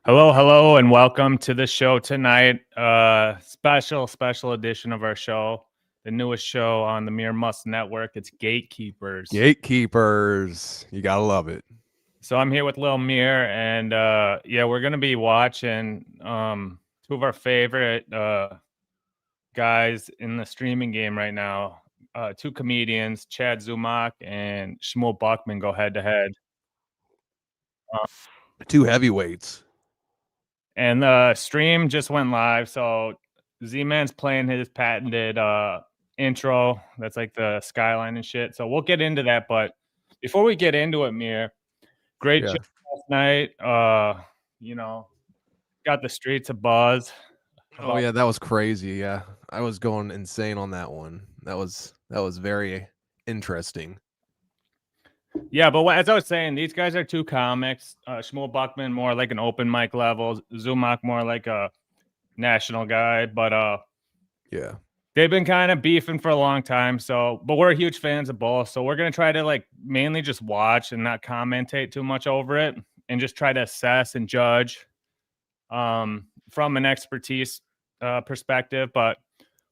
Hello, and welcome to the show tonight. Special edition of our show, the newest show on the Mere Must Network. It's Gatekeepers. Gatekeepers. You gotta love it. So I'm here with Lil Mir, and we're gonna be watching two of our favorite guys in the streaming game right now. Two comedians, Chad Zumock and Schmuel Buckman, go head to head. Two heavyweights. And the stream just went live, so Z-Man's playing his patented intro. That's like the skyline and shit. So we'll get into that, but before we get into it, Mir, great show last night. Got the streets a buzz. Oh yeah, that was crazy. Yeah, I was going insane on that one. That was very interesting. Yeah, but as I was saying, these guys are two comics. Schmuel Buckman more like an open mic level, Zumock more like a national guy. But yeah, they've been kind of beefing for a long time. So, but we're huge fans of both. So we're gonna try to like mainly just watch and not commentate too much over it, and just try to assess and judge from an expertise perspective. But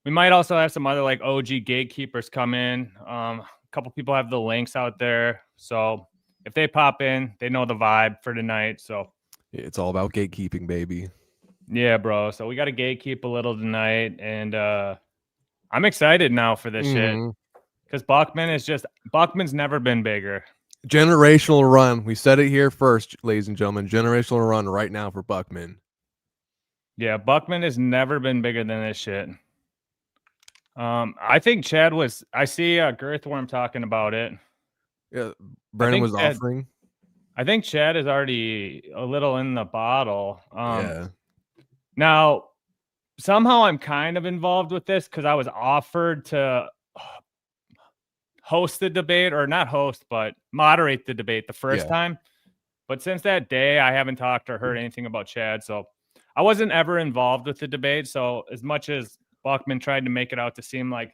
we might also have some other like OG gatekeepers come in. A couple people have the links out there, so if they pop in, they know the vibe for tonight. So it's all about gatekeeping, baby. Yeah, bro. So we got to gatekeep a little tonight, and I'm excited now for this shit because Buckman's never been bigger. Generational run. We said it here first, ladies and gentlemen. Generational run right now for Buckman. Yeah, Buckman has never been bigger than this shit. I think Chad was. I see Girthworm talking about it. Yeah, Brennan was offering. I think Chad is already a little in the bottle. Yeah. Now, somehow I'm kind of involved with this because I was offered to host the debate, or not host, but moderate the debate the first time. But since that day, I haven't talked or heard anything about Chad. So I wasn't ever involved with the debate. So as much as Buckman tried to make it out to seem like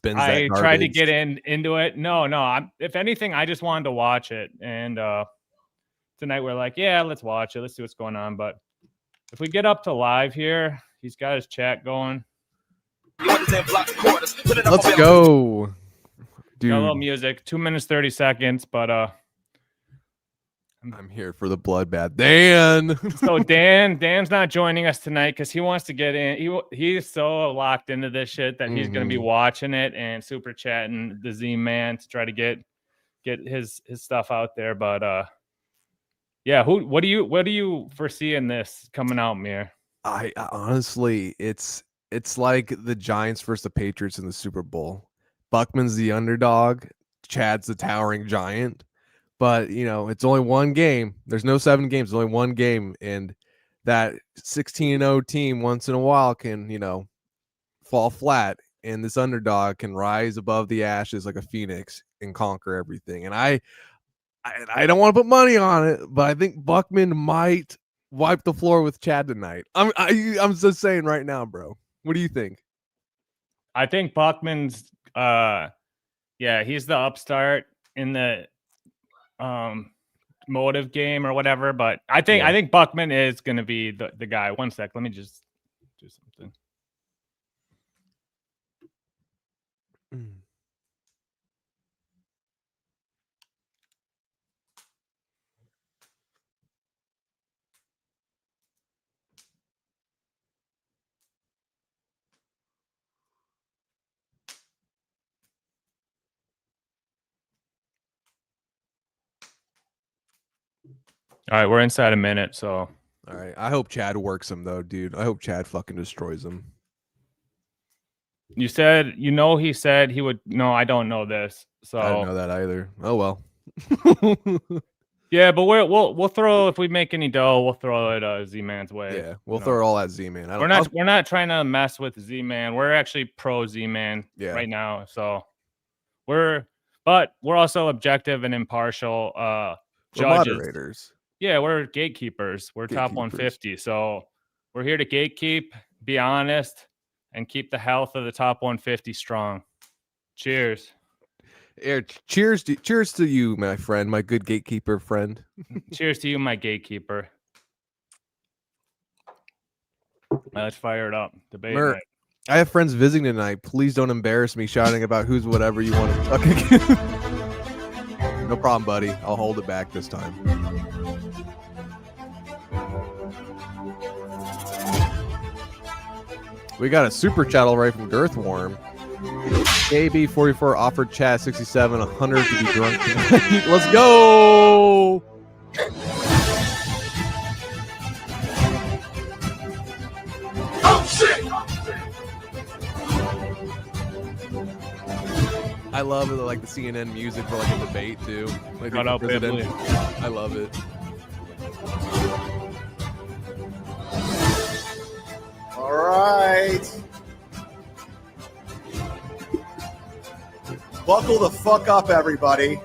I tried to get into it, no. If anything, I just wanted to watch it. And tonight we're like, yeah, let's watch it. Let's see what's going on. But if we get up to live here, he's got his chat going. Let's go. Dude. Got a little music, 2 minutes, 30 seconds, but I'm here for the bloodbath. Dan. So Dan's not joining us tonight because he wants to get in. He's so locked into this shit that he's gonna be watching it and super chatting the Z-Man to try to get his stuff out there. But yeah, what do you foresee in this coming out, Mir? I honestly, it's like the Giants versus the Patriots in the Super Bowl. Buckman's the underdog, Chad's the towering giant. But, it's only one game. There's no 7 games. It's only one game. And that 16-0 team once in a while can, fall flat. And this underdog can rise above the ashes like a phoenix and conquer everything. And I don't want to put money on it, but I think Buckman might wipe the floor with Chad tonight. I'm just saying right now, bro. What do you think? I think Buckman's he's the upstart in the motive game or whatever, but I think Buckman is going to be the guy. One sec, let me just do something. All right, we're inside a minute, so. All right, I hope Chad works him though, dude. I hope Chad fucking destroys him. You said, he said he would. No, I don't know this. So I don't know that either. Oh well. Yeah, but we'll throw, if we make any dough, we'll throw it Z-Man's way. Yeah, we'll throw it all at Z-Man. We're not trying to mess with Z-Man. We're actually pro Z-Man right now. So we're also objective and impartial judges. Moderators. Yeah, we're gatekeepers. We're top 150. So we're here to gatekeep, be honest, and keep the health of the top 150 strong. Cheers. Cheers to you, my friend, my good gatekeeper friend. Cheers to you, my gatekeeper. Let's fire it up. Debate Mert, night. I have friends visiting tonight. Please don't embarrass me shouting about who's whatever you want to. Okay. No problem, buddy. I'll hold it back this time. We got a super chat all right from Girthworm. KB44 offered chat 67 100 to be drunk. Let's go. Oh shit! I love it, like the CNN music for like a debate too. Like Shout out president. Bibley. I love it. All right. Buckle the fuck up, everybody.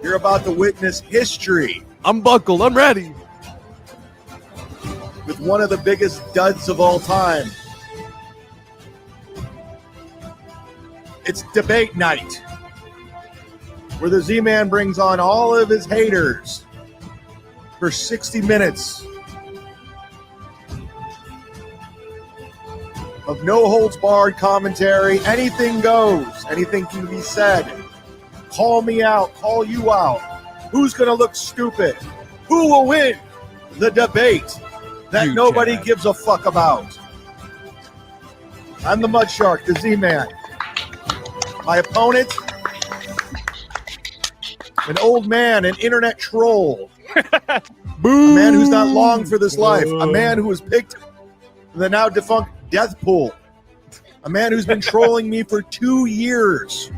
You're about to witness history I'm buckled. I'm ready. with one of the biggest duds of all time. It's debate night, where the Z-Man brings on all of his haters for 60 minutes of no-holds-barred commentary. Anything goes. Anything can be said. Call me out. Call you out. Who's going to look stupid? Who will win the debate that You, nobody Chad. gives a fuck about? I'm the Mud Shark, the Z-Man. My opponent, an old man, an internet troll. A man who's not long for this life. A man who was picked in the now defunct death pool. A man who's been trolling me for 2 years.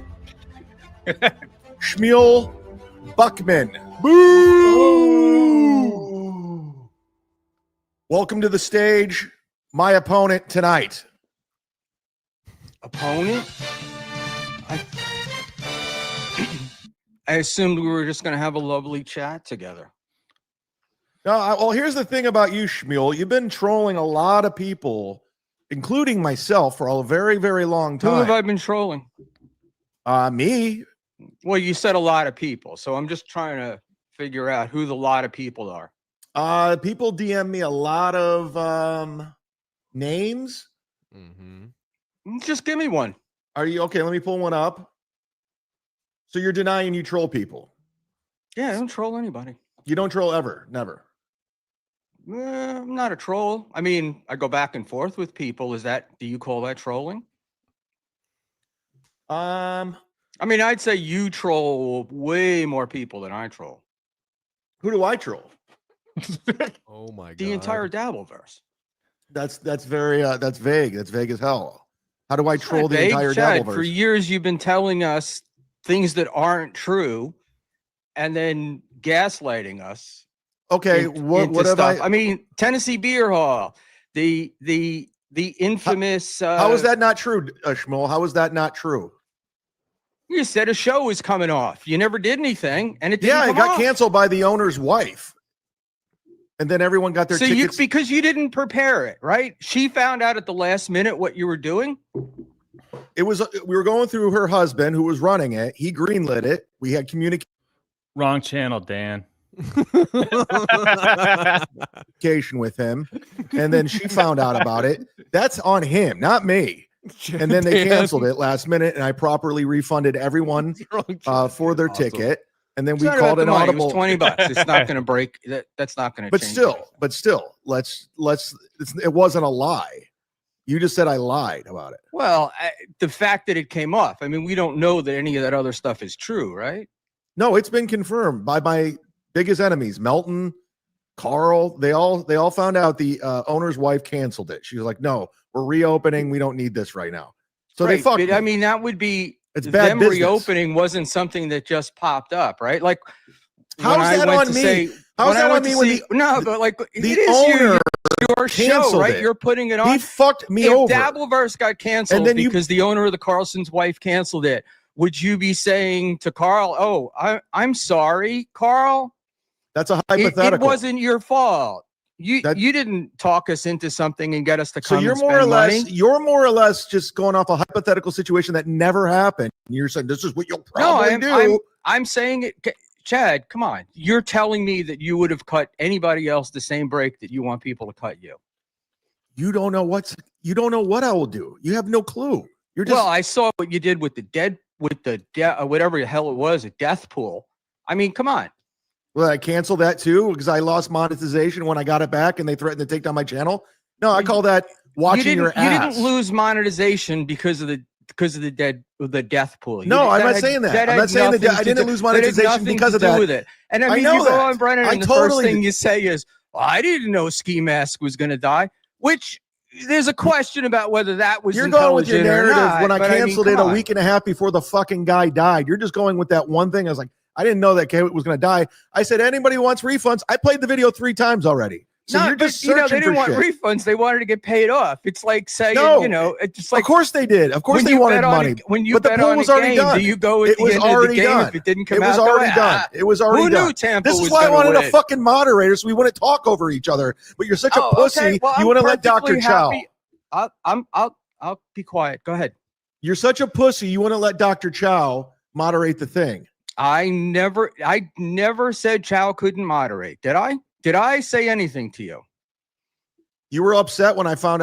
Schmuel Buckman. Boo! Welcome to the stage, my opponent tonight. Opponent? I assumed we were just going to have a lovely chat together. Now, well, here's the thing about you, Schmuel. You've been trolling a lot of people, including myself, for a very, very long Who have time. I been trolling? Me. Well, you said a lot of people, so I'm just trying to figure out who the lot of people are. People DM me a lot of names. Mm-hmm. Just give me one. Are you okay? Let me pull one up. So you're denying you troll people. Yeah, I don't troll anybody. You don't troll ever, never. I'm not a troll. I mean, I go back and forth with people. Do you call that trolling? I mean, I'd say you troll way more people than I troll. Who do I troll? Oh my god. The entire Dabbleverse. That's very that's vague. That's vague as hell. How do I It's not troll the vague, entire Chad. Dabbleverse? For years, you've been telling us things that aren't true, and then gaslighting us. Okay, into what have stuff. I? I mean, Tennessee Beer Hall, the infamous. How is that not true, Schmuel? How is that not true? You said a show was coming off. You never did anything, and it didn't Yeah, it come got off. canceled by the owner's wife, and then everyone got their So tickets. because you didn't prepare it, right? She found out at the last minute what you were doing. It was we were going through her husband who was running it. He greenlit it. We had Wrong channel, Dan. communication with him, and then she found out about it. That's on him, not me. And then they canceled it last minute, and I properly refunded everyone for their ticket. And then It's we not called about an the money. It audible. was $20. It's not going to break. That's not going to. But still, let's. It wasn't a lie. You just said I lied about it. Well, the fact that it came off. I mean, we don't know that any of that other stuff is true, right? No, it's been confirmed by my biggest enemies, Melton, Carl. They all found out the owner's wife canceled it. She was like, "No, we're reopening. We don't need this right now." So they Right, fucked. but, me. I mean, that would be It's bad them business. reopening wasn't something that just popped up, right? Like, How's when I that went on to me? say- How's when I that on went me to when see- no, but like the it is owner your show, canceled right? it? You're putting it he on. fucked me If over? Dabbleverse got canceled And then you- because the owner of the Carlson's wife canceled it, would you be saying to Carl, "Oh, I'm sorry, Carl. That's a It hypothetical. wasn't your fault. You That- didn't talk us into something and get us to So come you're and more or spend less money." you're more or less just going off a hypothetical situation that never happened. You're saying this is what you'll probably do. I'm saying it. Chad, come on. You're telling me that you would have cut anybody else the same break that you want people to cut you. You don't know what I will do. You have no clue. You're just Well, I saw what you did with the whatever the hell it was, a death pool. I mean, come on. Well, I canceled that too because I lost monetization when I got it back and they threatened to take down my channel. No, I call that watching your ass. You didn't lose monetization because of the death pool. No, I'm not saying that. I'm not saying that I didn't lose monetization because of that. With it. And I mean, know you go on Brennan, and the first thing you say is, well, "I didn't know Ski Mask was going to die," which there's a question about whether that was. You're going with your narrative not, when I canceled it a week and a half before the fucking guy died. You're just going with that one thing. I was like, I didn't know that Kate was going to die. I said, anybody who wants refunds, I played the video 3 times already. So no, you're just they didn't want shit. refunds. They wanted to get paid off. It's like saying, it's just like. Of course they did. Of course they wanted money. When you but the bet pool on was a already game, done. do you go at the end of the game if it didn't come out? It was already done. It was already done. Who knew Tampa This is was why I wanted win? a fucking moderator so we wouldn't talk over each other. But you're such a pussy. Okay. Well, you wouldn't let Dr. Chow. I'll be quiet. Go ahead. You're such a pussy. You wouldn't let Dr. Chow moderate the thing. I never said Chow couldn't moderate. Did I? Did I say anything to you? You were upset when you found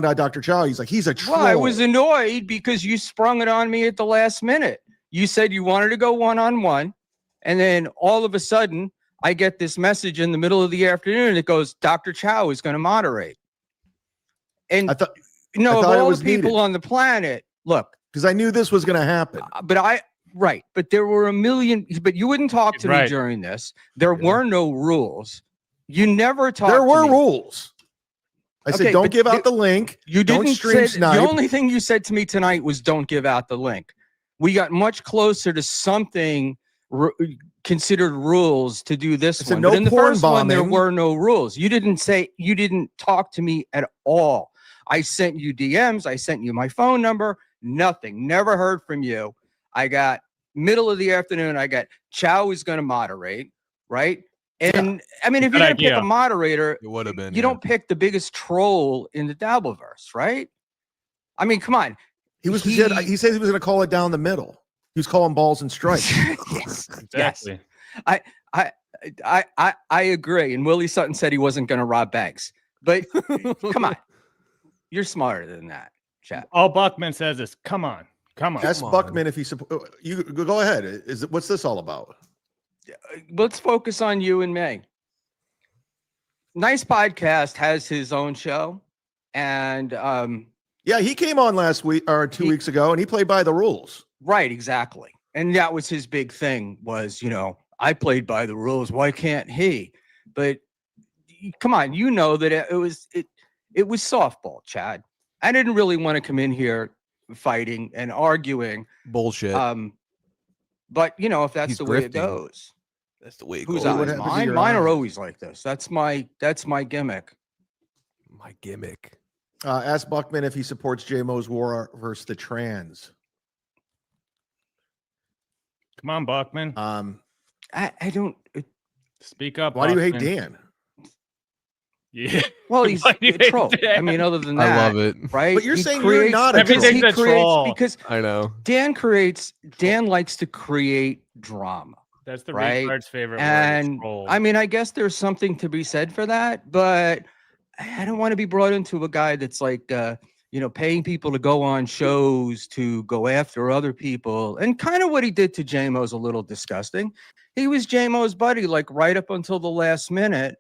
out Dr. Chow. He's like, he's a troll. Well, I was annoyed because you sprung it on me at the last minute. You said you wanted to go one-on-one, and then all of a sudden, I get this message in the middle of the afternoon that goes, Dr. Chow is going to moderate. And of all the people on the planet, look. Because I knew this was going to happen. But there were a million, but you wouldn't talk to me during this. There were no rules. You never talked to me. There were rules. I said, don't give out the link. You didn't stream snipe. The only thing you said to me tonight was don't give out the link. We got much closer to something considered rules to do this one. No, but in the first one, there bombing. were no rules. You didn't talk to me at all. I sent you DMs. I sent you my phone number. Nothing. Never heard from you. I got middle of the afternoon. I got Chow is going to moderate, right? And I mean, if you're going to pick a moderator, it would have been. You don't pick the biggest troll in the Dabbleverse, right? I mean, come on. He said he was going to call it down the middle. He was calling balls and strikes. Yes, exactly. Yes. I agree. And Willie Sutton said he wasn't going to rob banks, but come on, you're smarter than that, Chad. All Buckman says is, "Come on, come on." Ask Buckman if he support. You go ahead. What's this all about? Let's focus on you and me. Nice Podcast has his own show, and yeah, he came on last week or 2 weeks ago, and he played by the rules. Right, exactly, and that was his big thing. Was I played by the rules. Why can't he? But come on, that it was softball, Chad. I didn't really want to come in here fighting and arguing bullshit. But if that's the way it goes. That's the way it goes. goes. Mine are always like this. That's my gimmick. My gimmick. Ask Buckman if he supports JMO's war versus the trans. Come on, Buckman. I don't speak up. Why Buckman. do you hate Dan? Yeah. Well, he's a troll. I mean, other than that, I love it. Right? But you're saying you're not a troll. Everything's a troll. Because I know. Dan likes to create drama. That's the right? retard's favorite and word. I mean, I guess there's something to be said for that, but I don't want to be brought into a guy that's like, paying people to go on shows to go after other people. And kind of what he did to JMO's a little disgusting. He was JMO's buddy, like right up until the last minute.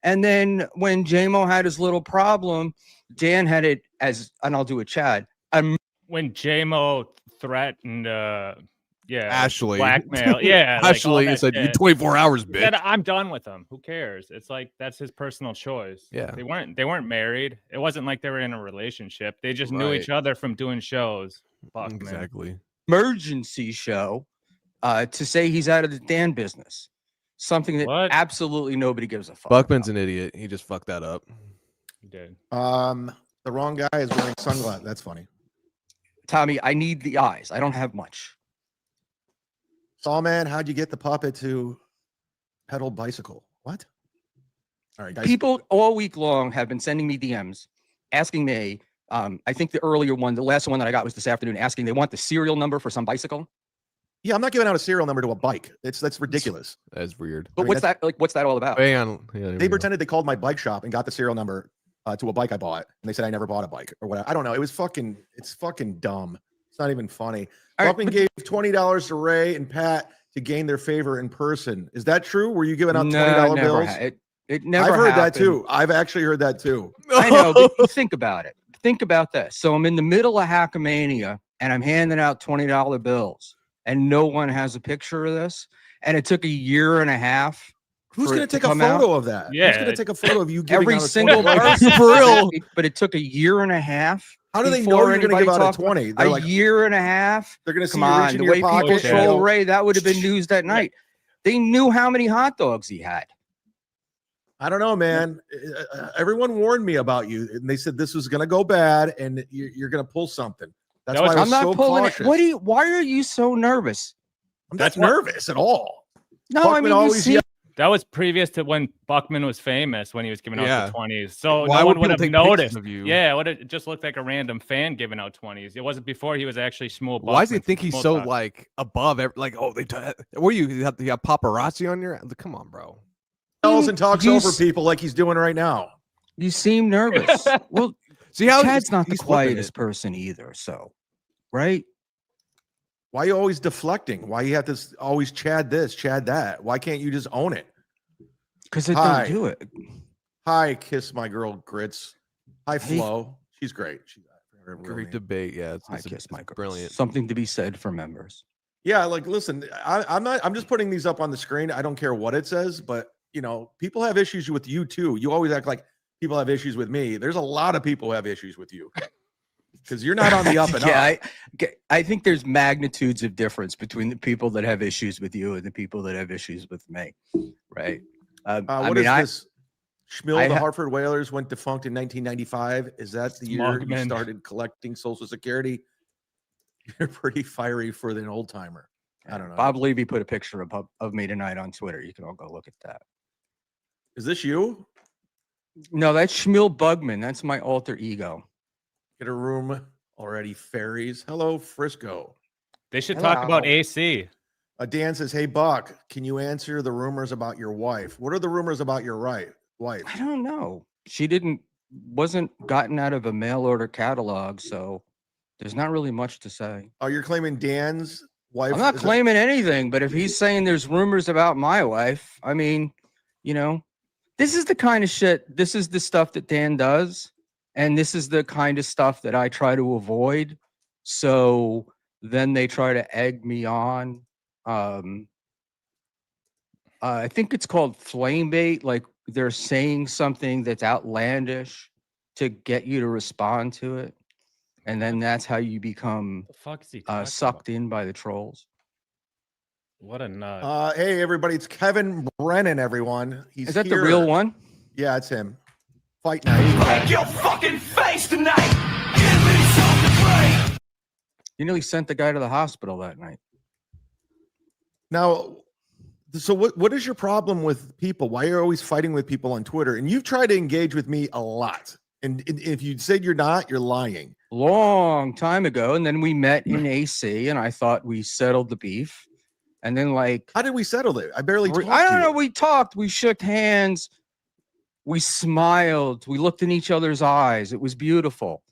And then when JMO had his little problem, Dan had it and I'll do it, Chad. When JMO threatened, Ashley, blackmail, Ashley said, "You 24 hours, bitch." Said, I'm done with him. Who cares? It's like that's his personal choice. Yeah, they weren't married. It wasn't like they were in a relationship. They just knew each other from doing shows. Buckman. Exactly. Emergency show to say he's out of the Dan business. Something that absolutely nobody gives a fuck. Buckman's about. an idiot. He just fucked that up. He did. The wrong guy is wearing sunglasses. That's funny. Tommy, I need the eyes. I don't have much. Sawman, how'd you get the puppet to pedal bicycle? What? All right, guys. People all week long have been sending me DMs asking me. I think the last one that I got was this afternoon, asking they want the serial number for some bicycle. Yeah, I'm not giving out a serial number to a bike. That's ridiculous. That's weird. But what's that like? What's that all about? Hang on. Yeah, They pretended they called my bike shop and got the serial number to a bike I bought, and they said I never bought a bike or whatever. I don't know. It's fucking dumb. It's not even funny. Buckman gave $20 to Ray and Pat to gain their favor in person. Is that true? Were you giving out $20 bills? It never. I've heard happened. that too. I've actually heard that too. I know. But you think about it. Think about this. So I'm in the middle of Hackamania, and I'm handing out $20 bills, and no one has a picture of this. And it took a year and a half. Who's going to take a photo of that? Yeah. Who's going to take a photo of you giving Every out a single 20? person. For real. But it took a year and a half. How do they know before you're going to give anybody out a talked about 20? They're A like, year and a half. they're going to see Come you on, reach in the your way people pocket. troll Ray, that would have been news that night. They knew how many hot dogs he had. I don't know, man. Everyone warned me about you, and they said this was going to go bad, and you're going to pull something. That's why I was I'm not so pulling cautious. it. Why are you so nervous? I'm not nervous at all. No, Buckman I mean, you always see, yelled. That was previous to when Buckman was famous, when he was giving out Yeah. the 20s. So Why no would one would people have take pictures noticed. of you? Yeah, it just looked like a random fan giving out 20s. It wasn't before he was actually Schmuel Buckman. Why does he think he's from so Schmuel like above? Like, oh, were you have paparazzi on your? Come on, bro. Yells and talks You over s- people like he's doing right now. you seem nervous. Well, See how Chad's not the he's flipping quietest it. person either. So, right? Why are you always deflecting? Why you have to always Chad this, Chad that? Why can't you just own it? Because it Hi. don't do it. Hi, kiss my girl Grits. Hi, Hey. Flo. She's great. She's Great debate. Yeah, I kiss my girl. brilliant. Something to be said for members. Yeah, like listen, I'm just putting these up on the screen. I don't care what it says, but you know, people have issues with you too. You always act like people have issues with me. There's a lot of people who have issues with you. Because you're not on the up and up. I think there's magnitudes of difference between the people that have issues with you and the people that have issues with me, right? What is this? Schmuel, the Hartford Whalers went defunct in 1995. Is that the year you Smugman. started collecting Social Security? You're pretty fiery for an old timer. I don't know. Bob Levy put a picture of me tonight on Twitter. You can all go look at that. Is this you? No, that's Schmuel Buckman. That's my alter ego. Get a room already. Fairies. Hello, Frisco. They should talk about Hello. AC. Dan says, "Hey Buck, can you answer the rumors about your wife? What are the rumors about your wife? I don't know. She wasn't gotten out of a mail order catalog, so there's not really much to say. Oh, you're claiming Dan's wife? I'm not is a- claiming anything, but if he's saying there's rumors about my wife, I mean, you know, this is the kind of shit, this is the stuff that Dan does, and this is the kind of stuff that I try to avoid. So then they try to egg me on. I think it's called flame bait, like they're saying something that's outlandish to get you to respond to it. And then that's how you become The fuck is he talking sucked in by the trolls. about? What a nut. Hey everybody, it's Kevin Brennan. Everyone, he's Is that here. the real one? Yeah, it's him. Fight night. Break your fucking face tonight. Give me something to break. You nearly sent the guy to the hospital that night. Now, so what is your problem with people? Why are you always fighting with people on Twitter? And you've tried to engage with me a lot. And if you said you're not, you're lying. Long time ago. And then we met in AC and I thought we settled the beef. And then like, How did we settle it? I barely talked I to don't you. know. We talked, we shook hands, we smiled, we looked in each other's eyes. It was beautiful.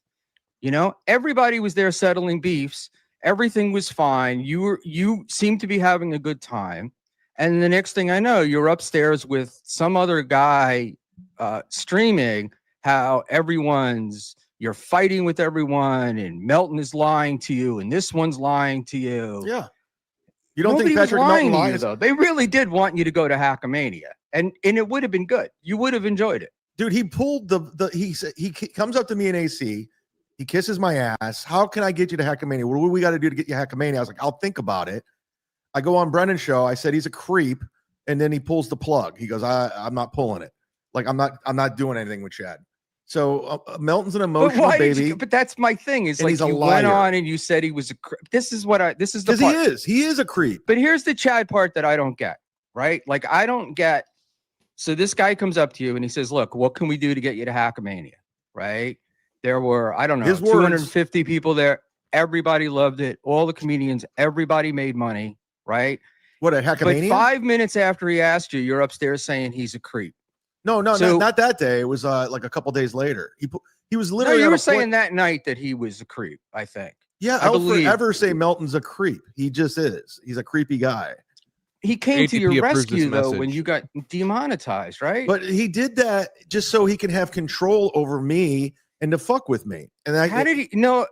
You know, everybody was there settling beefs. Everything was fine. You seemed to be having a good time. And the next thing I know, you're upstairs with some other guy streaming how you're fighting with everyone and Melton is lying to you and this one's lying to you. Yeah. You don't Nobody think was Patrick lying Melton to you, lies? though. They really did want you to go to Hackamania, and it would have been good. You would have enjoyed it. Dude, he pulled he comes up to me in AC. He kisses my ass. How can I get you to Hackamania? What do we got to do to get you Hackamania? I was like, I'll think about it. I go on Brennan's show. I said he's a creep, and then he pulls the plug. He goes, I'm not pulling it. Like I'm not doing anything with Chad. So Melton's an emotional But baby. But that's my thing. Is And like he's a you went liar. on and you said he was a creep. This is the Because part. he is a creep. But here's the Chad part that I don't get. Right? Like I don't get. So this guy comes up to you and he says, "Look, what can we do to get you to Hackamania?" Right? There were, I don't know, His words. 250 people there. Everybody loved it. All the comedians, everybody made money. right? What a But heckmania? 5 minutes after he asked you, you're upstairs saying he's a creep. No, So- not that day. It was like a couple days later. He was No, literally. you on were a saying point- that night that he was a creep, I think. Yeah, I I'll believe- forever say Melton's a creep. He just is. He's a creepy guy. He came to your ATP approves rescue, this though, when message. you got demonetized, right? But he did that just so he can have control over me and to fuck with me. And how did he? No,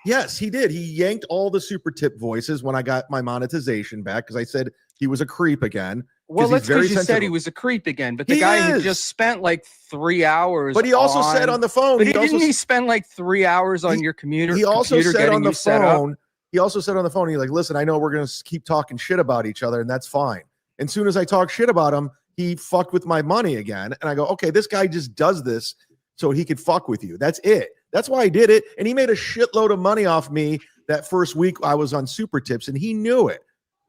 Yes, he did. He yanked all the super tip voices when I got my monetization back because I said he was a creep again. well, he's that's very because you said he sensitive. was a creep again. But the He guy had is. just spent like 3 hours. But he also said on the phone. But he also didn't he spend like 3 hours on He- your computer? he also computer said getting on the you set up? phone. He also said on the phone. He's like, "Listen, I know we're gonna keep talking shit about each other, and that's fine." And soon as I talk shit about him, he fucked with my money again. And I go, "Okay, this guy just does this so he could fuck with you. That's it. That's why I did it." And he made a shitload of money off me that first week I was on super tips, and he knew it.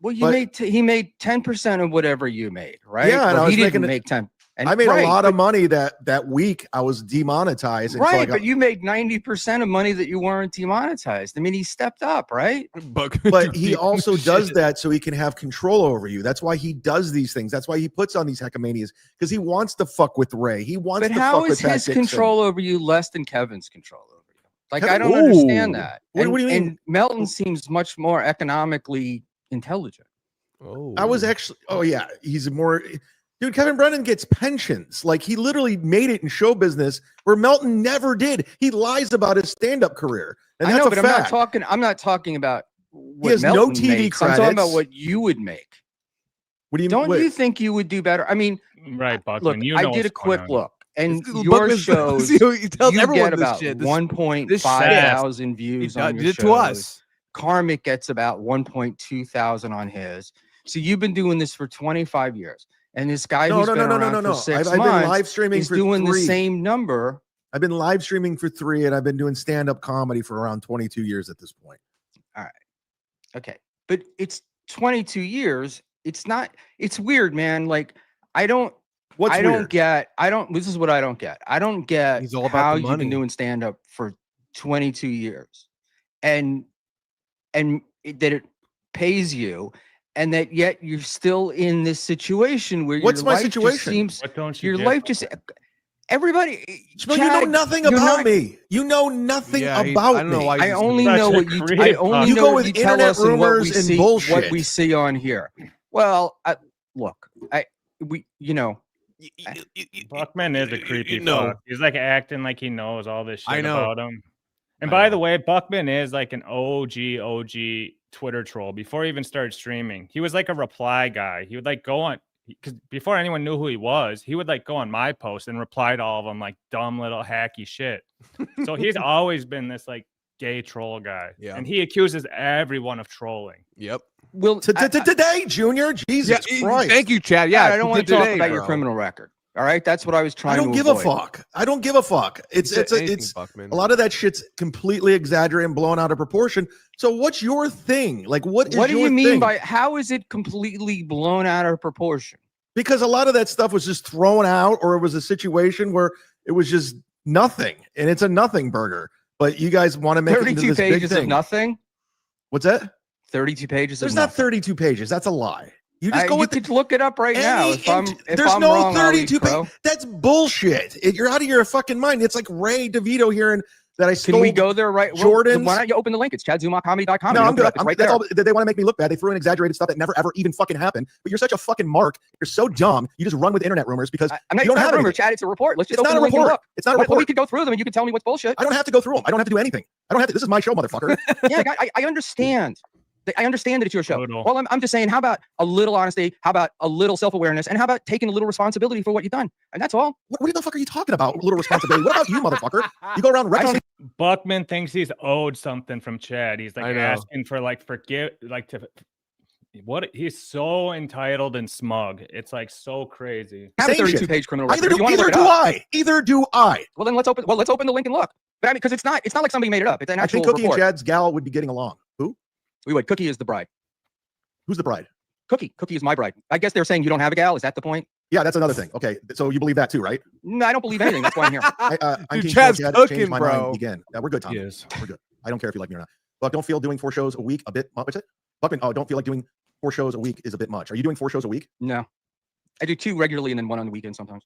Well, you But- made he made 10% of whatever you made, right? Yeah, and Well, I was he didn't making it- make 10. And I made right, a lot of but- money that week. I was demonetized. And so I Right, got- but you made 90% of money that you weren't demonetized. I mean, he stepped up, right? but he also does that so he can have control over you. That's why he does these things. That's why he puts on these heckmanias because he wants to fuck with Ray. He wants But to how fuck with is Pat his Dixon. control over you less than Kevin's control over you? Like, I Kevin- don't understand Ooh. that. What And, do you mean? and Melton seems much more economically intelligent. Oh, I was actually. Oh yeah, he's more. Dude, Kevin Brennan gets pensions. Like he literally made it in show business where Melton never did. He lies about his stand-up career, and I that's know, a but fact. I'm not talking about what has no Melton TV makes. I'm talking about credits. what you would make. What do you Don't wait, you think you would do better? I mean, Right, Buckman. look, you know I did a what's going quick on. look, and This- your Buckman's- shows see, he tells you everyone get this about shit. This 1,500 views he on did your it to shows. us. Karmic gets about 1.2 thousand on his. So you've been doing this for 25 years, and this guy No, who's no, been no, no, around no, for no. 6 I've been months live streaming is for doing 3. the same number. I've been live streaming for 3, and I've been doing stand-up comedy for around 22 years at this point. Okay, but it's 22 years. It's not. It's weird, man. Like I don't. What's I weird? don't get. I don't. This is what I don't get. I don't get He's all about how the you've been money. doing stand up for 22 years, and that it pays you, and that yet you're still in this situation where What's your my life just situation? seems What don't you your get, life just. Buckman? Everybody, But you know Chad, nothing you're about not- me. You know nothing Yeah, he- about I don't know me. why I he's only such know a what you. I creep, only You know go what with you tell internet us and what rumors we and see. What bullshit. we see on here. Well, look, you know, Buckman is a creepy No, fuck. He's like acting like he knows all this shit I know. about him. And I by know. the way, Buckman is like an OG Twitter troll. Before he even started streaming, he was like a reply guy. He would like go on because before anyone knew who he was, he would like go on my post and reply to all of them like dumb little hacky shit. So he's always been this like gay troll guy. Yeah. And he accuses everyone of trolling. Yep. will Today, Junior. Jesus Christ. Thank you, Chad. Yeah, Yeah, I don't want to talk about your criminal record. All right, that's what I was trying I to. don't give a avoid. fuck. I don't give a fuck. It's Buckman. a lot of that shit's completely exaggerated and blown out of proportion. So what's your thing? Like what What do your you mean thing? by how is it completely blown out of proportion? Because a lot of that stuff was just thrown out, or it was a situation where it was just nothing, and it's a nothing burger. But you guys want to make it into 32 this big pages of thing. nothing. What's that? 32 pages. There's of not nothing. 32 pages. That's a lie. You just go you with could look it up right now. any If I'm, int- if there's I'm no wrong, I'll leave 32 pro. That's bullshit. You're out of your fucking mind. It's like Ray DeVito hearing that I stole. Can we go there right? Jordans? Why don't you open the link? It's ChadZumockComedy.com. No, You I'm look it good. up. It's right That's there. all, they want to make me look bad. They threw in exaggerated stuff that never ever even fucking happened. But you're such a fucking mark. You're so dumb. You just run with internet rumors because I'm not you don't even have a rumor, anything. Chad. It's a report. Let's just It's open not the a link and report. look. It's not a Well, report. we could go through them and you can tell me what's bullshit. I don't have to go through them. I don't have to do anything. I don't have to. This is my show, motherfucker. Yeah, I understand. I understand that it's your show. Total. Well, I'm just saying, how about a little honesty? How about a little self-awareness? And how about taking a little responsibility for what you've done? And that's all. What the fuck are you talking about? Little responsibility. What about you, motherfucker? You go around recklessly. Buckman thinks he's owed something from Chad. He's like I know. asking for like he's so entitled and smug. It's like so crazy. Have a Same shit. 32-page criminal record. Either If you wanna do look it up, I. Either do I. Well, then let's open the link and look. But I mean, because it's not like somebody made it up. It's an I actual think Cookie report. and Chad's gal would be getting along. Who? We would. Cookie is the bride. Who's the bride? Cookie is my bride. I guess they're saying you don't have a gal. Is that the point? Yeah, that's another thing. Okay, so you believe that too, right? No, I don't believe anything. That's why I'm here. I'm Dude, King Chad's Chad, cooking, changed my bro. mind again. We're good, Tom. He is. We're good. I don't care if you like me or not. But don't feel doing 4 shows a week a bit. What's it? Buckman, don't feel like doing 4 shows a week is a bit much. Are you doing 4 shows a week? No, I do 2 regularly and then 1 on the weekend sometimes.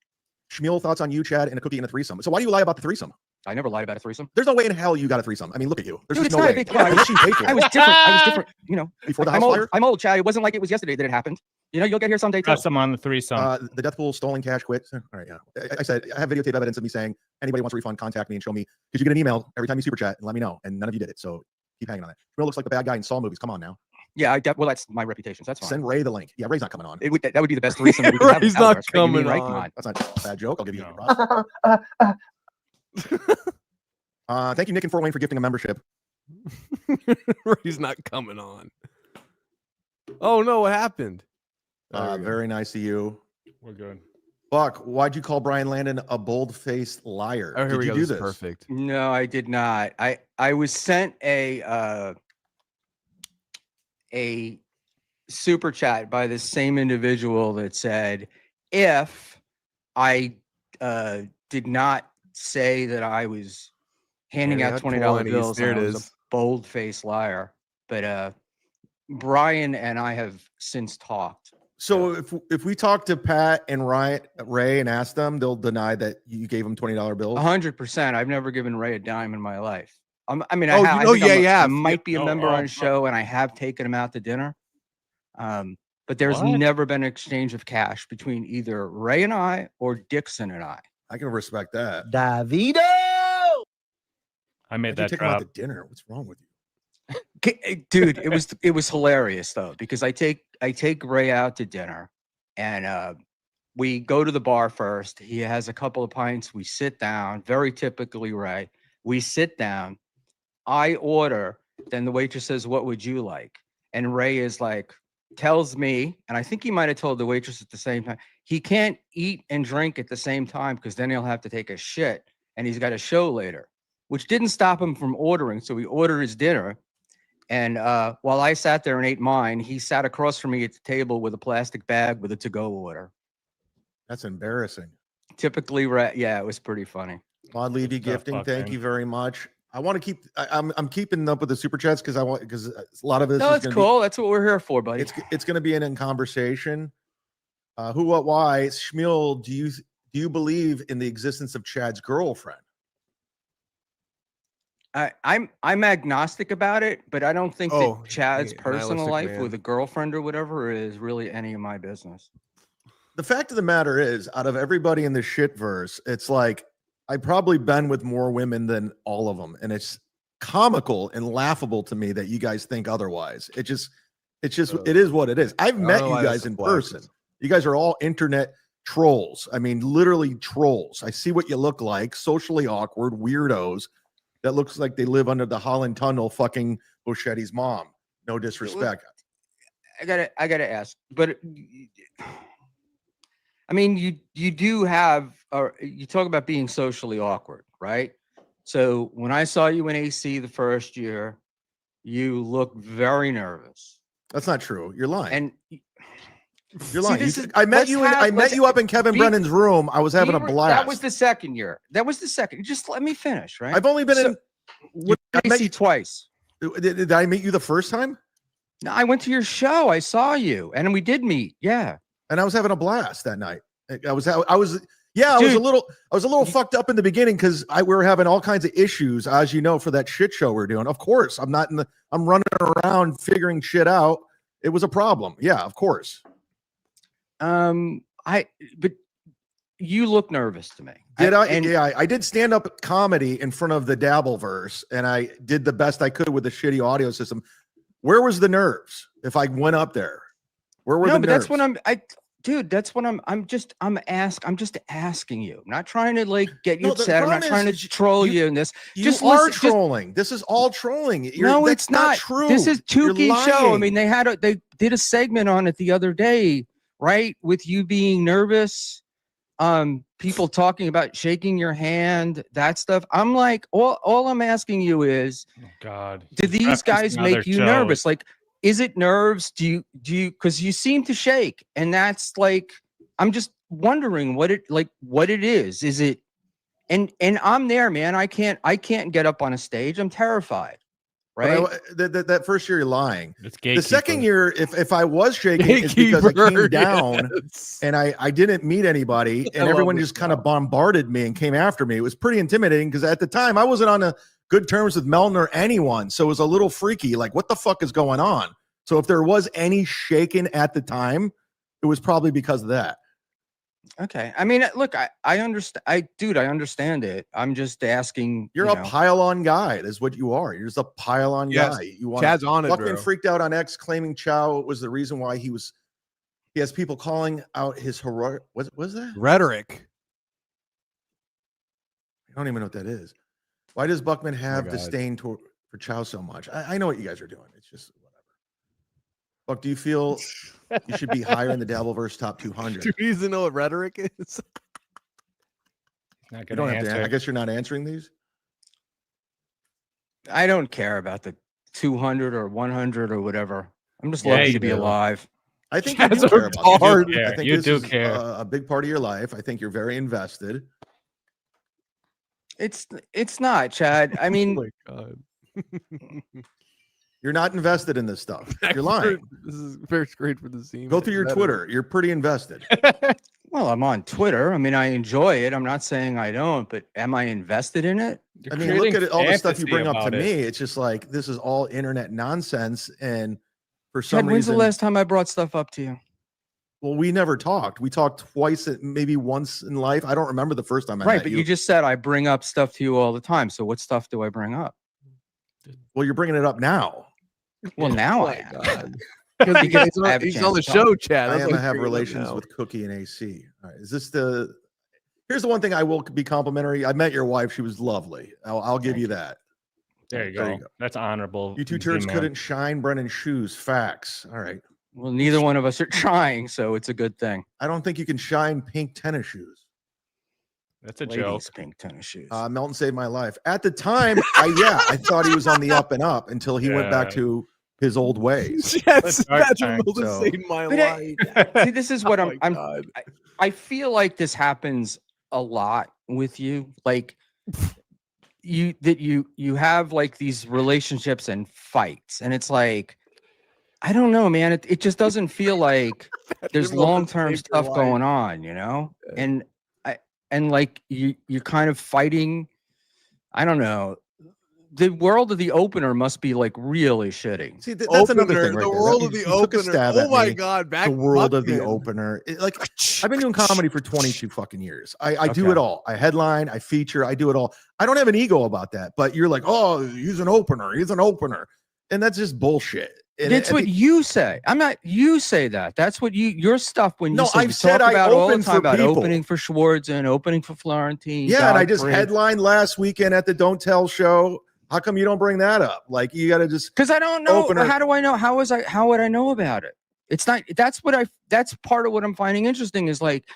Schmuel, thoughts on you, Chad, and a cookie and a threesome. So why do you lie about the threesome? I never lied about a threesome. There's no way in hell you got a threesome. I mean, look at you. There's Dude, just it's no not a way. big lie. How much you paid for it? I was different. You know, Before the house fire? I'm old, Chad. It wasn't like it was yesterday that it happened. You know, you'll get here someday too. Press them on the threesome. The death pool, stolen cash, quit. All right, yeah. I said I have videotape evidence of me saying anybody wants a refund, contact me and show me. Because you get an email every time you super chat and let me know, and none of you did it. So keep hanging on that. Schmuel looks like the bad guy in Saw movies. Come on now. Yeah, well, that's my reputation. So that's fine. Send Ray the link. Yeah, Ray's not coming on. That would be the best threesome that we could have. Ray's not coming right? on. Come on. That's not a bad joke. I'll give you No. thank you, Nick and Fort Wayne, for gifting a membership. He's not coming on. Oh no, what happened? There we go. Very nice of you. We're good. Buck, why'd you call Brian Landon a bold-faced liar? Oh, here Did we you go. do This this? is perfect. No, I did not. I was sent a super chat by the same individual that said, if I did not say that I was handing out $20 bills, There and it I was is. a bold-faced liar. But Brian and I have since talked. So if we talk to Pat and Ray and ask them, they'll deny that you gave them $20 bills. 100%. I've never given Ray a dime in my life. I mean, Oh, I you know, think yeah. I might be a Oh, member oh, on oh. a show, and I have taken him out to dinner. But there's What? never been an exchange of cash between either Ray and I or Dixon and I. I can respect that. Davido! I made Why'd you that take them out drop. to dinner? What's wrong with you? Dude, it was hilarious though, because I take Ray out to dinner, and we go to the bar first. He has a couple of pints. We sit down, very typically Ray. We sit down. I order. Then the waitress says, "What would you like?" And Ray is like, tells me, and I think he might have told the waitress at the same time, he can't eat and drink at the same time because then he'll have to take a shit, and he's got a show later, which didn't stop him from ordering. So he ordered his dinner. And while I sat there and ate mine, he sat across from me at the table with a plastic bag with a to-go order. That's embarrassing. Typically, yeah, it was pretty funny. Mod Levy Good stuff, gifting. Buck, Thank man. you very much. I want to keep. I'm keeping up with the super chats because a lot of this. No, is it's gonna cool. That's what we're here for, Be, buddy. it's going to be in conversation. Who, what, why? Schmuel, do you believe in the existence of Chad's girlfriend? I'm agnostic about it, but I don't think Oh, that Chad's yeah, personal nihilistic life man. with a girlfriend or whatever is really any of my business. The fact of the matter is, out of everybody in the shitverse, it's like I've probably been with more women than all of them, and it's comical and laughable to me that you guys think otherwise. It is what it is. I've met you guys in person. You guys are all internet trolls. I mean, literally trolls. I see what you look like, socially awkward weirdos that looks like they live under the Holland Tunnel, fucking Bochetti's mom. No disrespect. I gotta ask, but I mean, you do have, you talk about being socially awkward, right? So when I saw you in AC the first year, you looked very nervous. That's not true. You're lying. And You're See, lying. this is- I met let's you. have- I met let's- you up in Kevin be- Brennan's room. I was having a blast. That was the second year. That was the second. Just let me finish, right? I've only been So- in. You I met AC you, twice. did I meet you the first time? No, I went to your show. I saw you, and we did meet. Yeah. And I was having a blast that night. I was a Dude, little fucked up in the beginning because we were having all kinds of issues, as you know, for that shit show we're doing. Of course, I'm running around figuring shit out. It was a problem. Yeah, of course. But you look nervous to me. I did stand up comedy in front of the Dabbleverse, and I did the best I could with the shitty audio system. Where was the nerves if I went up there? Where were the nerves? That's when I'm just asking you. I'm not trying to like get you No, the upset. I'm not problem trying is to troll you in this. You Just are listen, trolling. This is all trolling. No, That's it's not true. This is You're Tukey's show. I lying. mean, they did a segment on it the other day, right? With you being nervous, people talking about shaking your hand, that stuff. I'm like, all I'm asking you is, Oh, God. do these guys make you nervous? Like, is it nerves? Do you because you seem to shake, and that's like, I'm just wondering what it is. Is it, and I'm there, man. I can't get up on a stage. I'm terrified. right? That first year you're lying. It's The second year, if I was shaking, it's because I came down and I didn't meet anybody, and everyone just kind of bombarded me and came after me. It was pretty intimidating because at the time I wasn't on a good terms with Melton or anyone, so it was a little freaky. Like, what the fuck is going on? So if there was any shaking at the time, it was probably because of that. Okay. I mean, look, I understand. I understand it. I'm just asking. You're a pile-on guy. That's what you are. You're just a pile-on guy. You want Chad's on it, Buckman bro. freaked out on X, claiming Chow was the reason why he has people calling out his heroic. What was that? Rhetoric. I don't even know what that is. Why does Buckman have disdain for Chow so much? I know what you guys are doing. It's just whatever. Buck, do you feel you should be higher in the Dabbleverse top 200? Do you even know what rhetoric is? Not You gonna don't have to. answer. I guess you're not answering these. I don't care about the 200 or 100 or whatever. I'm just Yeah, lucky you to be do. alive. I think you That's do care about hard. this. I think You this do is care. a big part of your life. I think you're very invested. It's not, Chad. I Oh mean, my god. You're not invested in this stuff. You're lying. This is first grade for the scene. Go through your Twitter. You're pretty invested. well, I'm on Twitter. I mean, I enjoy it. I'm not saying I don't, but am I invested in it? I mean, look at all the stuff you bring up to me. It's just like this is all internet nonsense. And for some Chad, when's reason, the last time I brought stuff up to you? well, we never talked. We talked twice, maybe once in life. I don't remember the first time I Right, met but you. you just said I bring up stuff to you all the time. So what stuff do I bring up? Well, you're bringing it up now. Well, now Oh I my am. God. Because He's I have a he's chance on the to talk. show, Chad. I That's am why to have he's bringing it up relations now. with Cookie and AC. All right. Is this the? Here's the one thing I will be complimentary. I met your wife. She was lovely. I'll give you that. There you go. That's honorable. You two turds Z-man. couldn't shine Brennan's shoes. Facts. All right. Well, neither one of us are trying, so it's a good thing. I don't think you can shine pink tennis shoes. That's a joke. Ladies' pink tennis shoes. Melton saved my life. At the time, I thought he was on the up and up until he went back Yeah. to his old ways. Yes, dark Patrick time, Milton so- saved my But life. See, this is what Oh my I'm God. I feel like this happens a lot with you. Like you have like these relationships and fights, and it's like, I don't know, man. It just doesn't feel like there's Milton long-term saved your stuff life. going on, you know? And like you're kind of fighting. I don't know. The world of the opener must be like really shitty. See, that's another Opener, thing right the there. world You- of the you took a opener. stab Oh at my me. God. Back The world of the Buckman. opener. Like, I've been doing comedy for 22 fucking years. I do Okay. it all. I headline, I feature, I do it all. I don't have an ego about that. But you're like, oh, he's an opener. He's an opener. And that's just bullshit. And That's at what the- you say. I'm not. You say that. That's what your stuff. When you No, say, I've you said talk I about all the open time for about people. opening for Schwartz and opening for Florentine. Yeah, and I just Godfrey. headlined last weekend at the Don't Tell show. How come you don't bring that up? Like, you got to just Because I don't know. Opener. How do I know? How would I know about it? It's not. That's part of what I'm finding interesting is like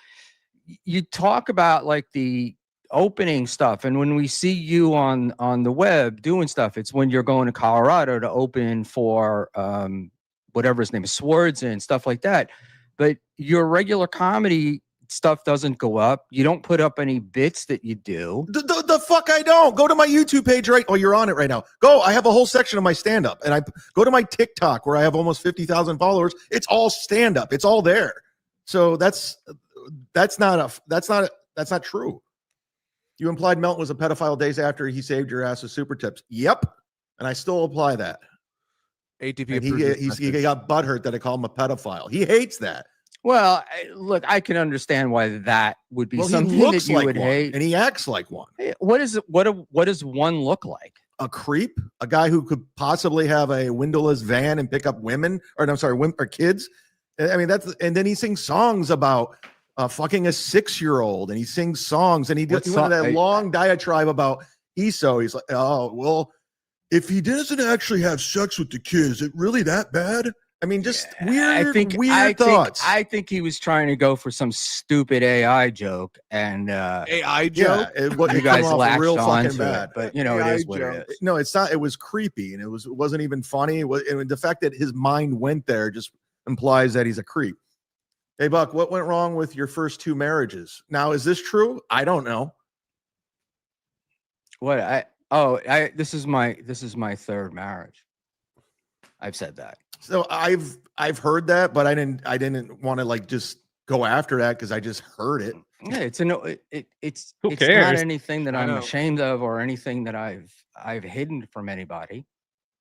you talk about like the opening stuff, and when we see you on the web doing stuff, it's when you're going to Colorado to open for whatever his name is, Swords and stuff like that. But your regular comedy stuff doesn't go up. You don't put up any bits that you do. the fuck I don't. Go to my YouTube page right. Oh, you're on it right now. Go. I have a whole section of my stand up, and I go to my TikTok where I have almost 50,000 followers. It's all stand up. It's all there. So that's not true. You implied Melton was a pedophile days after he saved your ass with super tips. Yep. And I still apply that. ATP And approves he this got butthurt that I call him a pedophile. He hates that. Well, look, I can understand why that would be Well, he something looks that you like would one, hate. and he acts like one. Hey, what is it? What does one look like? A creep, a guy who could possibly have a windowless van and pick up women, or I'm sorry, or kids. I mean, and then he sings songs about fucking a 6-year-old, and he sings songs, and he went into that long diatribe about ESO. He's like, oh, well, if he doesn't actually have sex with the kids, is it really that bad? I mean, just weird thoughts. I think he was trying to go for some stupid AI joke, and AI joke. Yeah, what you you guys guys latched real fucking onto bad. it. But you know, AI it is what joke. it is. No, it's not. It was creepy, and it wasn't even funny. The fact that his mind went there just implies that he's a creep. Hey, Buck, what went wrong with your first 2 marriages? Now, is this true? I don't know. What Oh, this is my third marriage. I've said that. So I've heard that, but I didn't want to like just go after that because I just heard it. Yeah, it's it's Who not cares? anything that I I'm know. ashamed of or anything that I've hidden from anybody,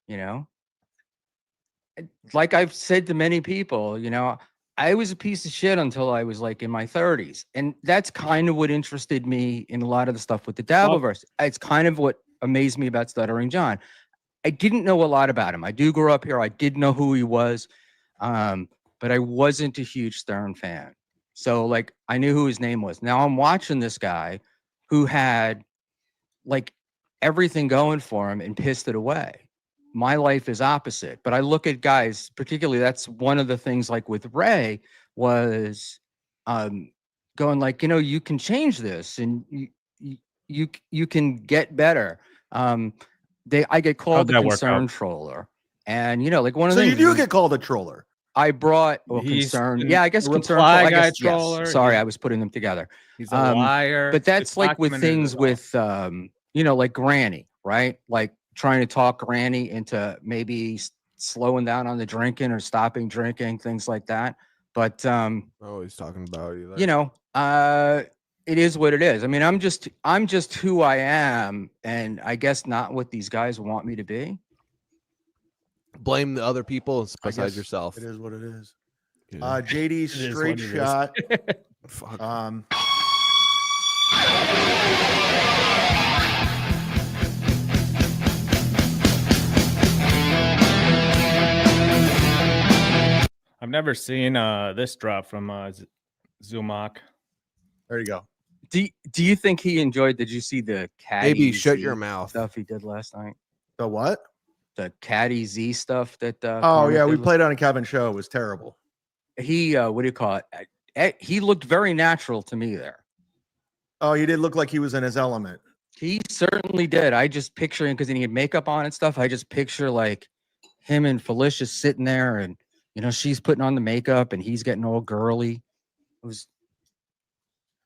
you know. Like I've said to many people, you know, I was a piece of shit until I was like in my 30s. And that's kind of what interested me in a lot of the stuff with the Dabbleverse. It's kind of what amazed me about Stuttering John. I didn't know a lot about him. I do grow up here. I did know who he was, but I wasn't a huge Stern fan. So like I knew who his name was. Now I'm watching this guy who had like everything going for him and pissed it away. My life is opposite, but I look at guys, particularly that's one of the things like with Ray was going like, you know, you can change this and you can get better. I get called the that work concern out? troller, and you know, like one of So the you things do is get called a troller. I brought He's concern. the Yeah, I guess concern. reply I guy guess, yes. troller. Sorry, He's- I was putting them together. He's a liar. But that's It's like with documented things as well. with you know, like Granny, right? Like trying to talk Granny into maybe slowing down on the drinking or stopping drinking, things like that. But Oh, he's talking about you. you know, it is what it is. I mean, I'm just who I am, and I guess not what these guys want me to be. Blame the other people I besides guess yourself. It is what it is. You know? JD is straight what it is. shot. Fuck. I've never seen this drop from Zumock. There you go. Do you think he enjoyed? Did you see the Caddy Maybe shut Z your mouth. stuff he did last night? The what? The Caddy Z stuff that Oh Carmen yeah, we did played on a Kevin show. It was terrible. he what do you call it? He looked very natural to me there. Oh, he did look like he was in his element. He certainly did. I just picture him because he had makeup on and stuff. I just picture like him and Felicia sitting there, and you know she's putting on the makeup and he's getting all girly. It was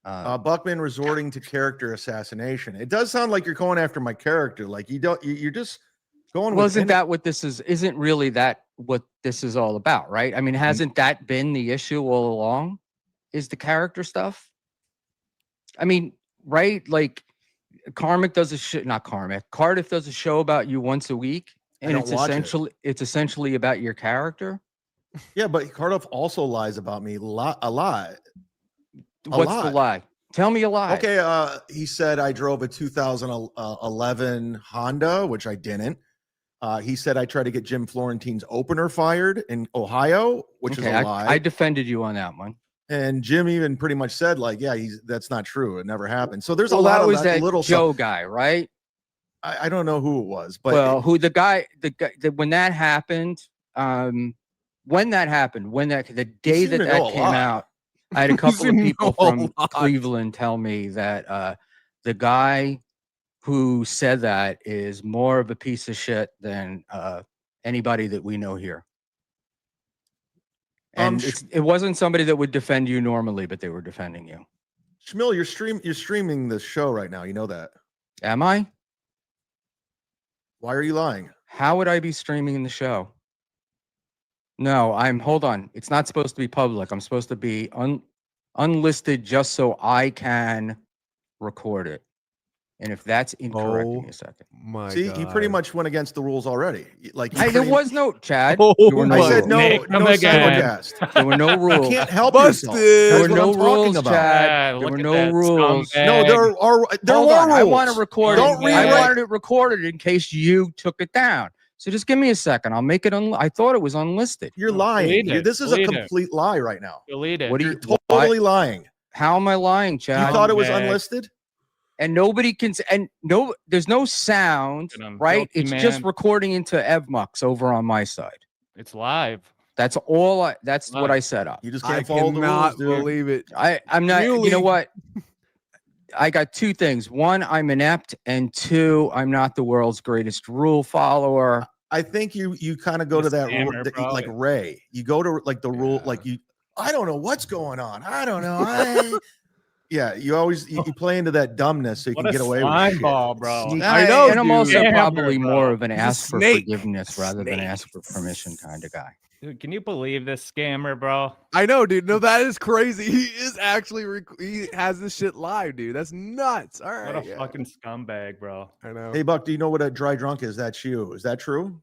Buckman resorting to character assassination. It does sound like you're going after my character. Like you're just going. well, with isn't that what this is? Isn't really that what this is all about, right? I mean, hasn't that been the issue all along? Is the character stuff? I mean, right? Like Cardiff does a show about you once a week, and don't watch it. it's essentially about your character. Yeah, but Cardiff also lies about me a lot. What's the lot. lie? Tell me a lie. Okay, he said I drove a 2011 Honda, which I didn't. He said I tried to get Jim Florentine's opener fired in Ohio, which is a lie. I defended you on that one. And Jim even pretty much said, like, yeah, that's not true. It never happened. So there's Well, a lot that of was that little Joe stuff. guy, right? I don't know who it was, but Well, who the guy when that happened, the day seem to know that a came lot. out, I had a couple of seem to people know a from lot. Cleveland tell me that the guy who said that is more of a piece of shit than anybody that we know here. And it wasn't somebody that would defend you normally, but they were defending you. Schmuel, you're streaming this show right now. You know that. Am I? Why are you lying? How would I be streaming the show? No, hold on. It's not supposed to be public. I'm supposed to be unlisted just so I can record it. And if that's incorrect, give me a second. My See, God. you pretty much went against the rules already. Like There was no, Chad. Oh There were no I said rules. no, Nick, no come again. simulcast. There were no You rules. can't help Busted. yourself. There That's were what no I'm talking rules, about. Chad. Yeah, There look were at no that rules. scumbag. No, there Hold were on. rules. I want to record Don't it. I rewrite. wanted it recorded in case you took it down. So just give me a second. I'll make it. I thought it was unlisted. You're lying. Delete it. This is a Delete it. complete lie right now. Delete it. What do You're you? totally lying. How am I lying, You Chad? thought it was Scumbag. unlisted? And nobody can. And no, there's no sound, Look at him. right? Guilty It's just man. recording into EvMux over on my side. It's live. That's all. That's what Nice. I set up. You just I can't follow the cannot rules, dude. believe it. I'm not. You know Really? what? I got two things. One, I'm inept, and two, I'm not the world's greatest rule follower. I think you kind of go to He's a that rule, scammer, bro. like Ray. You go to like the rule, Yeah. like I don't know what's going on. I don't know. Yeah, you play into that dumbness so you What can a get away with slime shit. ball, bro. Sneaky. I know, and I'm dude. also Scammer, probably bro. more of an He's a ask for snake. forgiveness rather than Snake. ask for permission kind of guy. Dude, can you believe this scammer, bro? I know, dude. No, that is crazy. He is actually he has this shit live, dude. That's nuts. All right. What a fucking scumbag, bro. I know. Hey, Buck, do you know what a dry drunk is? That's you. Is that true?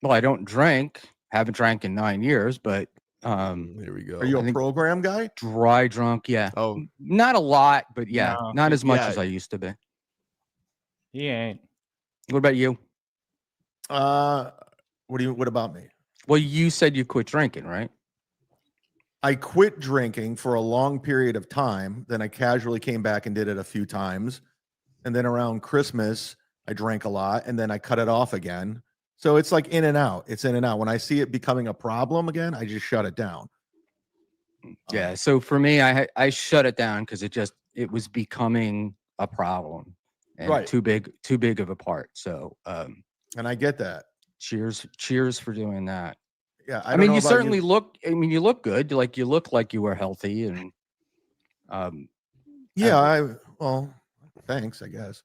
Well, I don't drink. Haven't drank in 9 years, but Here we go. Are you I a think- program guy? dry drunk, yeah. Oh, Not a lot, but yeah, No. not as much Yeah. as I used to be. He ain't. What about you? What about me? Well, you said you quit drinking, right? I quit drinking for a long period of time. Then I casually came back and did it a few times. And then around Christmas, I drank a lot and then I cut it off again. So it's like in and out. It's in and out. When I see it becoming a problem again, I just shut it down. Yeah. So for me, I shut it down because it was becoming a problem and Right. too big of a part. So And I get that. cheers for doing that. Yeah. I don't mean, know you about certainly look. I mean, you look good. Like you look like you were healthy, and Yeah. Well, thanks, I guess.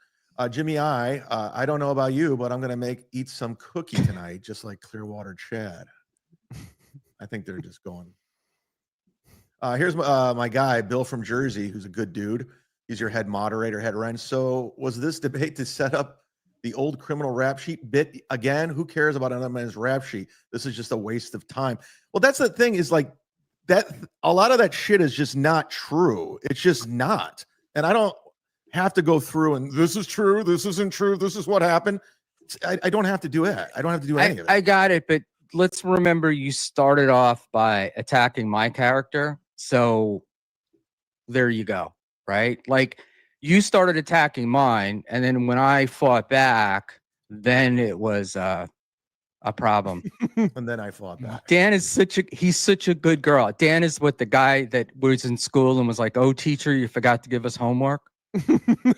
Jimmy, I don't know about you, but I'm going to eat some cookie tonight, just like Clearwater Chad. I think they're just going. Here's my guy, Bill from Jersey, who's a good dude. He's your head moderator, head wrench. So was this debate to set up the old criminal rap sheet bit again? Who cares about another man's rap sheet? This is just a waste of time. Well, that's the thing is like that. A lot of that shit is just not true. It's just not. And I don't have to go through and this is true. This isn't true. This is what happened. I don't have to do it. I don't have to do any of it. I got it. But let's remember, you started off by attacking my character. So there you go. Right? Like you started attacking mine, and then when I fought back, then it was a problem. And then I fought back. Dan is he's such a good girl. Dan is what the guy that was in school and was like, "Oh, teacher, you forgot to give us homework."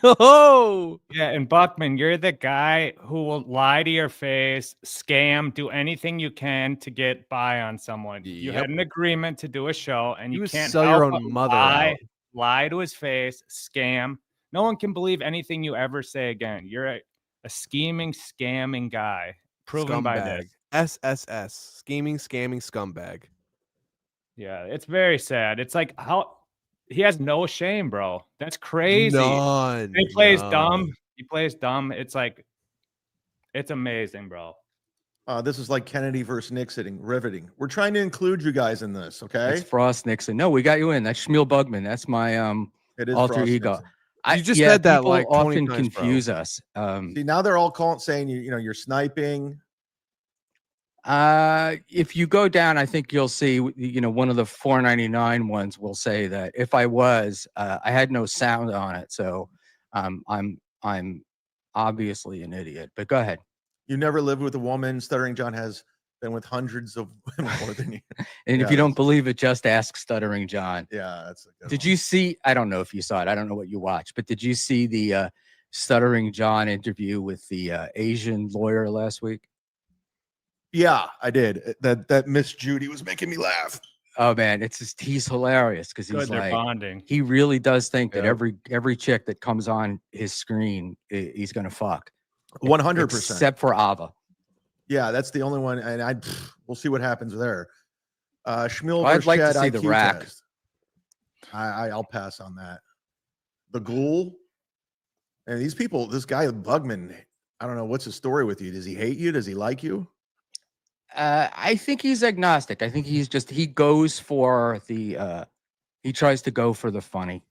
Oh, Yeah, and Buckman, you're the guy who will lie to your face, scam, do anything you can to get by on someone. You had Yep. an agreement to do a show, and You you would can't sell your help own but mother out. lie to his face, scam. No one can believe anything you ever say again. You're a scheming, scamming guy, proven by scumbag. this. SSS. Scheming, scamming scumbag. Yeah, it's very sad. It's like how he has no shame, bro. That's crazy. None. He plays none. dumb. He plays dumb. It's like, it's amazing, bro. This is like Kennedy versus Nixon, riveting. We're trying to include you guys in this, okay? It's Frost Nixon. No, we got you in. That's Schmuel Buckman. That's my It is alter Frost ego. Nixon. You just said that, people like, 20 often times, bro. confuse us. See, now they're all saying you're sniping. If you go down, I think you'll see, one of the 499 ones will say that if I was, I had no sound on it. So I'm obviously an idiot, but go ahead. You never lived with a woman. Stuttering John has been with hundreds of women more than you. And Yeah, if you don't believe it, just ask Stuttering John. Yeah, that's a good Did one. you see, I don't know if you saw it. I don't know what you watched, but did you see the Stuttering John interview with the Asian lawyer last week? Yeah, I did. That Miss Judy was making me laugh. Oh man, it's just, he's hilarious because he's Good, they're like, bonding. he really does think that Yep. every chick that comes on his screen, he's gonna fuck. 100%. Except for Ava. Yeah, that's the only one. And we'll see what happens there. Schmuel Well, I'd versus like to Chad see the IQ rack. test. I'll pass on that. The ghoul. And these people, this guy Bugman, I don't know what's his story with you. Does he hate you? Does he like you? I think he's agnostic. I think he goes for the he tries to go for the funny.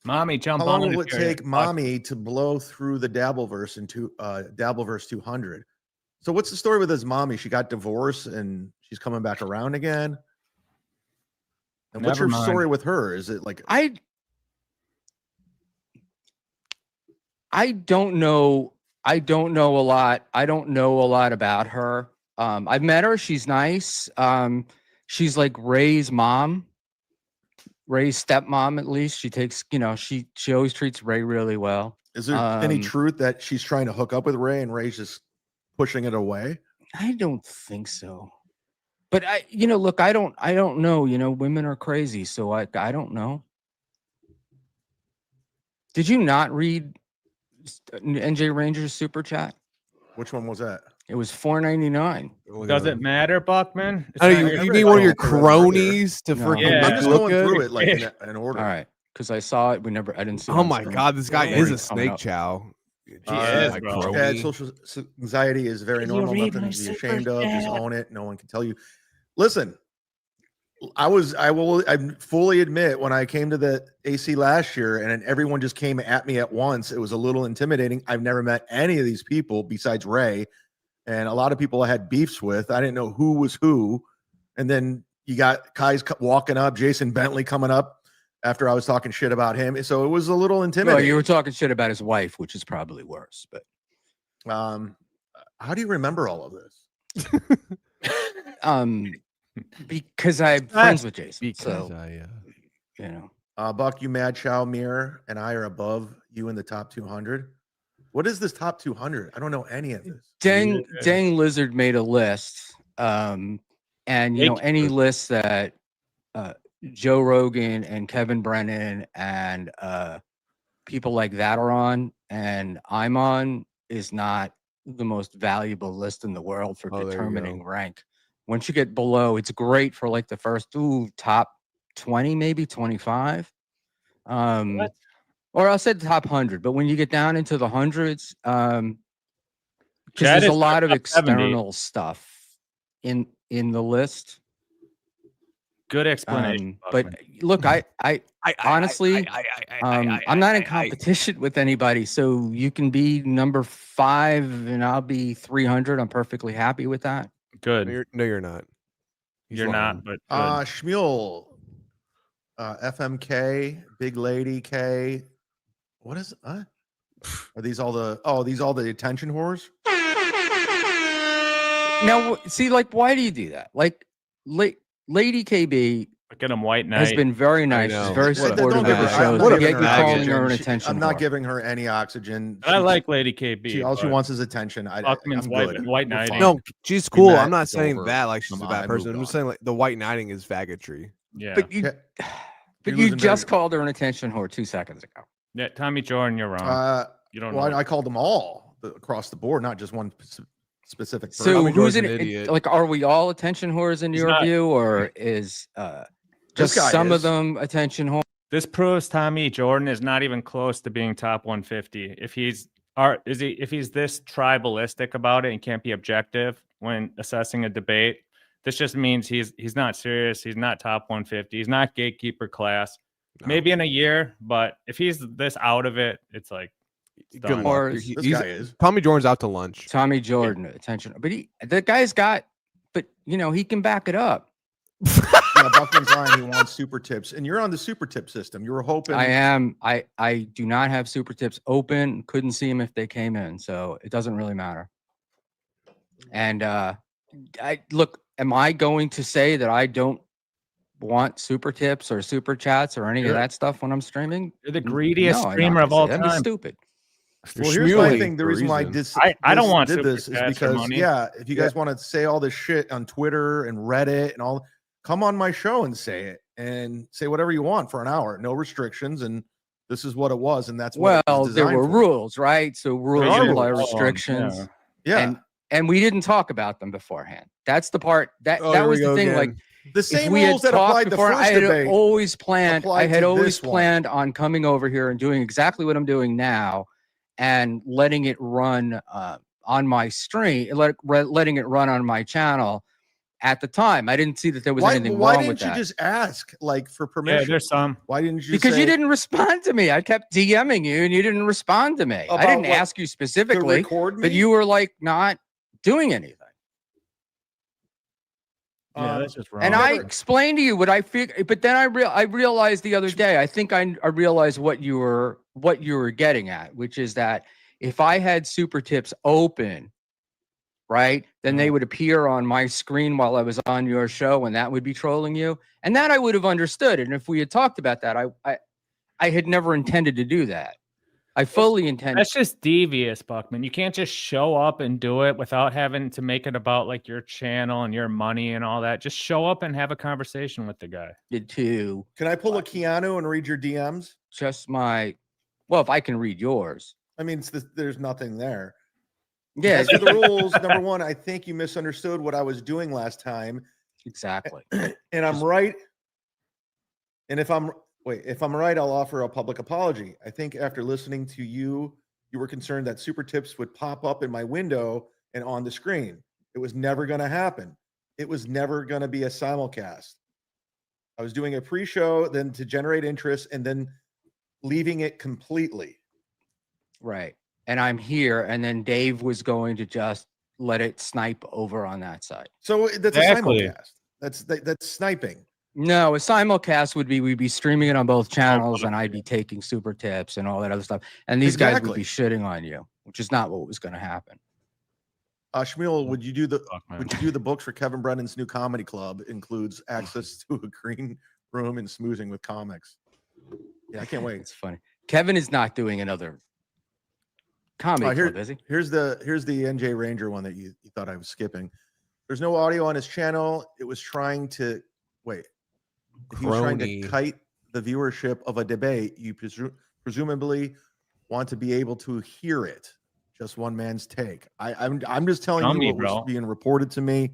Mommy, jump How on. long will it if you're- take mommy to blow through the Dabbleverse into Dabbleverse 200? So what's the story with his mommy? She got divorced and she's coming back around again. And what's Never your mind. story with her? Is it like I don't know. I don't know a lot. I don't know a lot about her. I've met her. She's nice. She's like Ray's mom, Ray's stepmom, at least. She takes, she always treats Ray really well. is there any Um, truth that she's trying to hook up with Ray and Ray's just pushing it away? I don't think so. But look, I don't know. Women are crazy, so I don't know. Did you not read NJ Ranger's super chat? Which one was that? It was $4.99. Does it matter, Buckman? It's Oh, not you, your you read need it one of your all. I read it right cronies to No. freaking Yeah. make I'm it just look going good? through it like in order. All right, because I saw it. I didn't see it Oh on my screen. God, this guy Yeah, is a it's coming snake up. chow. is, my bro. crony. Chad, social anxiety is very Did you normal. read Nothing my to be super ashamed of. Just chat? own it. No one can tell you. Listen, I fully admit when I came to the AC last year and everyone just came at me at once, it was a little intimidating. I've never met any of these people besides Ray, and a lot of people I had beefs with. I didn't know who was who. And then you got Kai's walking up, Jason Bentley coming up after I was talking shit about him. So it was a little Well, intimidating. you were talking shit about his wife, which is probably worse. But How do you remember all of this? because I'm friends with Jason, Because so I you know. Buck, you mad Chow Mir and I are above you in the top 200. What is this top 200? I don't know any of this. Dang Lizard made a list, and any list that Joe Rogan and Kevin Brennan and people like that are on, and I'm on, is not the most valuable list in the world for Oh, there you determining go. rank. Once you get below, it's great for like the first top 20, maybe 25. Or I'll say the top 100, but when you get down into the hundreds, because Chad there's a is lot of top 70. external stuff in the list. Good explanation. But look, I honestly, I'm not in competition with anybody, so you can be number 5 and I'll be 300. I'm perfectly happy with that. Good. No, you're not. He's You're lying. not, but good. Schmuel, FMK, Big Lady K. What is are these all the attention whores? Now, see, like, why do you do that? Like, Lady KB Look at him, White Knight. has been very nice. She's know. very What a- supportive Don't of give the her- I'm shows, not but giving yet her you're calling oxygen. her an She- attention I'm not whore. giving her any oxygen. I like Lady KB. All she but wants is attention. Buckman's I'm White good. White We're Knighting. fine. No, she's We cool. met, I'm not it's saying over. that like she's a I bad person. moved I'm just on. saying like the white knighting is faggotry. Yeah. But you, You're but you losing just very- called her an attention whore 2 seconds ago. Yeah, Tommy Jordan, you're wrong. You don't Well, know. I called them all across the board, not just one specific person. So Tommy who's Jordan's an an idiot. like? Are we all attention whores in He's your not. view, or is just guy some is. of them attention whore? This proves Tommy Jordan is not even close to being top 150. If he's this tribalistic about it and can't be objective when assessing a debate, this just means he's not serious. He's not top 150. He's not gatekeeper class. No. Maybe in a year, but if he's this out of it, it's like it's Good done. luck. Or This He's- guy is. Tommy Jordan's out to lunch. Tommy Jordan attention, but the guy's got, but he can back it up. Yeah, Buckman's lying. He wants super tips, and you're on the super tip system. You were hoping. I am. I do not have super tips open. Couldn't see them if they came in, so it doesn't really matter. And I look. Am I going to say that I don't want super tips or super chats or any of that stuff when I'm streaming? You're the greediest No, I'm streamer not of gonna all say that. That'd be time. stupid. Well, here's my Schmueling thing. The for a reason why reason. I don't want did super this is chats or because money. if you guys want to say all this shit on Twitter and Reddit and all, come on my show and say it and say whatever you want for an hour, no restrictions, and this is what it was, and that's what it Well, was there designed were for. rules, right? So rules are imply rules. restrictions. Yeah. Yeah, And we didn't talk about them beforehand. That's the part that Oh, that here was we the go thing. again. Like, the if same we had rules that talked applied the before, first I had debate. always planned. I applied had to always this one. planned on coming over here and doing exactly what I'm doing now, and letting it run on my stream, letting it run on my channel. At the time, I didn't see that there was anything Why wrong with didn't you that. just ask like for Yeah, permission? there's some. Why didn't you? Because say, you didn't respond to me. I kept DMing you and you didn't respond to me. I About didn't what? ask you to specifically, record me? but you were like not doing anything. Yeah, that's just wrong. And I Never- explained to you what I figured, but then I realized the other day, I think I realized what you were getting at, which is that if I had super tips open, right, then they would appear on my screen while I was on your show, and that would be trolling you. And that I would have understood. And if we had talked about that, I had never intended to do that. I fully intended. That's just devious, Buckman. You can't just show up and do it without having to make it about like your channel and your money and all that. Just show up and have a conversation with the guy. To Can I pull a Keanu and read your DMs? just my Well, if I can read yours. I mean, there's nothing there. Yeah, As for the rules, number one, I think you misunderstood what I was doing last time. exactly. And I'm right. And if I'm right, I'll offer a public apology. I think after listening to you, you were concerned that super tips would pop up in my window and on the screen. It was never going to happen. It was never going to be a simulcast. I was doing a pre-show, then to generate interest, and then leaving it completely. Right. And I'm here, and then Dave was going to just let it snipe over on that side. So that's Exactly. a simulcast. That's sniping. No, a simulcast would be we'd be streaming it on both channels, and I'd be taking super tips and all that other stuff. And these guys would be shitting on you, which is not what was going to happen. Schmuel, would you do the books for Kevin Brennan's new comedy club? Includes access to a green room and smoozing with comics. Yeah, I can't wait. It's funny. Kevin is not doing another comedy club, is he? Here's the NJ Ranger one that you thought I was skipping. There's no audio on his channel. It was trying to wait. If he was trying to kite the viewership of a debate, you presumably want to be able to hear it. Just one man's take. I'm just telling you what was being reported to me.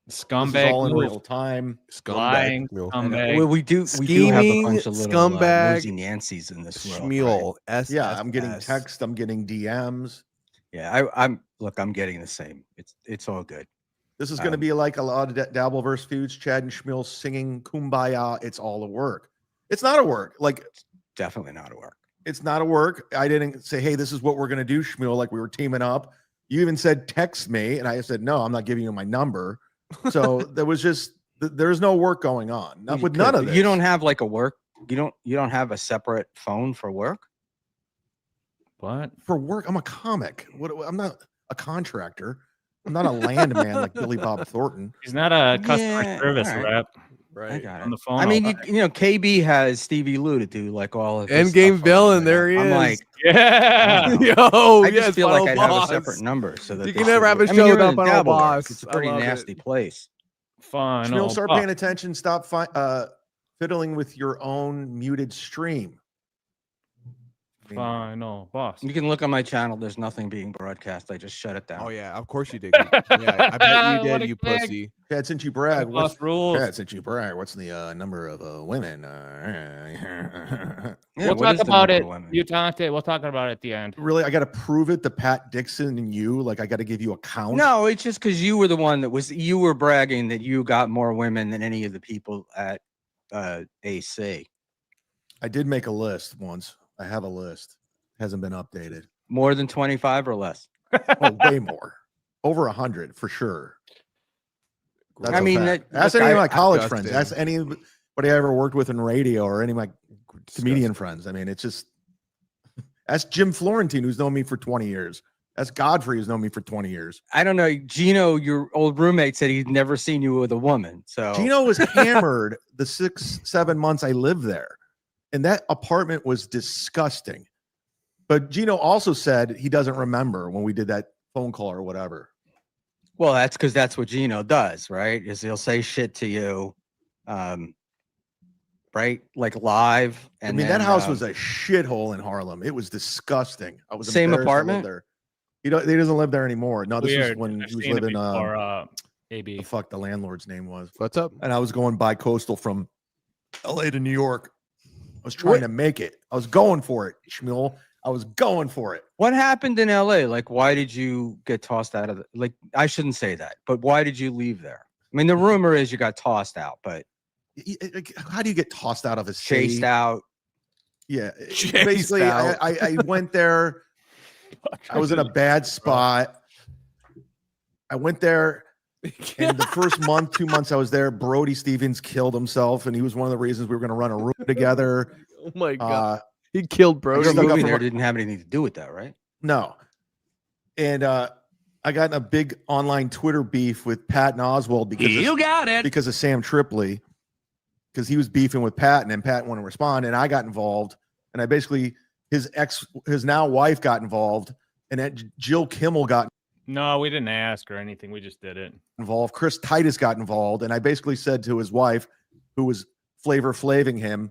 Scumbag, all in real time. Lying, scumbag. Well, we do have a bunch of little nosy Nancy's in this world. Schmuel, right? Yeah, I'm getting texts. I'm getting DMs. Yeah, I'm getting the same. It's all good. This is going to be like a lot of Dabbleverse feuds. Chad and Schmuel singing "Kumbaya." It's all a work. It's not a work. Like, it's definitely not a work. It's not a work. I didn't say, "Hey, this is what we're going to do, Schmuel." Like we were teaming up. You even said, "Text me," and I said, "No, I'm not giving you my number." So there's no work going on. Not with none of this. You don't have like a work. You don't have a separate phone for work. What? For work? I'm a comic. I'm not a contractor. I'm not a landman like Billy Bob Thornton. He's not a customer service rep. Right. I got it. On the phone. I mean, KB has Stevie Lou to do like all of Endgame villain. There he is. I'm like, yeah. Yo, I just feel like I'd have a separate number so that you can never have a show without Final Boss. It's a pretty nasty place. Schmuel, start paying attention. Stop fiddling with your own muted stream. Final Boss. You can look on my channel. There's nothing being broadcast. I just shut it down. Oh yeah, of course you did. Yeah, I bet you did, you pussy. Chad, since you brag, what's the number of women? We'll talk about it. We'll talk about it at the end. Really, I got to prove it to Pat Dixon and you. Like I got to give you a count. No, it's just because you were the one you were bragging that you got more women than any of the people at AC. I did make a list once. I have a list. Hasn't been updated. More than 25 or less? Oh, way more. Over 100 for sure. That's ask any of my college friends. Ask anybody I ever worked with in radio or any of my comedian friends. I mean, it's just ask Jim Florentine, who's known me for 20 years. Ask Godfrey, who's known me for 20 years. I don't know. Gino, your old roommate, said he'd never seen you with a woman. So Gino was hammered the 6-7 months I lived there. And that apartment was disgusting. But Gino also said he doesn't remember when we did that phone call or whatever. Well, that's because that's what Gino does, right? Is he'll say shit to you, right? Like live. And that house was a shithole in Harlem. It was disgusting. I was same apartment there. He doesn't live there anymore. No, this is when he was living AB. The fuck the landlord's name was. What's up? And I was going bi-coastal from LA to New York. I was trying to make it. I was going for it, Schmuel. I was going for it. What happened in LA? Like, why did you get tossed out of the, like, I shouldn't say that, but why did you leave there? I mean, the rumor is you got tossed out, but how do you get tossed out of a city? Chased out. Yeah. Basically, I went there. I was in a bad spot. I went there. And the first month, 2 months I was there, Brody Stevens killed himself, and he was one of the reasons we were going to run a room together. Oh my god, he killed Brody. Your movie there didn't have anything to do with that, right? No. And I got in a big online Twitter beef with Pat and Oswald because of Sam Tripoli, because he was beefing with Pat, and Pat wouldn't respond, and I got involved, and I basically his now wife got involved, and that Jill Kimmel got. No, we didn't ask or anything. We just did it. Involved. Chris Titus got involved. And I basically said to his wife, who was Flavor Flaving him,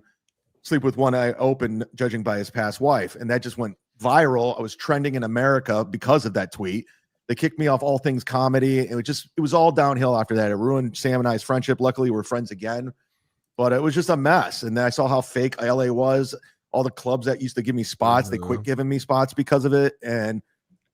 sleep with one eye open, judging by his past wife. And that just went viral. I was trending in America because of that tweet. They kicked me off all things comedy. It was all downhill after that. It ruined Sam and I's friendship. Luckily, we're friends again, but it was just a mess. And then I saw how fake LA was. All the clubs that used to give me spots, they quit giving me spots because of it. And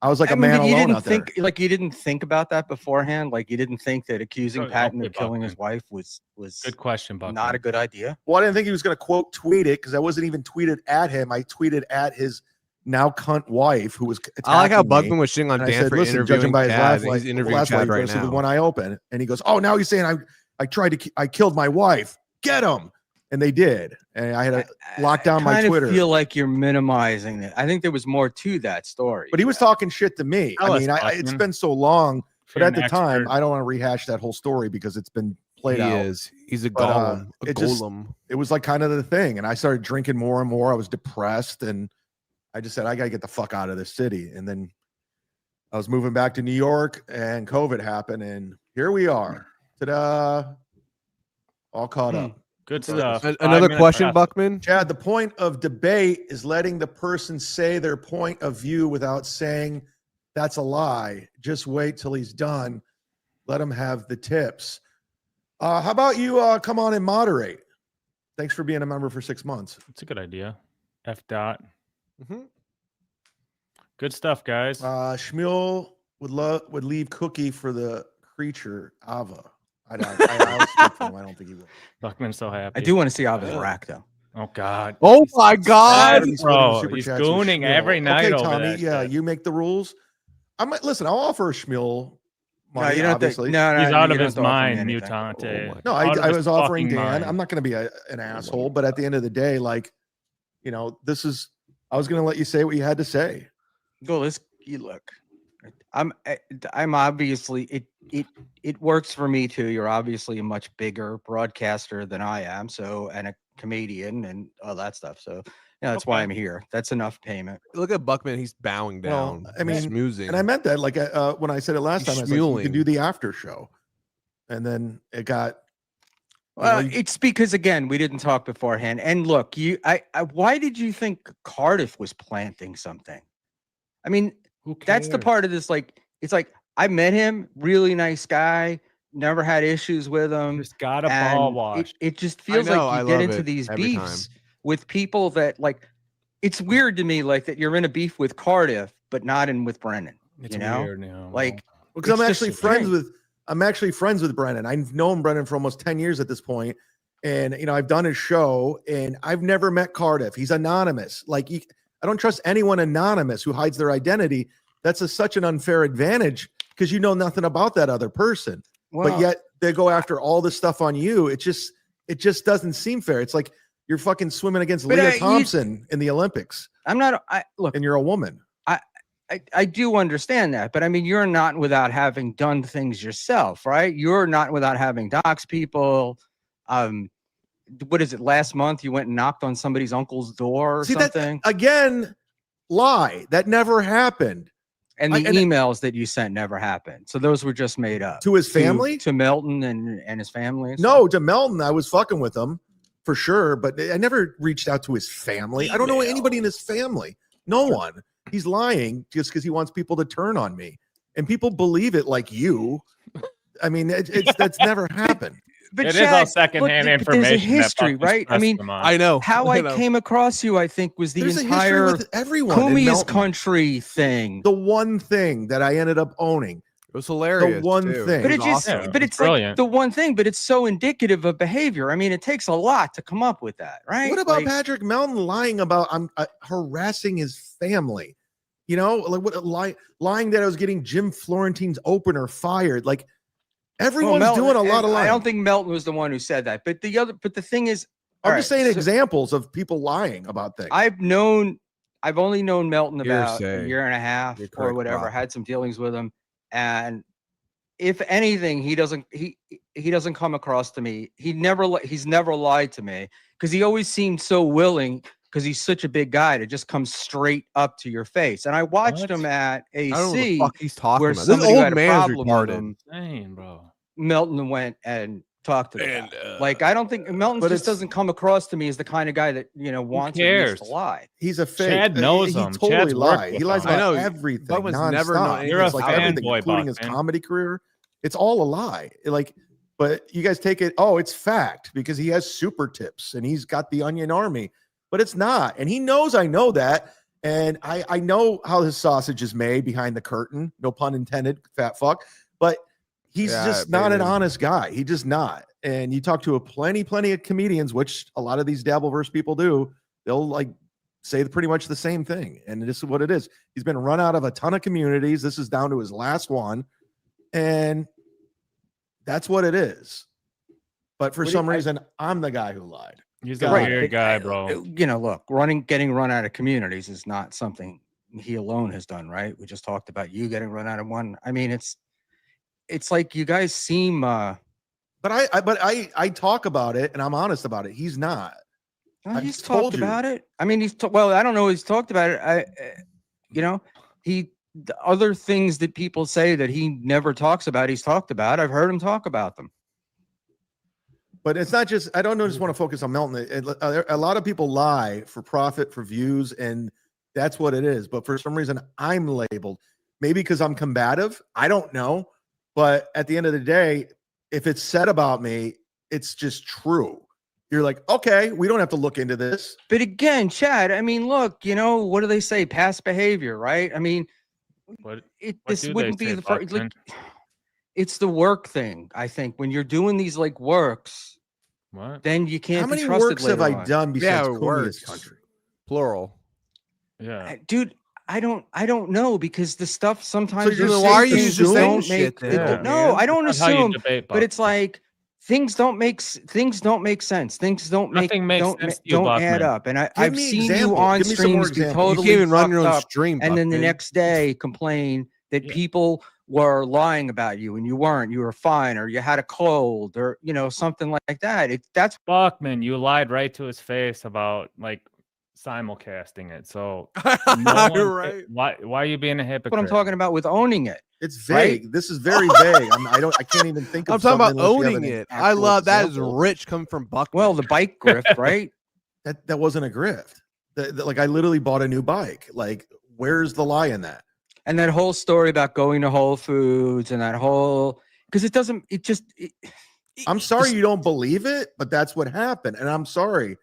I was like man alone out there. Like you didn't think about that beforehand. Like you didn't think that accusing Patton of killing his wife was good question, Buckman. Not a good idea. Well, I didn't think he was going to quote tweet it because I wasn't even tweeted at him. I tweeted at his now cunt wife who was attacking I like how me. Buckman was shitting on And I Dan said, for listen, interviewing judging by his Chad. last He's interviewing last Chad wife, right so with now. one eye open, and he goes, "Oh, now he's saying I killed my wife. Get him!" And they did, and I had to lock down my Twitter. I feel like you're minimizing it. I think there was more to that story. But he was talking shit to me. Tell us, I mean, it's Buckman. been so long, but You're at an the time, expert. I don't want to rehash that whole story because it's been played out. He's a But, golem. A it just- golem. It was like kind of the thing, and I started drinking more and more. I was depressed, and I just said, I gotta get the fuck out of this city. And then I was moving back to New York, and COVID happened, and here we are. Ta-da! All caught up. Good stuff. Another question, Buckman. Chad, the point of debate is letting the person say their point of view without saying that's a lie. Just wait till he's done. Let him have the tips. How about you come on and moderate? Thanks for being a member for 6 months. It's a good idea. F dot. Mm-hmm. Good stuff, guys. Schmuel would leave Cookie for the creature Ava. I don't think he will. Buckman's so happy. I do want to see Ava's rack though. Oh God. Oh my God. He's Bro, super he's chats with gooning Schmuel. every night Okay, over Tommy. that Yeah, shit. you make the rules. I might listen. I'll offer Schmuel money. you don't Obviously, no, He's out of you his don't offer me mind, anything. Mutante. Oh my- no, Out of I his was offering fucking Dan. mind. I'm not going to be an asshole, but at the end of the day, like, this is. I was going to let you say what you had to say. Go, look. I'm obviously it works for me too. You're obviously a much bigger broadcaster than I am, so, and a comedian and all that stuff. So that's why Okay. I'm here. That's enough payment. Look at Buckman. He's bowing down. I mean, He's smoozing. And I meant that, like, when I said it last He's time, I was like, you can schmueling. do the after show, and then it got. Well, it's because again, we didn't talk beforehand. And look, why did you think Cardiff was planting something? I mean, that's the part of this. Like, it's like I met him, really nice guy, never had issues with him. Just got a ball and wash. it just feels know, like I you get love into it these every beefs with people that like. It's weird to me, like that you're in a beef with Cardiff, but not in with Brennan. It's you know, weird now. like Because I'm it's just actually friends with Brennan. I've known Brennan for almost 10 years at this point. And, I've done his show and I've never met Cardiff. He's anonymous. Like, I don't trust anyone anonymous who hides their identity. That's such an unfair advantage because you know nothing about that other person. But yet they go after all this stuff on you. It just doesn't seem fair. It's like you're fucking swimming against Leah Thompson in the Olympics. Look, and you're a woman. I do understand that, but I mean, you're not without having done things yourself, right? You're not without having doxed people. What is it? Last month, you went and knocked on somebody's uncle's door or something. That, again, lie. That never happened. And the emails that you sent never happened. So those were just made up. To his family? To Melton and his family? No, to Melton, I was fucking with him for sure, but I never reached out to his family. I don't know anybody in his family. No one. He's lying just because he wants people to turn on me. And people believe it like you. I mean, that's never happened. But It Chad, is all secondhand information. There's a that history, Buckman's right? I mean, pressed them on. I know. how I came across you, I think, was the There's a history entire with everyone. in Kumi's Melton. country thing. The one thing that I ended up owning. It was hilarious. The one too. thing. But It it was just, awesome. but it's Brilliant. like the one thing, but it's so indicative of behavior. I mean, it takes a lot to come up with that, right? What about Like, Patrick Melton lying about harassing his family? Like lying that I was getting Jim Florentine's opener fired. Like everyone's Melton- doing a lot of lying. I don't think Melton was the one who said that, but the thing is, I'm all just right, saying so examples of people lying about things. I've only known Melton about Hearsay. a year and a half You're or correct, whatever. Rob. Had some dealings with him, and if anything, he doesn't come across to me. He's never lied to me because he always seemed so willing because he's such a big guy to just come straight up to your face. And I watched What? him at I don't know what the AC fuck he's talking where about. This somebody who old had a man is problem with retarded. him. Insane, bro. Melton went and talk to the And, guy. Like, I don't think Melton but just it's- doesn't come across to me as the kind of guy that, you know, wants or needs to cares? lie. He's a fake. Chad knows he him. totally Chad's worked lies. with He lies him. I about know, everything Buckman's nonstop. never known You're a It's like everything, fanboy, including his Buckman. comedy career. It's all a lie. Like, but you guys take it. Oh, it's fact because he has super tips and he's got the Onion Army. But it's not, and he knows I know that, and I know how his sausage is made behind the curtain. No pun intended, fat fuck. But he's just not an honest guy. He just not. And you talk to a plenty of comedians, which a lot of these Dabbleverse people do. They'll like say pretty much the same thing, and this is what it is. He's been run out of a ton of communities. This is down to his last one, and that's what it is. But for some reason, I'm the guy who lied. He's a Right. weird guy, bro. You know, look, getting run out of communities is not something he alone has done, right? We just talked about you getting run out of one. I mean, it's like you guys seem But I talk about it, and I'm honest about it. He's not. well, I've he's told talked you. about it. I mean, well, I don't know. He's talked about it. You know, the other things that people say that he never talks about, he's talked about. I've heard him talk about them. But it's not just, I don't just want to focus on Melton. A lot of people lie for profit, for views, and that's what it is. But for some reason, I'm labeled. Maybe because I'm combative. I don't know. But at the end of the day, if it's said about me, it's just true. You're like, okay, we don't have to look into this. But again, Chad, I mean, look, you know, what do they say? Past behavior, right? I mean, What this do wouldn't they be say, the first. Buckman? Like, it's the work thing. I think when you're doing these like works, What? then you can't How many be trusted works have later I on. done besides Kumia's works. country? Plural. Yeah. Dude, I don't know because the stuff sometimes you're you saying say why are you things just saying don't shit make then, Yeah. no, I don't That's not how you assume, debate, but it's Buckman. like things don't make sense. Things don't make Nothing makes don't, sense to you, don't add Buckman. up. And Give I've me seen example. you on Give me some more streams be examples. You You totally can't even run your fucked own up, stream, and then the Buckman. next day complain that Yeah. people were lying about you and you weren't, you were fine, or you had a cold, or you know, something like that. That's Buckman, you lied right to his face about like simulcasting it. So no one, Right. why are you being a hypocrite? what I'm talking about with owning it. It's vague. Right? This is very vague. I can't even think of I'm talking about something unless you have owning an it. I actual love that is example. rich coming from Buckman. Well, the bike grift, right? That wasn't a grift. Like I literally bought a new bike. Like, where's the lie in that? And that whole story about going to Whole Foods and that whole, because I'm sorry you don't believe it, but that's what happened. And I'm sorry.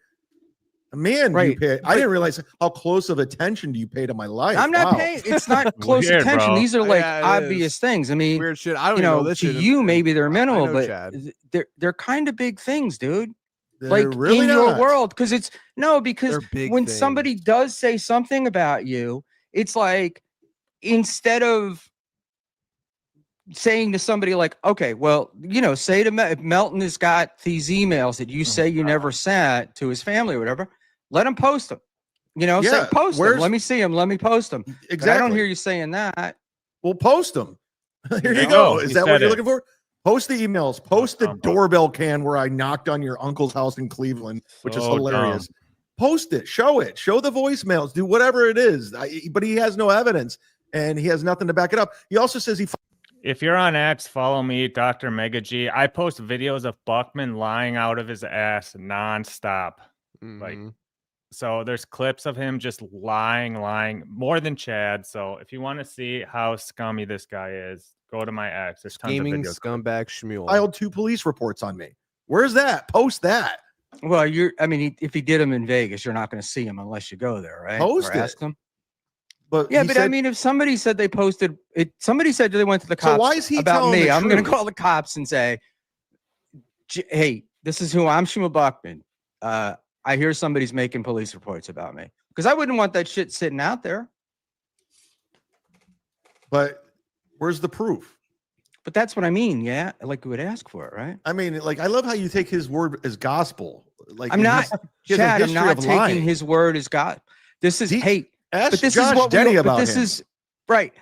Man, Right, you pay. I didn't realize how close of attention do you pay to my life. I'm not Wow. paying. It's not close Weird, attention. bro. These are like Yeah, it obvious is. things. I mean, weird shit. I don't you even know, know this to shit. you maybe they're I minimal, know, but Chad. they're kind of big things, dude. They're Like really in your not. world, because because They're big when things. somebody does say something about you, it's like instead of saying to somebody like, okay, well, you know, say to if Melton has got these emails that you say you never sent to his family or whatever, let him post them. You know, say Yeah, post them. where's- Let me see them. Let me post them. Exactly. But I don't hear you saying that. Well, post them. Here There you you go. go. Is He that what said you're it. looking for? Post the emails. Post the dumb. doorbell can where I knocked on your uncle's house in Cleveland, which is So hilarious. dumb. Post it. Show it. Show the voicemails. Do whatever it is. But he has no evidence, and he has nothing to back it up. He also says he. If you're on X, follow me, Dr. Mega G. I post videos of Buckman lying out of his ass nonstop. Like, Mhm. so there's clips of him just lying more than Chad. So if you want to see how scummy this guy is, go to my X. There's tons of Scheming videos. scumbag Schmuel. filed 2 police reports on me. Where's that? Post that. Well, if he did them in Vegas, you're not going to see him unless you go there, right? Post or it. ask them. But Yeah, he but I said- mean, if somebody said they posted it, somebody said they went to the So cops why is he about telling me. the I'm going to truth? call the cops and say, "Hey, this is who I'm, Schmuel Buckman. I hear somebody's making police reports about me because I wouldn't want that shit sitting out there." but where's the proof? But that's what I mean. Yeah, like you would ask for it, right? I mean, like, I love how you take his word as gospel. Like, I'm not, he has a Chad. I'm history not of taking lying. his word as God. This is He- Ask but this Josh is what Denny we, about but this him. is right.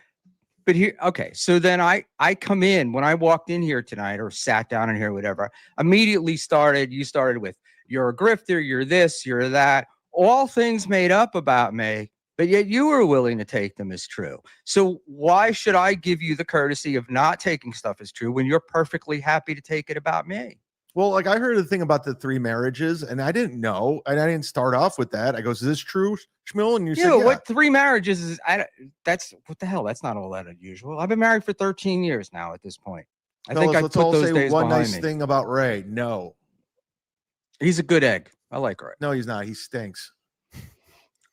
But here, okay. So then I come in when I walked in here tonight or sat down in here, whatever. Immediately you started with you're a grifter, you're this, you're that, all things made up about me. But yet you were willing to take them as true. So why should I give you the courtesy of not taking stuff as true when you're perfectly happy to take it about me? Well, like I heard the thing about the 3 marriages, and I didn't know, and I didn't start off with that. I goes, "Is this true, Schmuel?" And you said, "Yeah." What 3 marriages is? That's what the hell? That's not all that unusual. I've been married for 13 years now. At this point, I think I let's put all those say days one behind nice me. thing about Ray. No, He's a good egg. I like Ray. no, he's not. He stinks.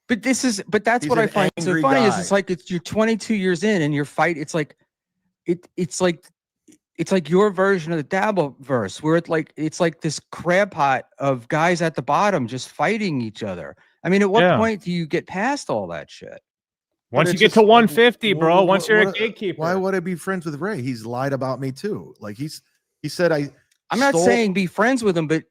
But that's He's what I an find so angry funny guy. is it's like you're 22 years in and your fight. It's like it's like your version of the Dabble verse, where it's like this crab pot of guys at the bottom just fighting each other. I mean, at what point do you get past all that shit? Once you get to 150, bro. Once you're a gatekeeper. Why would I be friends with Ray? He's lied about me too. Like he said I'm not saying be friends with him, but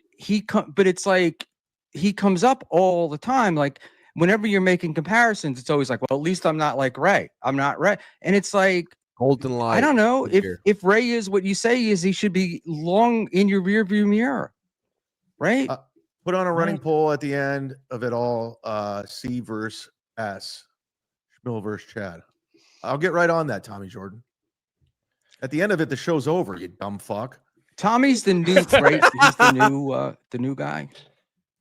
but it's like he comes up all the time. Like whenever you're making comparisons, it's always like, well, at least I'm not like Ray. I'm not Ray. And it's like, Golden light. I don't know here. if Ray is what you say he is, he should be long in your rear view mirror, right? Put on a running poll at the end of it all. C versus S, Schmuel versus Chad. I'll get right on that, Tommy Jordan. At the end of it, the show's over. You dumb fuck. Tommy's the new right. He's the new guy.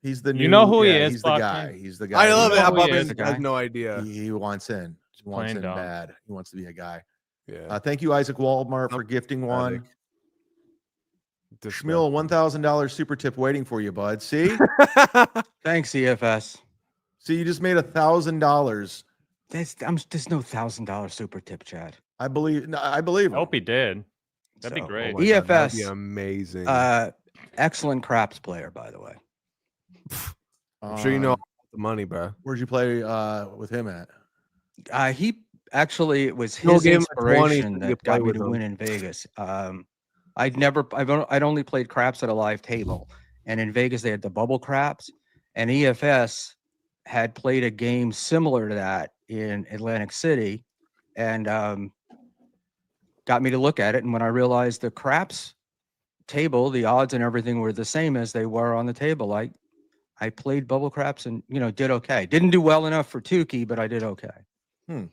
He's the new. You know who he is. He's the guy. He's the guy. I love it. How He Buckman is. has no idea. He wants in. He wants in dumb. bad. He wants to be a guy. Yeah. Thank you, Isaac Walmart, for gifting one. Disgusting. Schmuel, $1,000 super tip waiting for you, bud. See? Thanks, EFS. See, you just made $1,000. There's no $1,000 super tip, Chad. I believe. No, I believe. I hope he did. That'd be So, great. Oh my God, that'd be EFS, amazing. excellent craps player, by the way. I'm sure you know all the money, bro. Where'd you play with him at? He actually, it was He'll his give him a 20 inspiration so you that play got me with to him. win in Vegas. I'd only played craps at a live table, and in Vegas they had the bubble craps, and EFS had played a game similar to that in Atlantic City, and got me to look at it. And when I realized the craps table, the odds and everything were the same as they were on the table, I played bubble craps and did okay. Didn't do well enough for Tukey, but I did okay.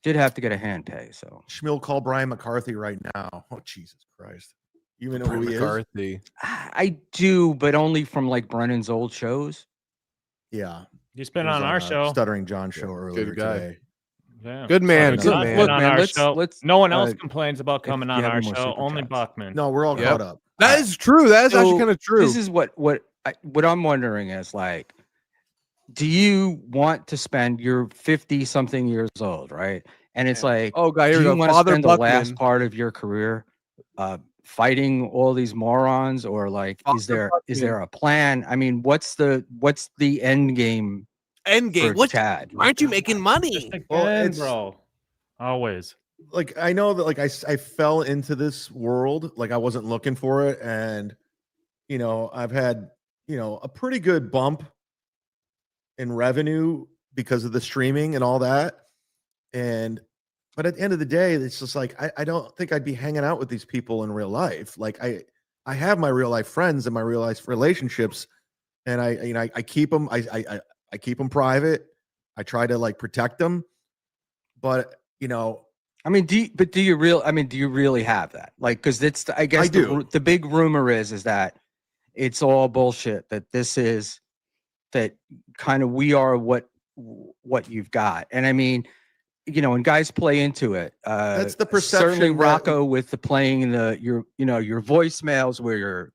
Did have to get a hand pay. So Schmuel, call Brian McCarthy right now. Oh, Jesus Christ. You even know who he is? McCarthy. I do, but only from like Brennan's old shows. Yeah. He's been He was on our show. Stuttering John show earlier guy. today. Yeah. Good man. He's Good not man. been Look, on man, our let's- show. let's, No one else uh, complains about coming you on have our any more show. super Only chats. Buckman. No, we're all Yep. caught up. That is true. That is actually So, kind of true. This is what I'm wondering is like, do you want to spend your 50 something years old, right? And it's like, oh, God, here do we you go. want to Father spend the last Buckman. part of your career fighting all these morons, or like, is Father there a plan? I mean, what's the end game End game. for What? Chad? Why aren't you making Just money? again, Well, bro. Always. Like, I know that, like, I fell into this world. Like, I wasn't looking for it. And, I've had, a pretty good bump in revenue because of the streaming and all that. But at the end of the day, it's just like, I don't think I'd be hanging out with these people in real life. Like I have my real life friends and my real life relationships, and I keep them, I keep them private. I try to like protect them, but I mean, do you really have that? Like, because I guess I do. the big rumor is that it's all bullshit. That kind of we are what you've got, and I mean, and guys play into it. That's the perception. Certainly, that- Rocco with the playing your voicemails where you're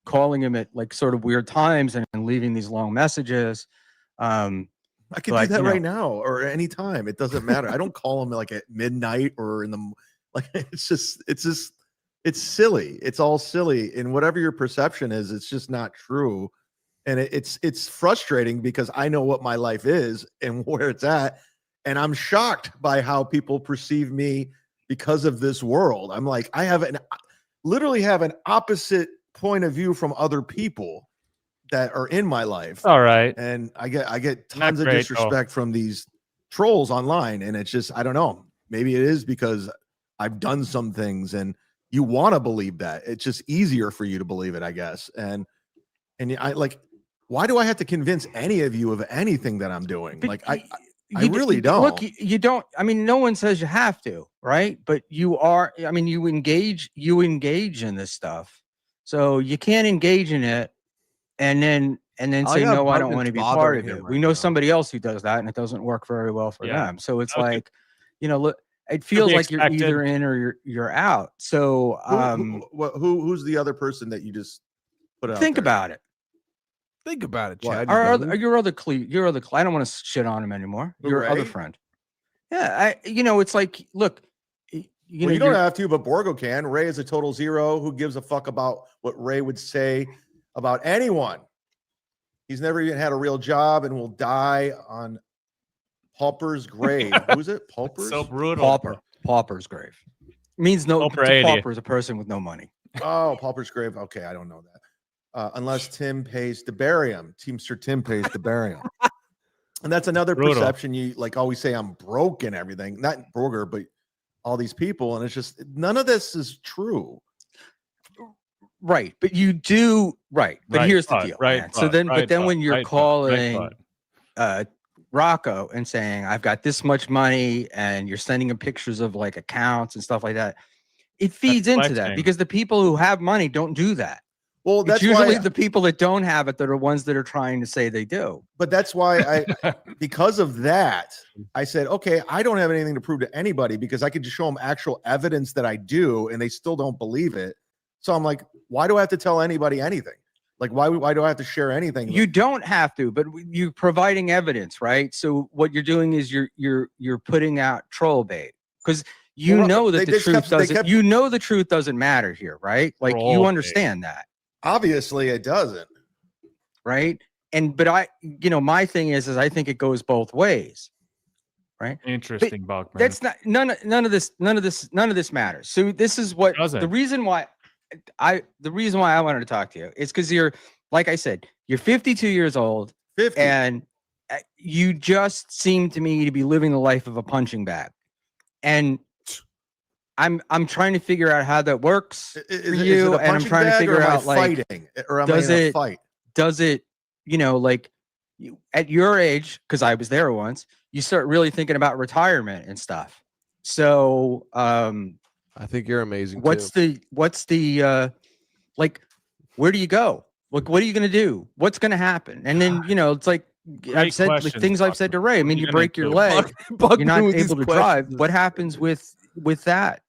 calling him at like sort of weird times and leaving these long messages. I can Like, do that right now or any time. It doesn't matter. I don't call them like at midnight or in the like. It's silly. It's all silly. And whatever your perception is, it's just not true. And it's frustrating because I know what my life is and where it's at, and I'm shocked by how people perceive me because of this world. I'm like, I literally have an opposite point of view from other people that are in my life. All right. And I get Not tons of great, disrespect from these trolls online, and it's just, I don't know, maybe it is because I've done some things and you want to believe that. It's just easier for you to believe it, I guess. And I like, why do I have to convince any of you of anything that I'm doing? But Like I really don't. Look, you don't. I mean, no one says you have to, right? But you are. I mean, you engage in this stuff, So you can't engage in it and then I say, got no, I don't Buckman's want to be bothering part of him it. right We know now. somebody else who does that, and it doesn't work very well for Yeah. them. So it's That was like, you know, look, it feels be like you're either in or you're out. So Who's the other person that you just put out think there? about it. Think about it, What? Chad. Your other I don't want to shit on him anymore. Who, Your other Ray? friend. Yeah, it's like, look, you You don't have to, but Borgo can. Ray is a total zero. Who gives a fuck about what Ray would say about anyone? He's never even had a real job and will die on Pauper's grave. Who's it? Pauper's? So brutal. Pauper's grave. Means no. Pauper A 80. pauper is a person with no money. Oh, Pauper's grave. Okay, I don't know that. Unless Tim pays to bury him. Teamster Tim pays to bury him. And that's another Brutal. perception. You like always say I'm broke and everything. Not Borger, but all these people. And it's just none of this is true. Right, but you do right. But Right, here's the but, deal, right, man. So but, then, right, but then but, when you're right, but, calling right, Rocco and saying I've got this much money, and you're sending him pictures of like accounts and stuff like that, it feeds into that flexing. because the people who have money don't do that. Well, It's that's usually why, the people that don't have it that are ones that are trying to say they do. but that's why because of that, I said, okay, I don't have anything to prove to anybody because I could just show them actual evidence that I do, and they still don't believe it. So I'm like, why do I have to tell anybody anything? Like, why do I have to share anything? You don't have to, but you're providing evidence, right? So what you're doing is you're putting out troll bait because you Well, know that they the just truth kept- they doesn't. kept- You know the truth doesn't matter here, right? Like Troll you bait. understand that, Obviously, it doesn't. right? But my thing is I think it goes both ways, right? Interesting, Buckman. That's not none of this matters. So this is what Doesn't. the reason why I wanted to talk to you is because you're, like I said, you're 52 years old 50. and you just seem to me to be living the life of a punching bag. And I'm trying to figure out how that works Is for it you, a and I'm punching trying to bag, figure or am I out like fighting, or am I does in a it- fight? does it, like at your age, because I was there once, you start really thinking about retirement and stuff. So I think you're amazing. what's too. the like, where do you go? Like, what are you going to do? What's going to happen? And then, it's like, Great I've said like, questions, things I've said to Ray. I What are mean, you you gonna break your do? leg, Buckman you're not with these able to drive. questions. What happens with that?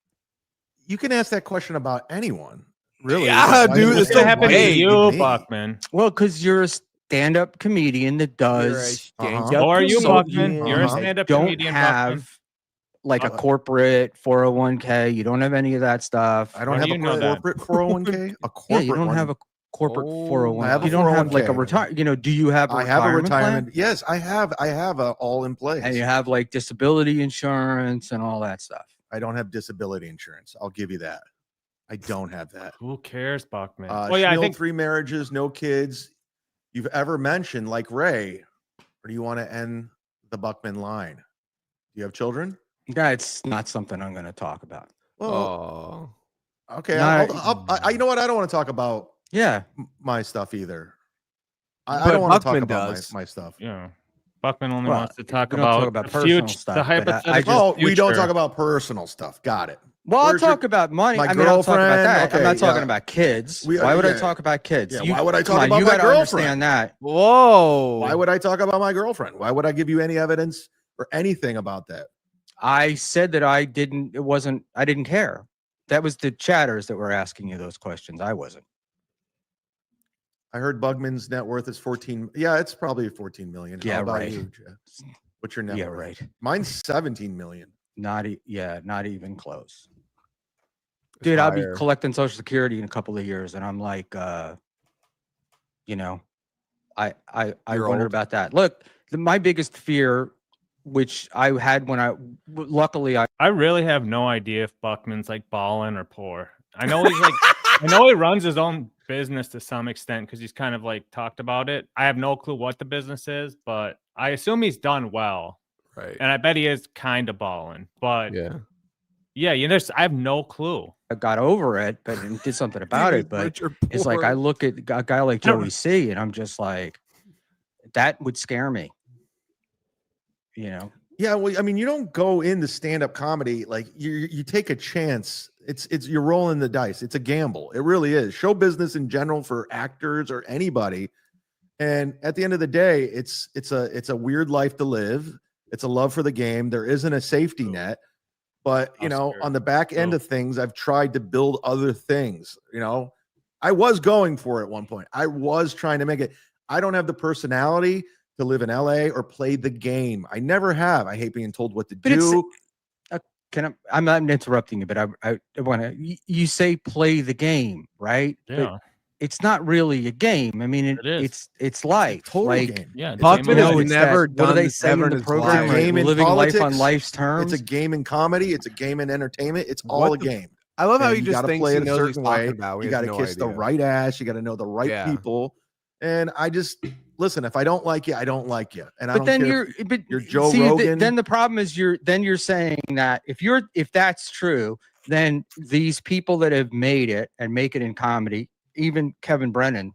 You can ask that question about anyone, really. Yeah, Why dude, does it's it so What have happened to to be you, me? Buckman? Well, because you're a stand-up comedian that You're a does stand-up Or are you, So Buckman? You're a Uh-huh. stand-up don't comedian, have Buckman. like a Uh-uh. corporate 401k. You don't have any of that stuff. I don't How have do a you know that? corporate 401k. A corporate Yeah, you don't one. have a corporate Oh, 401. I have a You don't have like a 401k. retire. Do you have? I have a retirement plan? retirement. Yes, I have. I have all in place. And you have like disability insurance and all that stuff. I don't have disability insurance. I'll give you that. I don't have that. Who cares, Buckman? Schmuel, I think 3 marriages, no kids. You've ever mentioned like Ray, or do you want to end the Buckman line? Do you have children? That's not something I'm going to talk about. Well, Oh, okay. not- You know what? I don't want to talk about Yeah, my stuff either. I But don't want to talk Buckman about does. my stuff. yeah. Buckman only Well, wants to talk we don't talk about, about the personal future, stuff, the but I hypothetical. just- Oh, we don't future. talk about personal stuff. Got it. well, I'll Where's your- talk about money. my I mean, I'll talk about girlfriend? that. I'm Okay, not talking yeah. about kids. We- Why would I yeah. talk about kids? Yeah, why would I come talk on, about you my gotta girlfriend? understand that. whoa! Why would I talk about my girlfriend? Why would I give you any evidence or anything about that? I said that I didn't care. That was the chatters that were asking you those questions. I wasn't. I heard Bugman's net worth is 14. Yeah, it's probably 14 million. How Yeah, about right. you, Jeff? What's your net Yeah, worth? right. Mine's 17 million. Not even close. Dude, I'll be higher. collecting Social Security in a couple of years, and I'm like, I You're wonder old. about that. Look, my biggest fear, which I had luckily I really have no idea if Buckman's like balling or poor. I know he's like, I know he runs his own business to some extent because he's kind of like talked about it. I have no clue what the business is, but I assume he's done well, Right. and I bet he is kind of balling. But Yeah. I have no clue. got over it, but and did something about it. But Rich or it's like poor. I look at a guy like Joey C, and I'm just like, that would scare me. Yeah, well, I mean, you don't go into stand-up comedy like you take a chance. It's you're rolling the dice. It's a gamble. It really is. Show business in general for actors or anybody. And at the end of the day, it's a weird life to live. It's a love for the game. There isn't a safety net. But you know, on the back end of things, I've tried to build other things. You know, I was going for it at one point. I was trying to make it. I don't have the personality to live in LA or play the game. I never have. I hate being told what to do. I'm not interrupting you, but I want to. You say play the game, right? Yeah. But it's not really a game. I mean, it's life. It's a total like game. Yeah, Buckman has never what do done they this say ever in the his program? life. It's a game in Living life on politics. life's terms. It's a game in comedy. It's a game in entertainment. It's all a game. I love how And he you just gotta thinks play he it a knows what he's certain talking way. about. You got to kiss the right ass. You got to know the right people. And I just listen. If I don't like you, I don't like you. And I don't care if you're Joe Rogan. Then the problem is you're saying that if that's true, then these people that have made it and make it in comedy, even Kevin Brennan,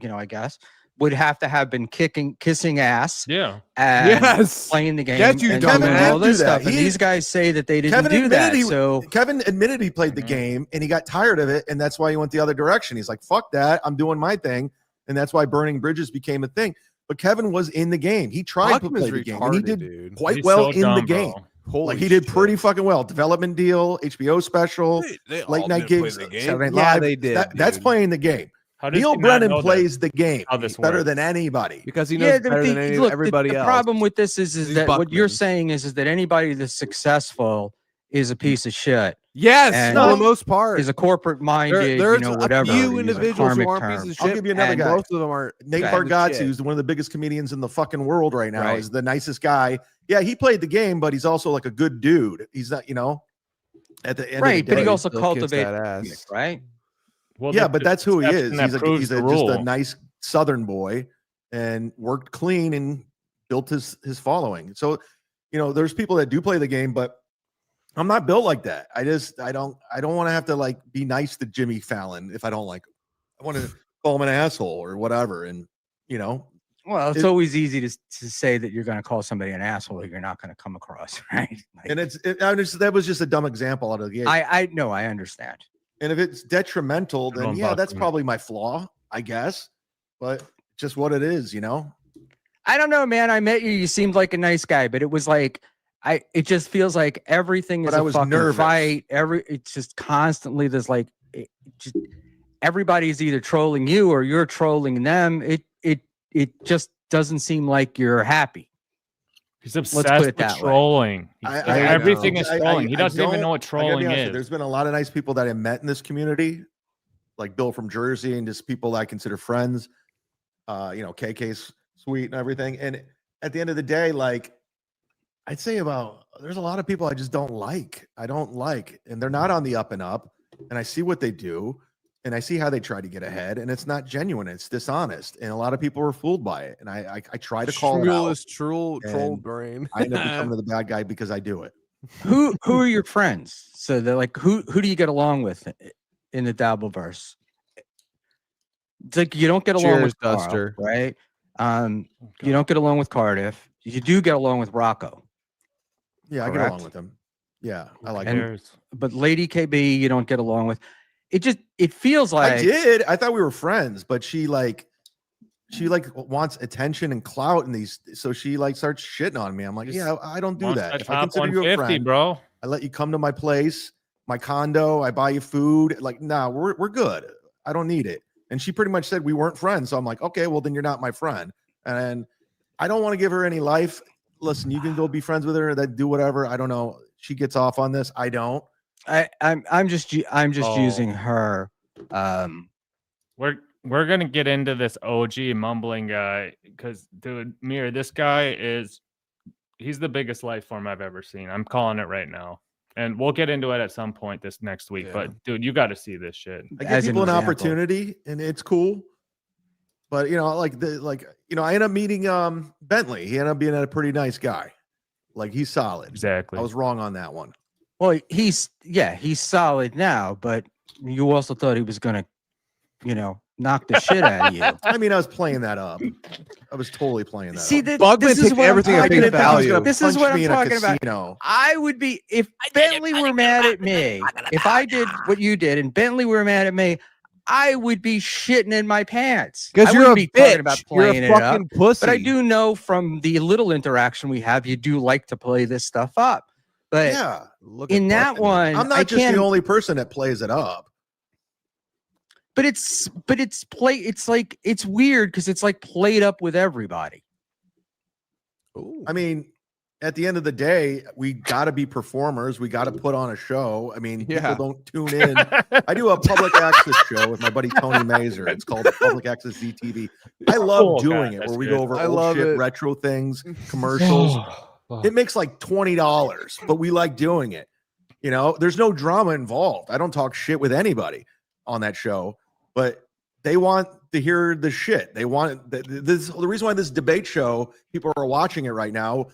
I guess, would have to have been kissing ass. Yeah. And playing the game. Yes, you and dumbass. doing all this do that. stuff. And these guys say that they didn't do that. So Kevin admitted he played the game and he got tired of it. And that's why he went the other direction. He's like, fuck that. I'm doing my thing. And that's why burning bridges became a thing. But Kevin was in the game. He tried to play the game. And he did quite well in the game. Like he did pretty fucking well. Development deal, HBO special, late night gigs, Saturday Night Live. They did. That's playing the game. Neil Brennan plays the game better than anybody because he knows better than everybody else. The problem with this is that what you're saying is that anybody that's successful is a piece of shit. Yes, for the most part, is a corporate minded. There's whatever. A few individuals who aren't pieces of shit. I'll give you another guy. Most of them are. Nate Bargatze, who's one of the biggest comedians in the fucking world right now, is the nicest guy. Yeah, he played the game, but he's also like a good dude. He's not, at the end of the day, but he also cultivated, right? Well, yeah, but that's who he is. He's just a nice Southern boy and worked clean and built his following. So, there's people that do play the game, but I'm not built like that. I don't want to have to like be nice to Jimmy Fallon if I don't like him. I want to call him an asshole or whatever. And well, it's always easy to say that you're going to call somebody an asshole you're not going to come across, right? And that was just a dumb example out of the gate. I know, I understand. And if it's detrimental, then that's probably my flaw, I guess. But just what it is, I don't know, man. I met you. You seemed like a nice guy, but it was like it just feels like everything is a fucking fight. It's just constantly there's like everybody's either trolling you or you're trolling them. It just doesn't seem like you're happy. He's obsessed with trolling. Everything is trolling. He doesn't even know what trolling is. There's been a lot of nice people that I met in this community, like Bill from Jersey, and just people that I consider friends. KK's sweet and everything. And at the end of the day, like I'd say there's a lot of people I just don't like. And they're not on the up and up. And I see what they do. And I see how they try to get ahead, and it's not genuine. It's dishonest, and a lot of people are fooled by it. And I try to call it out. Troll brain. I end up becoming the bad guy because I do it. Who are your friends? So they're like, who do you get along with in the Dabbleverse? It's like you don't get along with Duster, right? You don't get along with Cardiff. You do get along with Rocco. Yeah, I get along with him. Yeah, I like him. But Lady KB, you don't get along with. It feels like I did. I thought we were friends, but she wants attention and clout in these. So she starts shitting on me. I'm like, yeah, I don't do that. If I consider you a friend, bro, I let you come to my place, my condo. I buy you food. Like, nah, we're good. I don't need it. And she pretty much said we weren't friends. So I'm like, okay, well then you're not my friend. And I don't want to give her any life. Listen, you can go be friends with her. That do whatever. I don't know. She gets off on this. I don't. I'm just using her. We're gonna get into this OG mumbling guy because, dude, Mir, this guy he's the biggest life form I've ever seen. I'm calling it right now, and we'll get into it at some point this next week. Yeah. But dude, you got to see this shit. I give people an opportunity, and it's cool. But I end up meeting Bentley. He ended up being a pretty nice guy. Like he's solid. Exactly. I was wrong on that one. Well, he's solid now, but you also thought he was gonna, knock the shit out of you. I mean, I was playing that up. I was totally playing that See, up. Buckman this is takes what I'm everything at talking face about. value. This is Punch what me I'm in a talking about. casino. I would be if Bentley were mad at me. If I did what you did and Bentley were mad at me, I would be shitting in my pants. Because I you're a wouldn't be talking about bitch. You're playing a it up. fucking pussy. But I do know from the little interaction we have, you do like to play this stuff up. But Yeah. Look in at that Buckman. one, I'm I not just can't. the only person that plays it up. But it's like it's weird because it's like played up with everybody. Ooh. I mean, at the end of the day, we got to be performers. We got to put on a show. I mean, Yeah. people don't tune in. I do a public access show with my buddy Tony Mazer. It's called Public Access ZTV. I love Oh, doing God, it that's where we good. go over I old love shit, it. retro things, commercials. It makes like $20, but we like doing it. You know, there's no drama involved. I don't talk shit with anybody on that show, but they want to hear the shit. They want this. The reason why this debate show, people are watching it right now,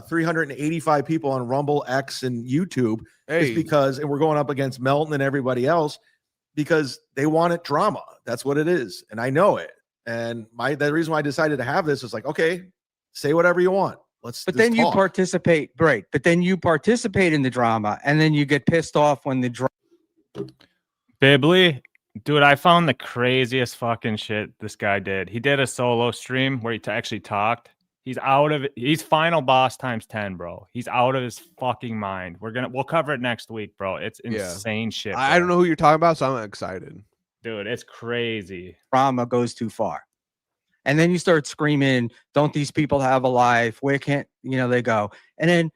385 people on Rumble, X, and YouTube is because, and we're going up against Melton and everybody else because they wanted drama. That's what it is, and I know it. And the reason why I decided to have this is like, okay, say whatever you want. But then you talk. participate, right? But then you participate in the drama, and then you get pissed off when the drama. Bibley, dude, I found the craziest fucking shit this guy did. He did a solo stream where he actually talked. He's out of it. He's final boss times 10, bro. He's out of his fucking mind. We'll cover it next week, bro. It's insane shit. I don't bro. know who you're talking about, so I'm excited. Dude, it's crazy. Drama goes too far. And then you start screaming, don't these people have a life? Where can't, they go? And then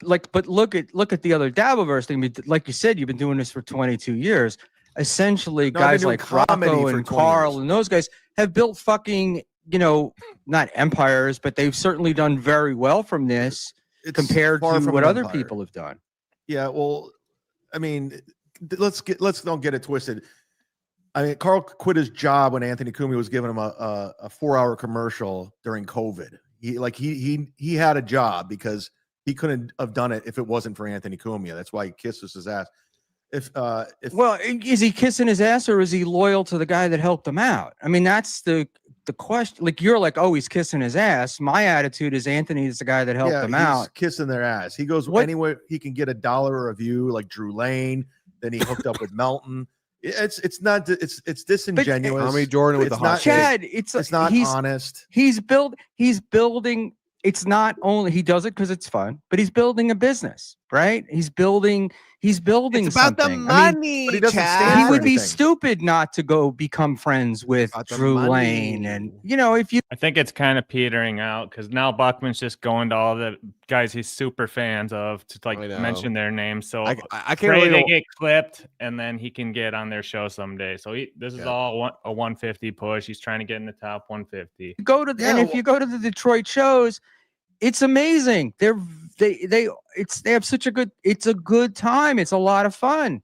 but look at the other Dabbleverse thing. Like you said, you've been doing this for 22 years. Essentially, No, I've guys been doing like comedy Rocco for and 20 Carl years. and those guys have built fucking, not empires, but they've certainly done very well from this It's compared far to from what an other empire. people have done. Yeah, well, I mean, let's don't get it twisted. I mean, Carl quit his job when Anthony Cumia was giving him a 4-hour commercial during COVID. He had a job because he couldn't have done it if it wasn't for Anthony Cumia. That's why he kisses his ass. Well, is he kissing his ass or is he loyal to the guy that helped him out? I mean, that's the question. Like you're like, oh, he's kissing his ass. My attitude is Anthony is the guy that helped him he's out. kissing their ass. He goes anywhere he can get $1 a view, like Drew Lane. Then he hooked up with Melton. It's disingenuous. Tommy Jordan with It's the hot not- shit. Chad, It's not honest. He's building. It's not only he does it because it's fun, but he's building a business, right? He's building It's about the something. I mean, money, but he doesn't stand Chad. he for would be anything. stupid not to go become friends with About the Drew money. Lane. And, if you I think it's kind of petering out because now Buckman's just going to all the guys he's super fans of to I know. mention their names. So I can't afraid really. they get clipped and then he can get on their show someday. So this is all a 150 push. He's trying to get in the top 150. go to, and if you go to the Detroit shows, it's amazing. They have such a good, it's a good time. It's a lot of fun.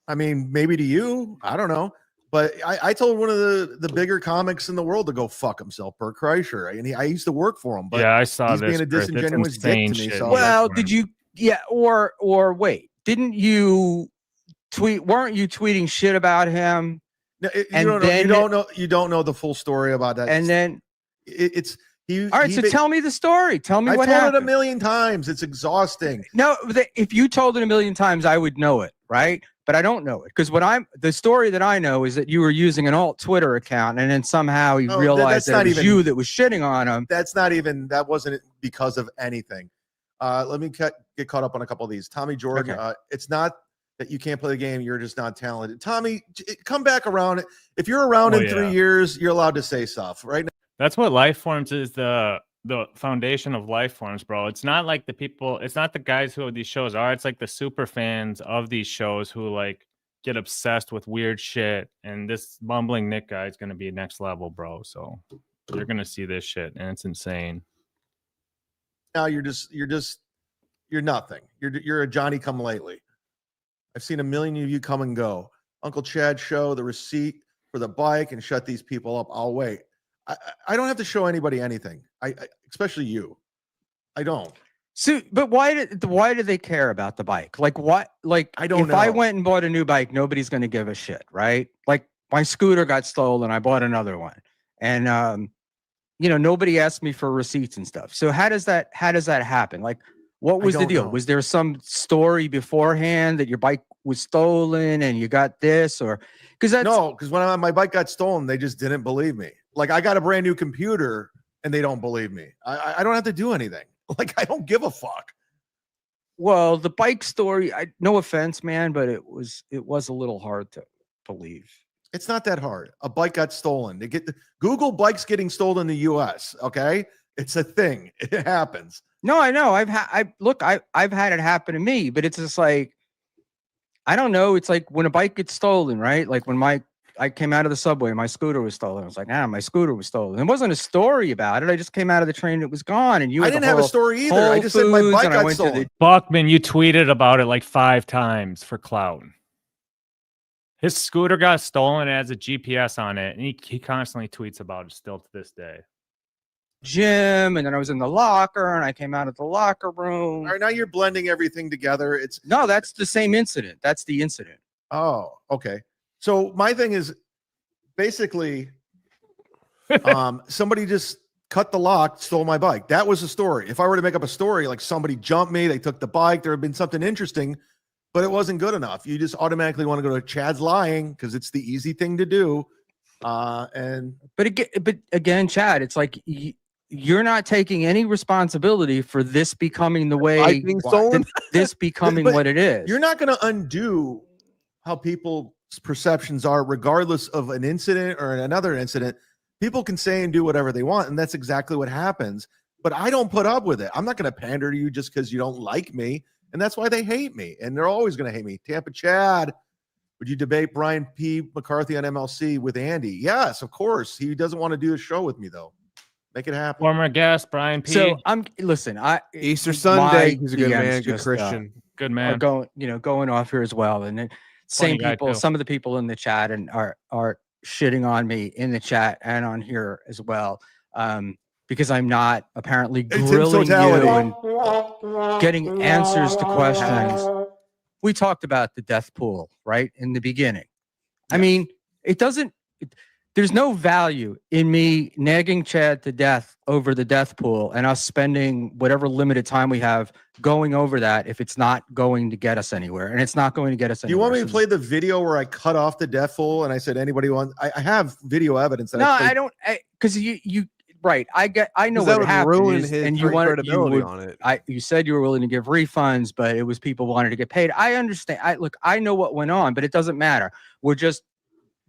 I mean, maybe to you, I don't know. But I told one of the bigger comics in the world to go fuck himself, Bert Kreischer. And I used to work for him. But Yeah, I saw he's this. being a Chris. It's disingenuous dick insane to me, shit. so- Well, did you? Yeah, or wait, didn't you tweet? Weren't you tweeting shit about him? No, And you don't know the full story about that. And then, it's he. all right, so tell me the story. Tell me I've what told happened. it 1,000,000 times. It's exhausting. No, if you told it 1,000,000 times, I would know it, right? But I don't know it because the story that I know is that you were using an alt Twitter account, and then somehow you No, realized that's that not it was even- you that was shitting on him. That wasn't because of anything. Let me get caught up on a couple of these. Tommy Jordan. Okay. It's not that you can't play the game. You're just not talented. Tommy, come back around. If you're around in 3 years, you're allowed to say stuff. Right now, That's what life forms is the foundation of life forms, bro. It's not like it's not the guys who these shows are. It's like the super fans of these shows who like get obsessed with weird shit. And this bumbling Nick guy is going to be next level, bro. So you're going to see this shit and it's insane. you're nothing. You're a Johnny come lately. I've seen 1,000,000 of you come and go. Uncle Chad, show the receipt for the bike and shut these people up. I'll wait. I don't have to show anybody anything. I especially you. I don't. So, but why do they care about the bike? Like what? Like I don't if I know. went and bought a new bike, nobody's going to give a shit, right? Like my scooter got stolen. I bought another one, and nobody asked me for receipts and stuff. So how does that happen? Like, what was the deal? know. Was there some story beforehand that your bike was stolen and you got this, or because when my bike got stolen, they just didn't believe me. Like, I got a brand new computer and they don't believe me. I don't have to do anything. Like, I don't give a fuck. Well, the bike story, no offense, man, but it was a little hard to believe. It's not that hard. A bike got stolen. Google bikes getting stolen in the US. Okay. It's a thing. It happens. No, I know. I've had it happen to me, but it's just like, I don't know. It's like when a bike gets stolen, right? Like when I came out of the subway, my scooter was stolen. I was like, my scooter was stolen. There wasn't a story about it. I just came out of the train, it was gone. And I didn't have a story either. I just said my bike got stolen. Buckman, you tweeted about it like 5 times for clout. His scooter got stolen. It has a GPS on it, and he constantly tweets about it still to this day. Gym, and then I was in the locker, and I came out of the locker room. All right, now you're blending everything together. No, that's the same incident. That's the incident. Oh, okay. So my thing is basically somebody just cut the lock, stole my bike. That was the story. If I were to make up a story, like somebody jumped me, they took the bike, there had been something interesting, but it wasn't good enough. You just automatically want to go to Chad's lying because it's the easy thing to do. But again, Chad, it's like you're not taking any responsibility for this becoming the way being stolen. This becoming what it is. You're not going to undo how people's perceptions are, regardless of an incident or another incident. People can say and do whatever they want, and that's exactly what happens. But I don't put up with it. I'm not going to pander to you just because you don't like me, and that's why they hate me, and they're always going to hate me. Tampa Chad, would you debate Brian P. McCarthy on MLC with Andy? Yes, of course. He doesn't want to do a show with me though. Make it happen. Former guest Brian P. So Easter Sunday. He's a good man, good just, Christian, good man. Going off here as well, and then same people. Some of the people in the chat and are shitting on me in the chat and on here as well, because I'm not apparently grilling you and getting answers to questions. We talked about the death pool right in the beginning. Yes. I mean, there's no value in me nagging Chad to death over the death pool and us spending whatever limited time we have going over that if it's not going to get us anywhere. And it's not going to get us anywhere. You want me to play the video where I cut off the death pool and I said, anybody wants, I have video evidence. That I don't, because you right. I know what happened is, and you said you were willing to give refunds, but it was people wanted to get paid. I understand. I know what went on, but it doesn't matter. We're just,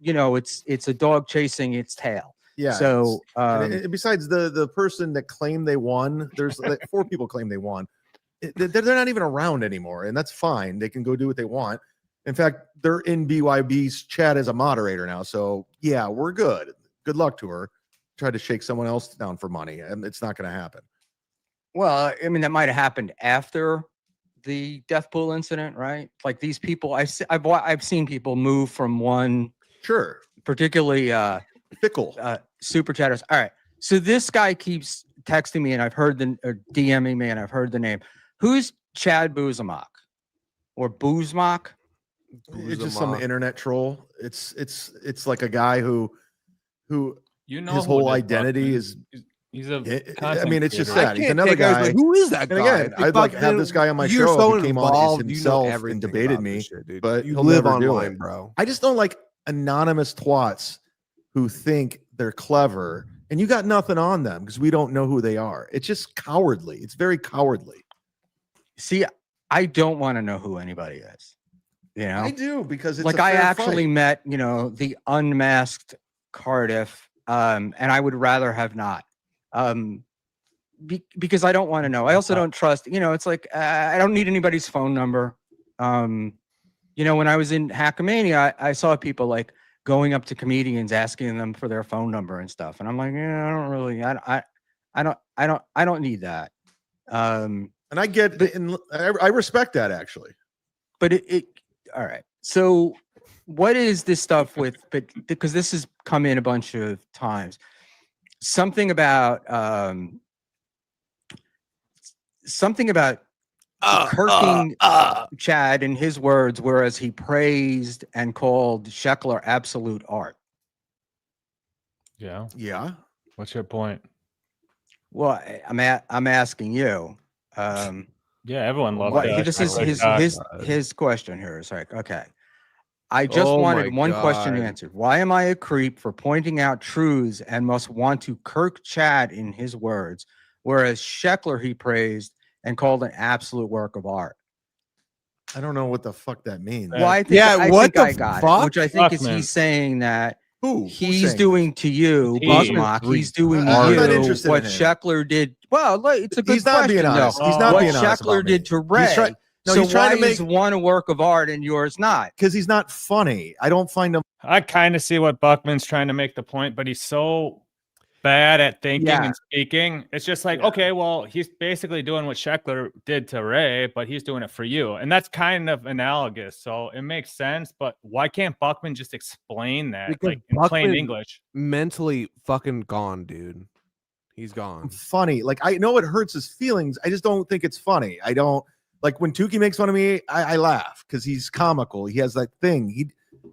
it's a dog chasing its tail. Yeah. So besides the person that claimed they won, there's like 4 people claim they won. They're not even around anymore, and that's fine. They can go do what they want. In fact, they're in BYB's chat as a moderator now. So yeah, we're good. Good luck to her. Tried to shake someone else down for money, and it's not going to happen. Well, I mean, that might have happened after the death pool incident, right? Like these people, I've seen people move from one. Sure. Particularly fickle super chatters. All right. So this guy keeps texting me and I've heard or DMing me and I've heard the name. Who's Chad Zumock or Zumock? It's just some internet troll. It's like a guy who his whole identity is he's a I mean, it's just that he's another guy. Like, who is that guy? Again, I'd like to have this guy on my show. He came on himself and debated me, but you live online, bro. I just don't like anonymous twats who think they're clever and you got nothing on them because we don't know who they are. It's just cowardly. It's very cowardly. See, I don't want to know who anybody is. I do, because it's like I actually met, the unmasked Cardiff, and I would rather have not, because I don't want to know. I also don't trust. It's like I don't need anybody's phone number. When I was in Hackamania, I saw people like going up to comedians asking them for their phone number and stuff, and I'm like, I don't really, I don't need that. And I get, and I respect that actually. But it all right. So what is this stuff with? But because this has come in a bunch of times, something about kirking Chad in his words, whereas he praised and called Schekler absolute art. Yeah. Yeah. What's your point? Well, I'm asking you. Yeah, everyone loves What that. this is his question here is like, okay. I just Oh wanted my one question God. answered. Why am I a creep for pointing out truths and must want to kirk Chad in his words, whereas Schekler he praised and called an absolute work of art? I don't know what the fuck that means. Well, I think Yeah, I what think the I got fuck? it, which I think is Buckman. he's saying that Who's he's saying doing to you, He. Buckmock. He's doing to I'm you not interested what in him. Schekler did. Well, it's a good He's not being question, honest. though. He's not What being honest Schekler about me. did to Ray. He's trying so to why make is one a work of art and yours not? because he's not funny. I don't find him. I kind of see what Buckman's trying to make the point, but he's so bad at thinking Yeah. and speaking. It's just like, Yeah. okay, well, he's basically doing what Schekler did to Ray, but he's doing it for you. And that's kind of analogous. So it makes sense, but why can't Buckman just explain that Because like in plain Buckman- English? Mentally fucking gone, dude. He's gone. Funny. Like I know it hurts his feelings. I just don't think it's funny. I don't like when Tukey makes fun of me. I laugh because he's comical. He has that thing.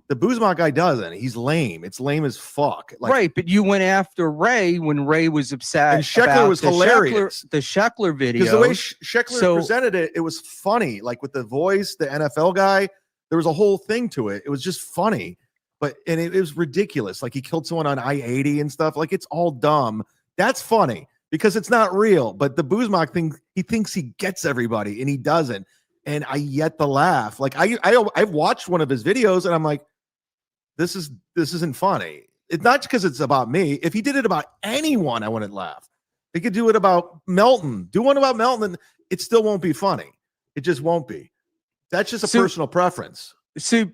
The Buzmak guy doesn't. He's lame. It's lame as fuck. Like, Right, but you went after Ray when Ray was upset. And Schekler about was the hilarious. The Schekler video. because the way Schekler So- presented it, it was funny. Like with the voice, the NFL guy, there was a whole thing to it. It was just funny, but it was ridiculous. Like he killed someone on I-80 and stuff. Like it's all dumb. That's funny because it's not real. But the Buzmak thing, he thinks he gets everybody and he doesn't. And I yet to laugh. Like I've watched one of his videos and I'm like, this isn't funny. It's not because it's about me. If he did it about anyone, I wouldn't laugh. He could do it about Melton. Do one about Melton, and it still won't be funny. It just won't be. That's just a personal preference. So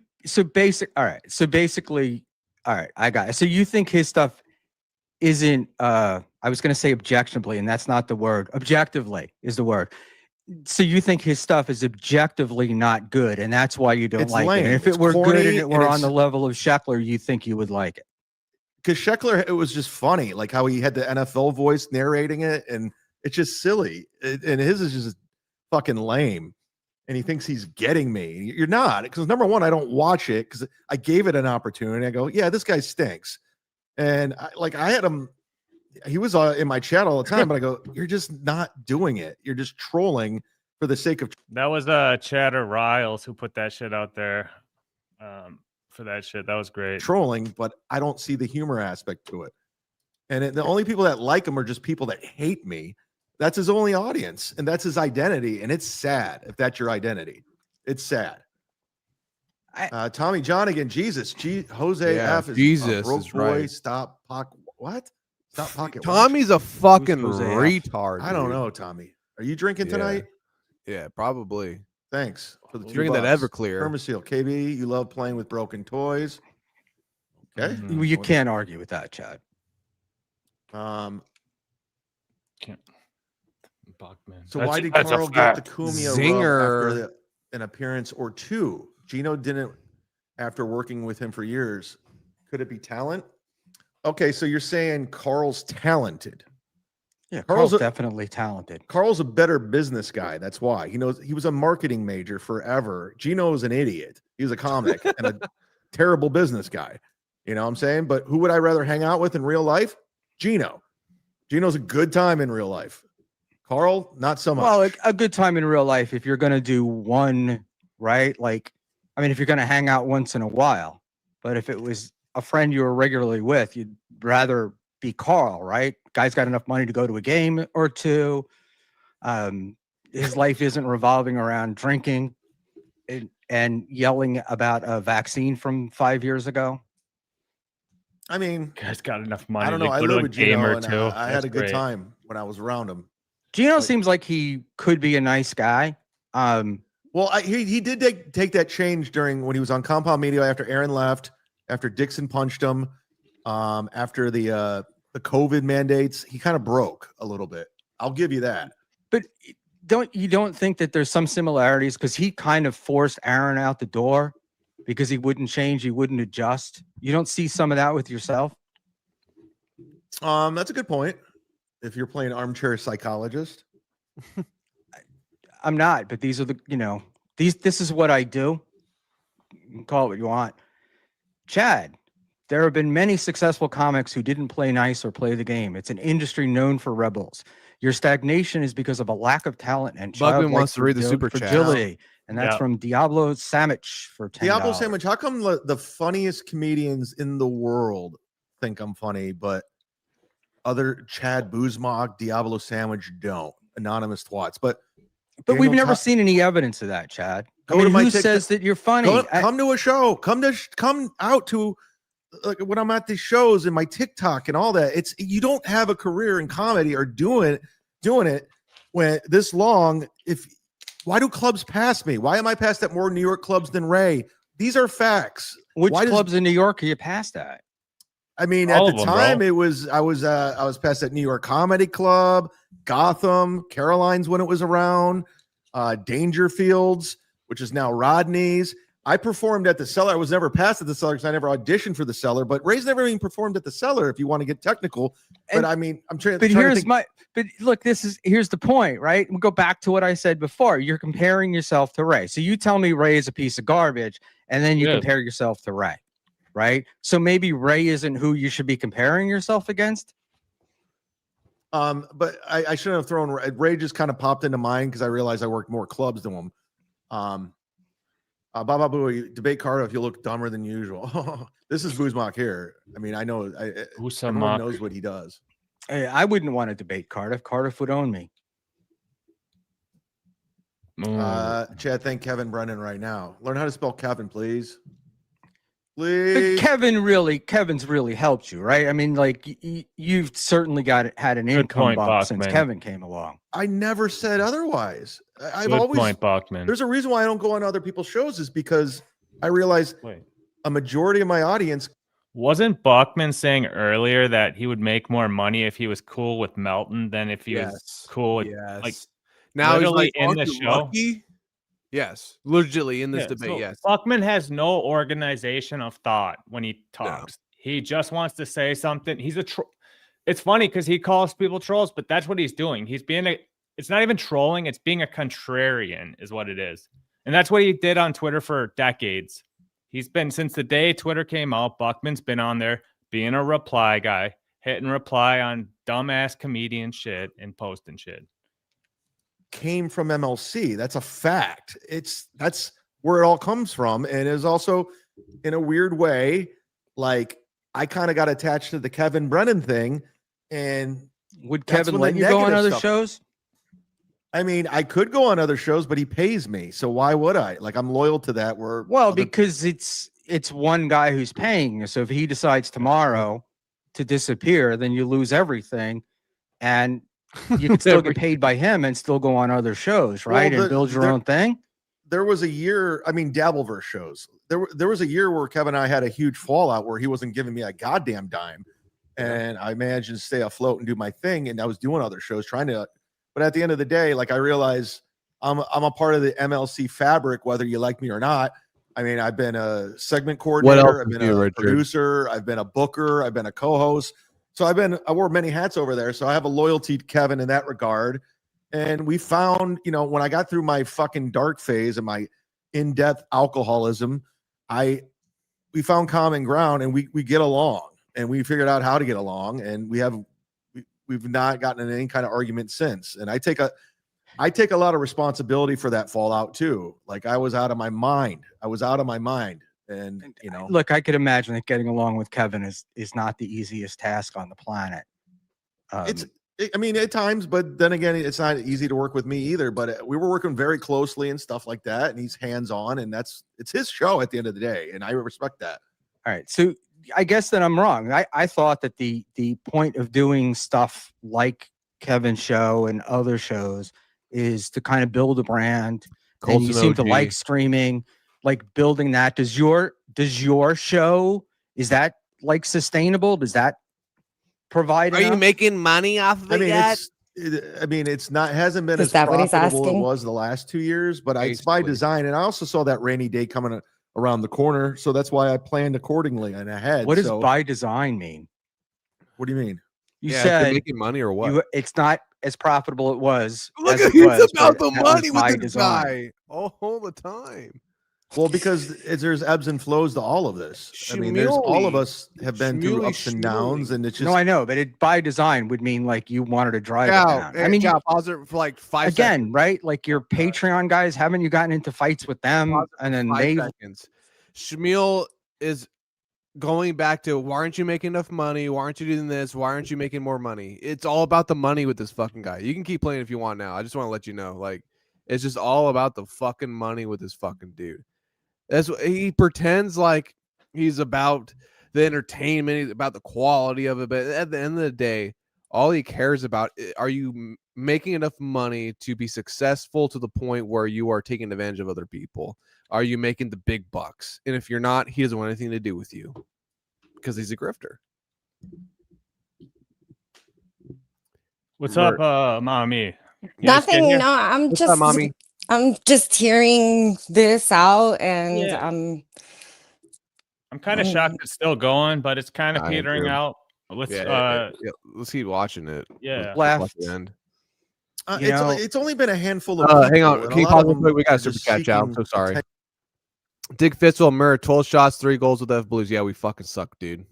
basically, all right, I got it. So you think his stuff isn't I was gonna say objectionably, and that's not the word. Objectively is the word. So you think his stuff is objectively not good, and that's why you don't It's like lame. it. And if It's it were corny, good and it were and on it's- the level of Schekler, you think you would like it. Because Schekler, it was just funny, like how he had the NFL voice narrating it, and it's just silly. And his is just fucking lame. And he thinks he's getting me. You're not, because number one, I don't watch it because I gave it an opportunity. I go, yeah, this guy stinks. And I had him. He was in my chat all the time, but I go, you're just not doing it. You're just trolling for the sake of That was Chatter Riles who put that shit out there for that shit. That was great. trolling, but I don't see the humor aspect to it. And the only people that like him are just people that hate me. That's his only audience, and that's his identity. And it's sad if that's your identity. It's sad. Tommy John again. Jesus, Jose Yeah, F is Jesus broke is boy. right. Stop pocket. What? Stop pocket. Tommy's a fucking Who's Jose F? retard. I don't dude. know, Tommy. Are you drinking Yeah. tonight? Yeah, probably. Thanks for the Drinking that Everclear. Permaseal. KB, you love playing with broken toys. Okay. Mhm. You can't argue with that, Chad. Can't. Buckman. So That's- why did that's a Carl get the fact. Cumia rub Zinger. after an appearance or two? Gino didn't after working with him for years. Could it be talent? Okay, so you're saying Carl's talented. Yeah, Carl's Carl's a- definitely talented. Carl's a better business guy. That's why. He knows he was a marketing major forever. Gino's an idiot. He was a comic and a terrible business guy. You know what I'm saying? But who would I rather hang out with in real life? Gino. Gino's a good time in real life. Carl, not so much. Well, a good time in real life if you're going to do one, right? Like, I mean, if you're going to hang out once in a while, but if it was a friend you were regularly with, you'd rather be Carl, right? Guy's got enough money to go to a game or two. His life isn't revolving around drinking and yelling about a vaccine from 5 years ago. I mean, Guy's got enough money I don't know. to I go to live a with game Gino, or and two. I had That's a good great. time when I was around him. Gino Like- seems like he could be a nice guy. Well, he did take that change during when he was on Compound Media after Aaron left, after Dixon punched him, after the COVID mandates. He kind of broke a little bit. I'll give you that. But don't think that there's some similarities because he kind of forced Aaron out the door because he wouldn't change, he wouldn't adjust. You don't see some of that with yourself? That's a good point. If you're playing armchair psychologist, I'm not, but these are the, this is what I do. You can call it what you want. Chad, there have been many successful comics who didn't play nice or play the game. It's an industry known for rebels. Your stagnation is because of a lack of talent and Buckman wants to read the super chat. fragility. And that's from Diablo Sandwich for $10. Diablo Sandwich, how come the funniest comedians in the world think I'm funny, but other Chad Zumock, Diablo Sandwich don't? Anonymous twats. But we've never seen any evidence of that, Chad. Who says that you're funny? Come to a show. Come out to when I'm at these shows and my TikTok and all that. It's you don't have a career in comedy or doing it when this long. Why do clubs pass me? Why am I passed at more New York clubs than Ray? These are facts. Which clubs in New York are you passed at? I mean, at the time, I was passed at New York Comedy Club, Gotham, Caroline's when it was around, Dangerfields, which is now Rodney's. I performed at the Cellar. I was never passed at the Cellar because I never auditioned for the Cellar. But Ray's never even performed at the Cellar. If you want to get technical, but I mean, I'm trying. But look, here's the point, right? We'll go back to what I said before. You're comparing yourself to Ray. So you tell me Ray is a piece of garbage, and then you compare yourself to Ray. Right. So maybe Ray isn't who you should be comparing yourself against. But I shouldn't have thrown Ray. Just kind of popped into mind because I realized I worked more clubs than him. Baba Boo, debate Cardiff. You look dumber than usual. This is Zumock here. I mean, I know everyone knows what he does. Hey, I wouldn't want to debate Cardiff. Cardiff would own me. Chad, thank Kevin Brennan right now. Learn how to spell Kevin, please. But Kevin's really helped you, right? I mean, like you've certainly had an income bump since Kevin came along. I never said otherwise. I've always Buckman. There's a reason why I don't go on other people's shows is because I realize a majority of my audience. Wasn't Buckman saying earlier that he would make more money if he was cool with Melton than if he was cool with like now he's like in the show? Lucky? Yes, legitimately in this debate. So yes, Buckman has no organization of thought when he talks. No. He just wants to say something. He's a troll. It's funny because he calls people trolls, but that's what he's doing. He's being it's not even trolling. It's being a contrarian is what it is. And that's what he did on Twitter for decades. He's been, since the day Twitter came out, Buckman's been on there being a reply guy, hitting reply on dumbass comedian shit and posting shit. Came from MLC. That's a fact. That's where it all comes from. And is also in a weird way, like I kind of got attached to the Kevin Brennan thing. And would Kevin let you go on other shows? I mean, I could go on other shows, but he pays me. So why would I? Like, I'm loyal to that. Because it's one guy who's paying you. So if he decides tomorrow to disappear, then you lose everything. And you can still get paid by him and still go on other shows, right? And build your own thing. There was a year, I mean, Dabbleverse shows. There was a year where Kevin and I had a huge fallout where he wasn't giving me a goddamn dime. And I managed to stay afloat and do my thing. And I was doing other shows but at the end of the day, like I realized I'm a part of the MLC fabric, whether you like me or not. I mean, I've been a segment coordinator, I've been a producer, I've been a booker, I've been a co-host. So I wore many hats over there. So I have a loyalty to Kevin in that regard. And we found, when I got through my fucking dark phase and my in-depth alcoholism, we found common ground and we get along and we figured out how to get along. And we've not gotten in any kind of argument since. And I take a lot of responsibility for that fallout too. Like I was out of my mind. And look, I could imagine that getting along with Kevin is not the easiest task on the planet. At times, but then again, it's not easy to work with me either. But we were working very closely and stuff like that, and he's hands-on, and it's his show at the end of the day, and I respect that. All right, so I guess that I'm wrong. I thought that the point of doing stuff like Kevin's show and other shows is to kind of build a brand. And you seem to like streaming. Like building that. Does your show, is that like sustainable? Does that provide? Are you making money off of it yet? It's not, hasn't been as profitable as it was the last 2 years, but it's by design. And I also saw that rainy day coming around the corner. So that's why I planned accordingly and ahead. What does by design mean? What do you mean? You said making money or what? It's not as profitable it was. Look as at it he's was, about but the that was money by with this design. guy all the time. Well, because there's ebbs and flows to all of this. I mean, there's all of Schmuely. us have been through Schmuely, ups and downs, schmuely. and it's just No, I know, but it by design would mean like you wanted to drive it Chow, down. hey, I mean, Chow, pause it for like 5 again, seconds. right? Like your Patreon guys, haven't you gotten into fights with them? Pause it And for then 5 they seconds. Schmuel is going back to why aren't you making enough money? Why aren't you doing this? Why aren't you making more money? It's all about the money with this fucking guy. You can keep playing if you want now. I just want to let you know. Like, it's just all about the fucking money with this fucking dude. That's what he pretends like he's about the entertainment, he's about the quality of it. But at the end of the day, all he cares about are you making enough money to be successful to the point where you are taking advantage of other people? Are you making the big bucks? And if you're not, he doesn't want anything to do with you because he's a grifter. What's up, mommy? You just get Nothing. here? No, I'm What's just up, mommy? I'm just hearing this out, and Yeah. I'm kind of shocked it's still going, but it's kind of I am petering too. out. Let's Yeah, let's keep watching it. Yeah. Let's watch left. the end. You know- it's only been a handful of people. Hang on. and Can you a lot pause of real them quick? We got a are super just chat, Chow. I'm so seeking sorry. attention. Dick Fitzel, Murray, 12 shots, 3 goals with F Blues. Yeah, we fucking suck, dude. It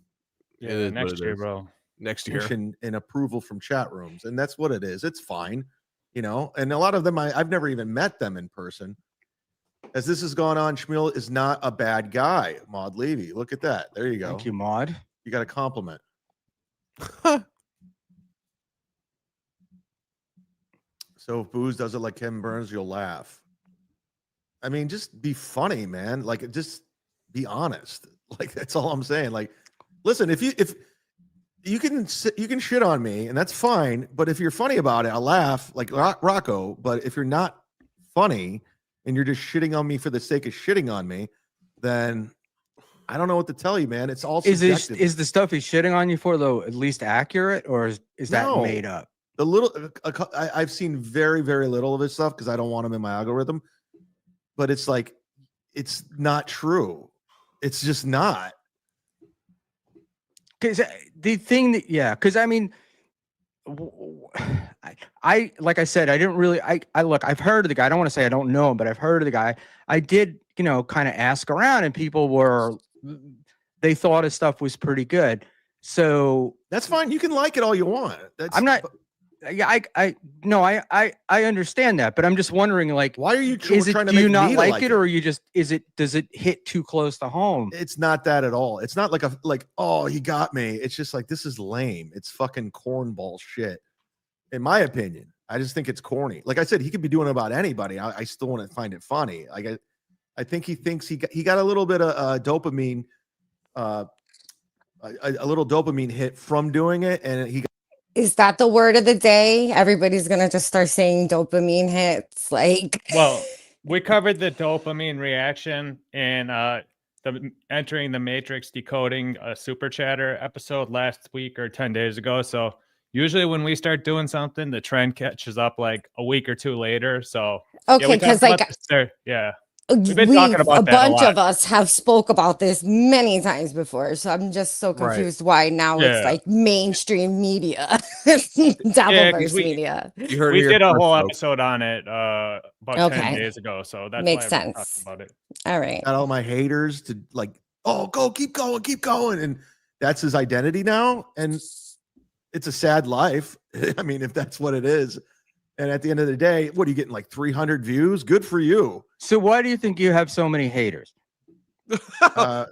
Yeah, is what next it year, is. bro. Next year. And approval from chat rooms, and that's what it is. It's fine, and a lot of them I've never even met them in person. As this has gone on, Schmuel is not a bad guy. Maud Levy, look at that. There you go. Thank you, Maud. You got a compliment. So if Booze does it like Kevin Burns, you'll laugh. I mean, just be funny, man. Like, just be honest. Like, that's all I'm saying. Like, listen, if you can shit on me, and that's fine. But if you're funny about it, I'll laugh like Rocco. But if you're not funny and you're just shitting on me for the sake of shitting on me, then I don't know what to tell you, man. It's all subjective. Is the stuff he's shitting on you for though at least accurate, or is that No. made up? The little I've seen very, very little of his stuff because I don't want him in my algorithm. But it's like, it's not true. It's just not. Because the thing that, yeah, because I mean, I like I said, I didn't really, I look, I've heard of the guy. I don't want to say I don't know him, but I've heard of the guy. I did, kind of ask around, and people they thought his stuff was pretty good. So That's fine. You can like it all you want. I'm not. Yeah, I understand that, but I'm just wondering, like, Why are you is it? trying to Do you make not me to like it, or you just does it hit too close to home? It's not that at all. It's not like oh, he got me. It's just like, this is lame. It's fucking cornball shit. In my opinion, I just think it's corny. Like I said, he could be doing it about anybody. I still want to find it funny. Like I think he thinks he got a little bit of dopamine, a little dopamine hit from doing it, and he got. Is that the word of the day? Everybody's gonna just start saying dopamine hits. Like, Well, we covered the dopamine reaction in the entering the Matrix decoding a super chatter episode last week or 10 days ago. So usually when we start doing something, the trend catches up like a week or two later. So okay, because like we've been talking about a that a bunch lot. of us have spoke about this many times before, so I'm just so Right. confused why now it's Yeah. like mainstream media, Devilverse we- media. You heard We it here did a first, whole folks. episode on it about Okay. 10 days ago. So that's Makes why I'm sense. talking about it. All right. got all my haters to like, oh, keep going. And that's his identity now. And it's a sad life. I mean, if that's what it is. And at the end of the day, what are you getting, like 300 views? Good for you. So why do you think you have so many haters? Let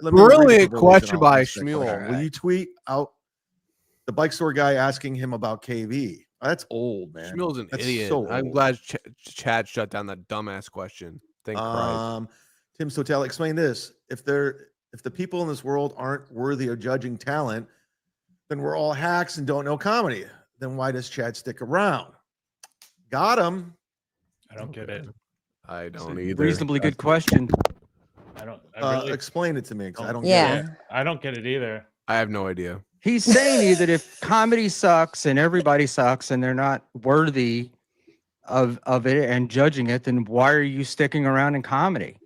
me read Brilliant the question version on by this thing. Hold Schmuel. on. Will you tweet out the bike store guy asking him about KV? That's old, man. Schmuel's an That's idiot. so I'm old. glad Chad shut down that dumbass question. Thank Christ. Tim Sotel, explain this. If the people in this world aren't worthy of judging talent, then we're all hacks and don't know comedy. Then why does Chad stick around? Got him. I don't get it. I don't either. Reasonably good question. I really, Explain it to me because I don't Yeah. get it. I don't get it either. I have no idea. He's saying to you that if comedy sucks and everybody sucks and they're not worthy of it and judging it, then why are you sticking around in comedy?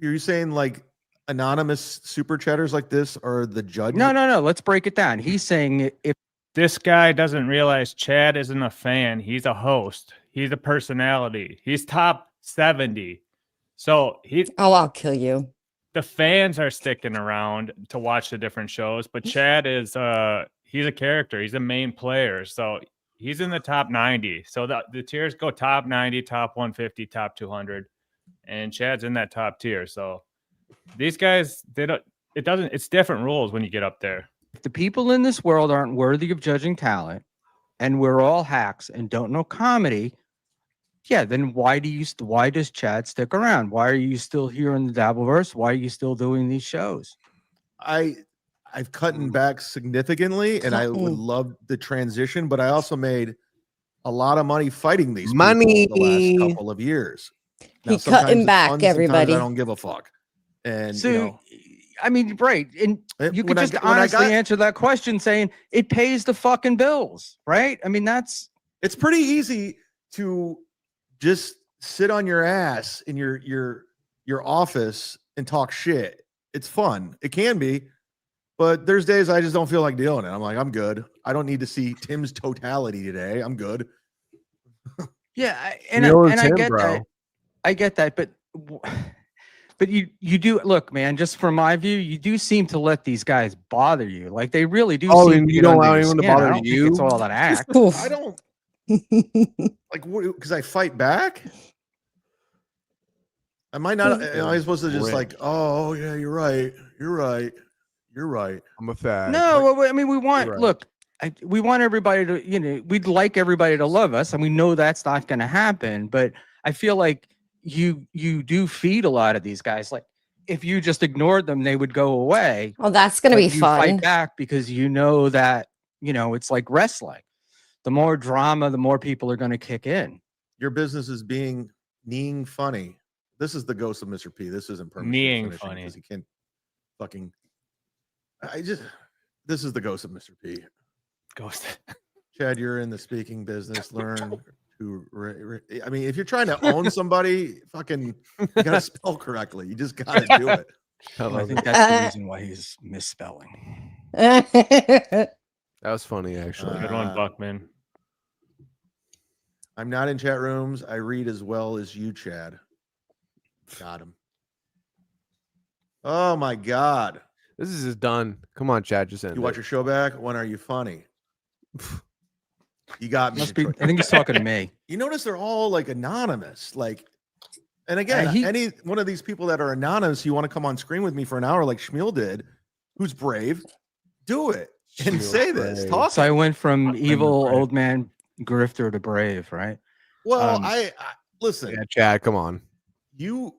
You're saying like anonymous super chatters like this are the judge? No. Let's break it down. He's saying if this guy doesn't realize Chad isn't a fan. He's a host. He's a personality. He's top 70. So I'll kill you. the fans are sticking around to watch the different shows, but Chad is he's a character. He's a main player. So he's in the top 90. So the tiers go top 90, top 150, top 200, and Chad's in that top tier. So these guys, it's different rules when you get up there. If the people in this world aren't worthy of judging talent, and we're all hacks and don't know comedy, yeah, then why does Chad stick around? Why are you still here in the Dabbleverse? Why are you still doing these shows? I've cut back significantly, and I would love the transition, but I also made a lot of money fighting these people the last couple of years. Now, He cutting back, fun, everybody. I don't give a fuck. And So, I mean, right. And you could just honestly answer that question saying it pays the fucking bills, right? I mean, it's pretty easy to just sit on your ass in your office and talk shit. It's fun. It can be, but there's days I just don't feel like dealing it. I'm like, I'm good. I don't need to see Tim's totality today. I'm good. yeah. And I get that. I get that, but you do look, man, just from my view, you do seem to let these guys bother you. Like they really do. Oh, seem and to you get don't under allow your anyone to skin. I bother don't think you? It's all that act. I don't like because I fight back. Am I not? Am I supposed to just like, oh yeah, you're right. I'm a fag. No, well, I mean, we want right. look. We want everybody to, we'd like everybody to love us, and we know that's not going to happen. But I feel like you do feed a lot of these guys. Like if you just ignored them, they would go away. Oh, that's gonna be You fight fun. back because you know that it's like wrestling. The more drama, the more people are going to kick in. Your business is being funny. This is the ghost of Mr. P. This isn't permanent. Kneeing funny because he can't fucking. This is the ghost of Mr. P. Ghost. Chad, you're in the speaking business. Learn to. I mean, if you're trying to own somebody, fucking, you gotta spell correctly. You just gotta do it. I think that's the reason why he's misspelling. That was funny, actually. Good one, Buckman. I'm not in chat rooms. I read as well as you, Chad. Got him. Oh my God. This is just done. Come on, Chad. Just end You watch your show back? When are you funny? You got me. Must be, I think he's talking to me. You notice they're all like anonymous. Like, and again, any one of these people that are anonymous, you want to come on screen with me for an hour like Schmuel did, who's brave, do it and say this. Talk. So I went from evil old man grifter to brave, right? Well, I listen. Yeah, Chad, come on. You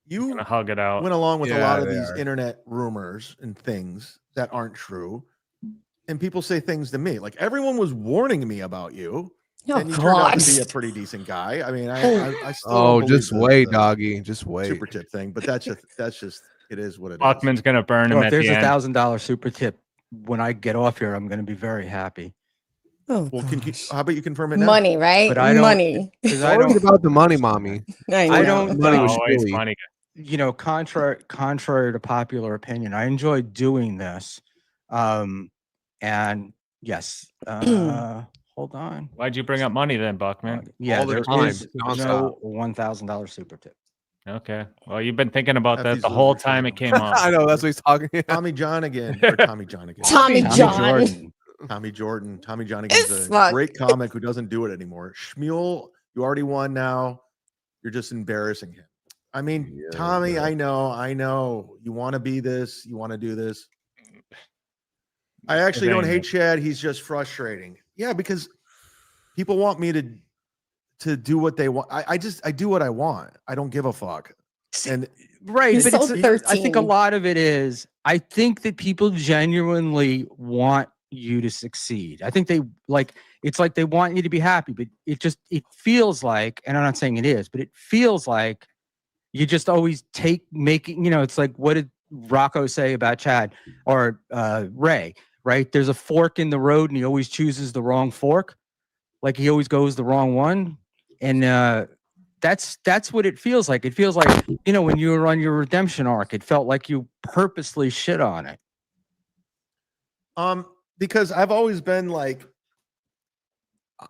Gonna hug it out. went along with a lot of they these are. internet rumors and things that aren't true. And people say things to me. Like everyone was warning me about you. Oh, and you turned out God. to be a pretty decent guy. I mean, I still Oh, don't just believe wait, the doggy. Just wait. super tip thing, but that's just it is what it is. Buckman's gonna burn him Well, if at there's the end. $1,000 super tip when I get off here, I'm going to be very happy. Oh, Well, gosh. how about you confirm it now? Money, right? But I don't- Money. Because I don't about the money, mommy. I don't- Money was Always really- money. contrary to popular opinion, I enjoy doing this. And yes, hold on. Why'd you bring up money then, Buckman? Yeah, All the there time, is nonstop. no $1,000 super tip. Okay. Well, you've been thinking about that Hefty's the whole losing time shit. it came up. I know that's what he's talking. Tommy John again. Or Tommy John again. Tommy John. Jordan. Tommy Jordan. Tommy John again's It's a fuck. great comic who doesn't do it anymore. Schmuel, you already won now. You're just embarrassing him. I mean, Yeah, Tommy, yeah. I know. You want to be this. You want to do this. I actually don't hate Chad. He's just frustrating. Yeah, because people want me to do what they want. I do what I want. I don't give a fuck. And Right, He's but so I think a 13. lot of it is, I think that people genuinely want you to succeed. I think they it's like they want you to be happy, but it feels like, and I'm not saying it is, but it feels like you just always it's like, what did Rocco say about Chad or Ray, right? There's a fork in the road and he always chooses the wrong fork. Like he always goes the wrong one. And that's what it feels like. It feels like, when you were on your redemption arc, it felt like you purposely shit on it. because I've always been like,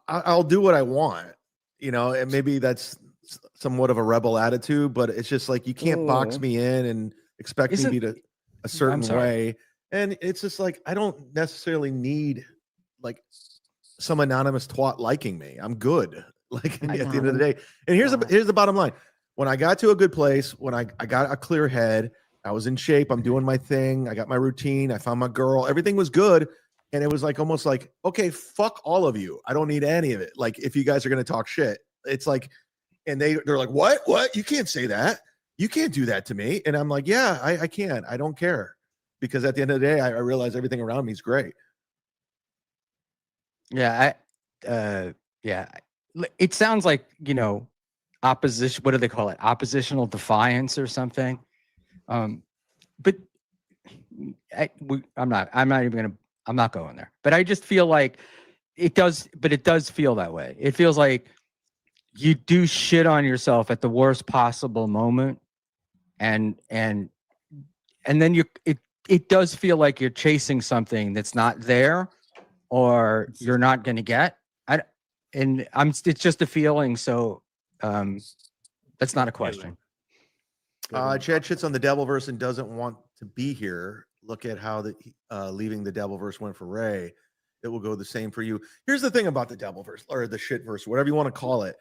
I'll do what I want, you know, and maybe that's somewhat of a rebel attitude, but it's just like you can't box Ooh. me in and expect me to be a certain way. And it's just like I don't necessarily need like some anonymous twat liking me. I'm good. Like at the end of the day. And here's the bottom line. When I got to a good place, when I got a clear head, I was in shape, I'm doing my thing, I got my routine, I found my girl, everything was good. And it was like almost like, okay, fuck all of you. I don't need any of it. Like if you guys are going to talk shit, it's like, and they're like, what? You can't say that. You can't do that to me. And I'm like, yeah, I can. I don't care. Because at the end of the day, I realize everything around me is great. Yeah. It sounds like, you know, opposition. What do they call it? Oppositional defiance or something. But I'm not going there, but I just feel like it does feel that way. It feels like you do shit on yourself at the worst possible moment. And then it does feel like you're chasing something that's not there or you're not going to get. It's just a feeling. So, that's not a question. Chad shits on the Devilverse and doesn't want to be here. Look at how leaving the Devilverse went for Ray. It will go the same for you. Here's the thing about the Devilverse or the shitverse, whatever you want to call it.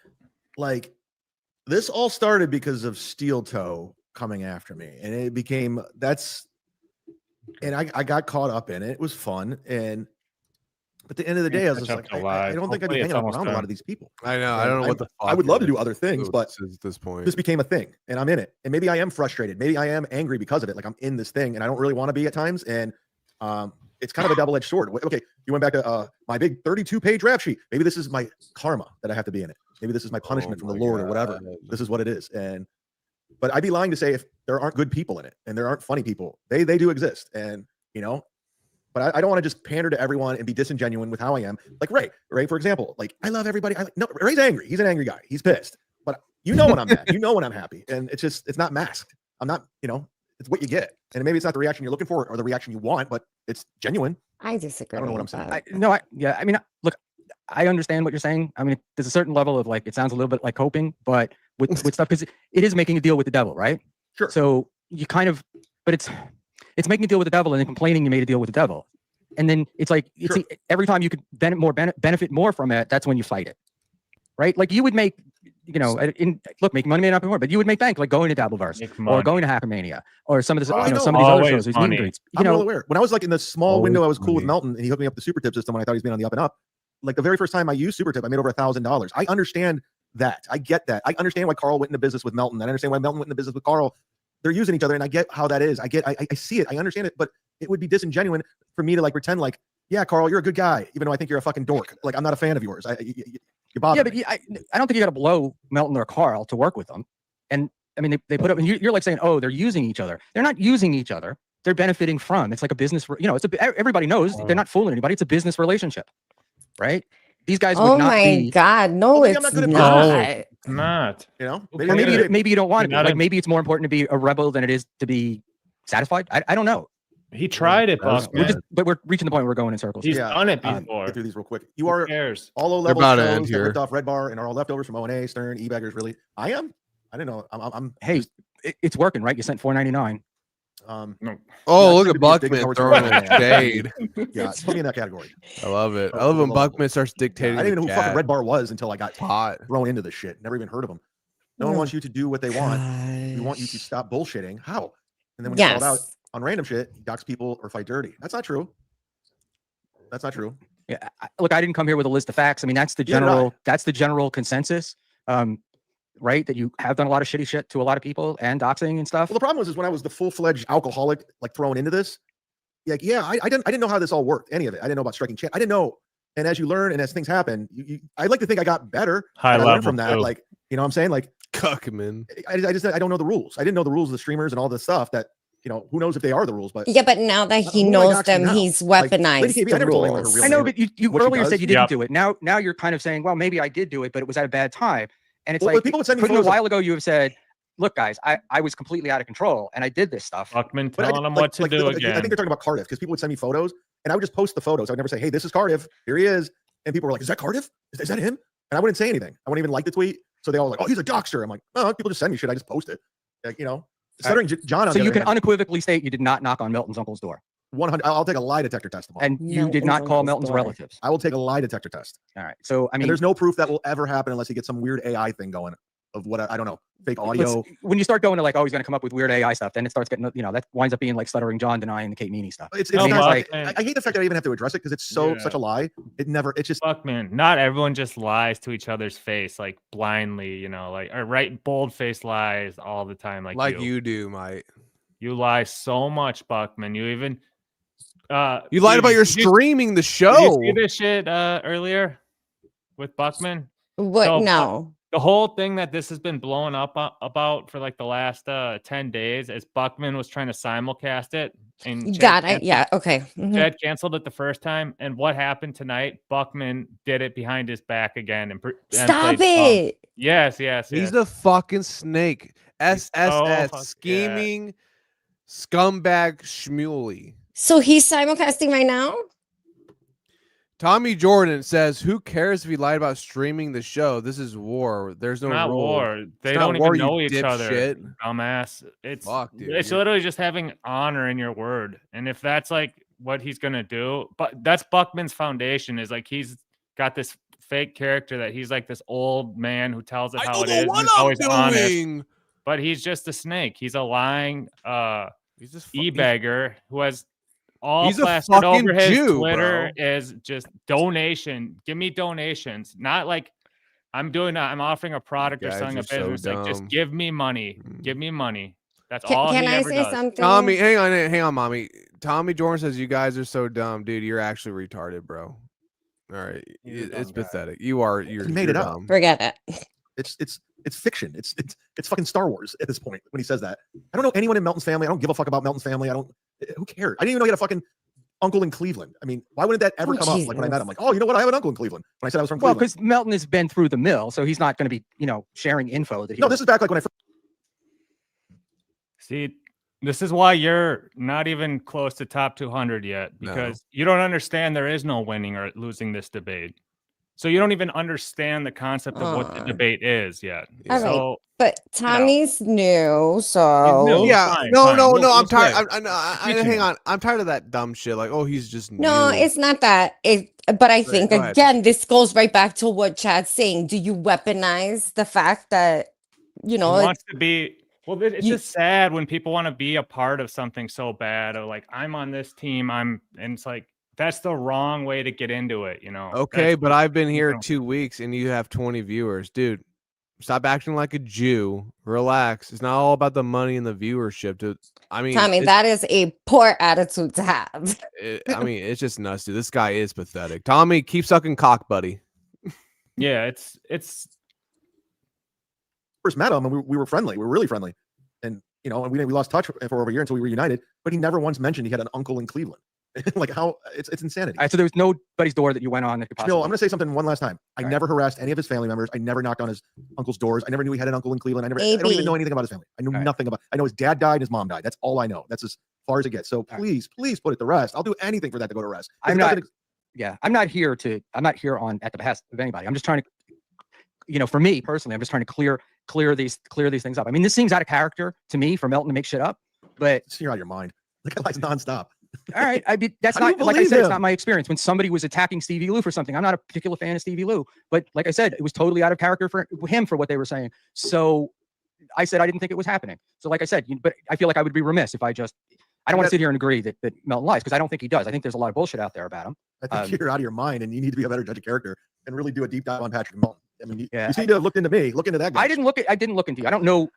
Like this all started because of Steel Toe coming after me, and it became and I got caught up in it. It was fun, but at the end of the day, I was just like, I don't think I'd be hanging around a lot of these people. I know. I don't know what the fuck I would love to do other things, but at this point, this became a thing, and I'm in it. And maybe I am frustrated. Maybe I am angry because of it. Like I'm in this thing, and I don't really want to be at times. And it's kind of a double-edged sword. Okay, you went back to my big 32-page rap sheet. Maybe this is my karma that I have to be in it. Maybe this is my punishment from the Lord or whatever. This is what it is. But I'd be lying to say if there aren't good people in it and there aren't funny people. They do exist, and you know. But I don't want to just pander to everyone and be disingenuous with how I am. Like Ray, for example, like I love everybody. No, Ray's angry. He's an angry guy. He's pissed. But you know when I'm mad. You know when I'm happy. And it's not masked. I'm not, it's what you get. And maybe it's not the reaction you're looking for or the reaction you want, but it's genuine. I disagree. I don't know what I'm saying. Look, I understand what you're saying. I mean, there's a certain level of like, it sounds a little bit like coping, but with stuff, because it is making a deal with the devil, right? Sure. So you kind of, but it's making a deal with the devil and then complaining you made a deal with the devil. And then it's like, Sure. Every time you could benefit more from it, that's when you fight it. Right? Like you would make, making money may not be more, but you would make bank like going to Dabbleverse or going to Hackermania or some of this, some of these other shows. These meet and greets. I'm well aware. When I was like in the small window, I was cool with Melton and he hooked me up the super tip system when I thought he was being on the up and up. Like the very first time I used super tip, I made over $1,000. I understand that. I get that. I understand why Carl went into business with Melton. I understand why Melton went into business with Carl. They're using each other, and I get how that is. I see it. I understand it, but it would be disingenuous for me to like pretend like, yeah, Carl, you're a good guy, even though I think you're a fucking dork. Like I'm not a fan of yours. You bother me. I don't think you got to blow Melton or Carl to work with them. And I mean, they put up, and you're like saying, oh, they're using each other. They're not using each other. They're benefiting from. It's like a business. Everybody knows they're not fooling anybody. It's a business relationship, right? These guys would not be. Oh my God, no, it's not. Maybe you don't want to be. Like maybe it's more important to be a rebel than it is to be satisfied. I don't know. He tried it, but we're reaching the point where we're going in circles. He's done it before. Get through these real quick. You are all low level shows that ripped off Red Bar and are all leftovers from O&A, Stern, E-Baggers. Really, I am. I didn't know. I'm. Hey, it's working, right? You sent $4.99. No. Oh, look at Buckman throwing a shade. Yeah, put me in that category. I love it. I love when Buckman starts dictating. I didn't even know who fucking Red Bar was until I got thrown into this shit. Never even heard of them. No one wants you to do what they want. We want you to stop bullshitting. How? And then when you call it out on random shit, dox people or fight dirty. That's not true. That's not true. Yeah. Look, I didn't come here with a list of facts. I mean, that's the general consensus. Right, that you have done a lot of shitty shit to a lot of people and doxing and stuff. Well, the problem was when I was the full-fledged alcoholic, like thrown into this, like, yeah, I didn't know how this all worked, any of it. I didn't know about striking chat. I didn't know. And as you learn and as things happen, I like to think I got better. I learned from that. Too. Like, you know what I'm saying? Like, Cuckman. I don't know the rules. I didn't know the rules of the streamers and all this stuff that, who knows if they are the rules, but yeah, but now that he knows them, he's weaponized the rules. I know, but you earlier said you didn't do it. Now you're kind of saying, well, maybe I did do it, but it was at a bad time. And it's like, people would send me a while ago, you have said, look, guys, I was completely out of control and I did this stuff. Buckman telling them what to do again. I think they're talking about Cardiff because people would send me photos And I would just post the photos. I would never say, hey, this is Cardiff. Here he is. And people were like, is that Cardiff? Is that him? And I wouldn't say anything. I wouldn't even like the tweet. So they all like, oh, he's a doxer. I'm like, oh, people just send me shit. I just post it. Like, you know, Stuttering John. So you can unequivocally state you did not knock on Milton's uncle's door. 100. I'll take a lie detector test tomorrow. And you did not call Milton's relatives. I will take a lie detector test. All right. So, I mean, and there's no proof that will ever happen unless he gets some weird AI thing going of what I don't know, fake audio. When you start going to like, oh, he's going to come up with weird AI stuff, then it starts getting, you know, that winds up being like Stuttering John denying the Kate Meany stuff. It's not like, I hate the fact that I even have to address it because it's such a lie. It's just Buckman. Not everyone just lies to each other's face like blindly, you know, like or write bold faced lies all the time, like you do, mate. You lie so much, Buckman. You even you lied about your streaming the show. Did you see this shit earlier with Buckman? What? So, no. The whole thing that this has been blowing up about for like the last 10 days is Buckman was trying to simulcast it. And Yeah. Okay. Chad canceled it the first time. And what happened tonight? Buckman did it behind his back again. And stop it. Yes. He's a fucking snake. SSS scheming scumbag Schmuel. So he's simulcasting right now? Tommy Jordan says, who cares if he lied about streaming the show? This is war. There's no not rule. War. They don't even know each other. Dumbass. It's literally just having honor in your word. And if that's like what he's gonna do, but that's Buckman's foundation is like he's got this fake character that he's like this old man who tells it how it is. He's always honest. But he's just a snake. He's a lying he's just e-bagger who has all he's plastered over his Jew, Twitter bro. is just donation. Give me donations. Not like I'm offering a product or selling a business. Like just give me money. Give me money. That's all he ever does. Something? Tommy, hang on, mommy. Tommy Jordan says you guys are so dumb, dude. You're actually retarded, bro. All right, it's pathetic. You're made it up. Forget it. It's fiction. It's fucking Star Wars at this point when he says that. I don't know anyone in Melton's family. I don't give a fuck about Melton's family. Who cares? I didn't even know he had a fucking uncle in Cleveland. I mean, why wouldn't that ever come up? Like when I met him, like, oh, you know what? I have an uncle in Cleveland. When I said I was from Cleveland. Well, because Melton has been through the mill, so he's not going to be, you know, sharing info that he. No, this is back like when I first. See, this is why you're not even close to top 200 yet, because you don't understand there is no winning or losing this debate. So you don't even understand the concept of what the debate is yet. All so, right. But Tommy's new, so yeah, fine, no, we'll I'm tired. Hang on, I'm tired of that dumb shit. Like, oh, he's just no, new. it's not that. But I think again, this goes right back to what Chad's saying. Do you weaponize the fact that he wants to be? Well, it's just sad when people want to be a part of something so bad, or like I'm on this team. And it's like that's the wrong way to get into it, you know. Okay, but I've been here 2 weeks and you have 20 viewers, dude. Stop acting like a Jew. Relax. It's not all about the money and the viewership. I mean, Tommy, that is a poor attitude to have. I mean, it's just nuts, dude. This guy is pathetic. Tommy, keep sucking cock, buddy. Yeah, it's first met him and we were friendly. We were really friendly, and you know, and we lost touch for over a year until we reunited. But he never once mentioned he had an uncle in Cleveland. Like how it's insanity. All right, so there was nobody's door that you went on that could possibly. I'm going to say something one last time. I never harassed any of his family members. I never knocked on his uncle's doors. I never knew he had an uncle in Cleveland. I don't even know anything about his family. I knew nothing about. I know his dad died and his mom died. That's all I know. That's as far as it gets. So please put it to rest. I'll do anything for that to go to rest. I'm not here on at the behest of anybody. I'm just trying to, you know, for me personally, I'm just trying to clear these things up. I mean, this seems out of character to me for Melton to make shit up, but you're out of your mind. The guy lies nonstop. All right, that's not like I said. It's not my experience. When somebody was attacking Stevie Lou for something, I'm not a particular fan of Stevie Lou, but like I said, it was totally out of character for him for what they were saying. So I said I didn't think it was happening. So like I said, but I feel like I would be remiss if I don't want to sit here and agree that Melton lies, because I don't think he does. I think there's a lot of bullshit out there about him. I think you're out of your mind, and you need to be a better judge of character and really do a deep dive on Patrick Melton. I mean, you need to have looked into me. Look into that guy. I didn't look into you. I don't know.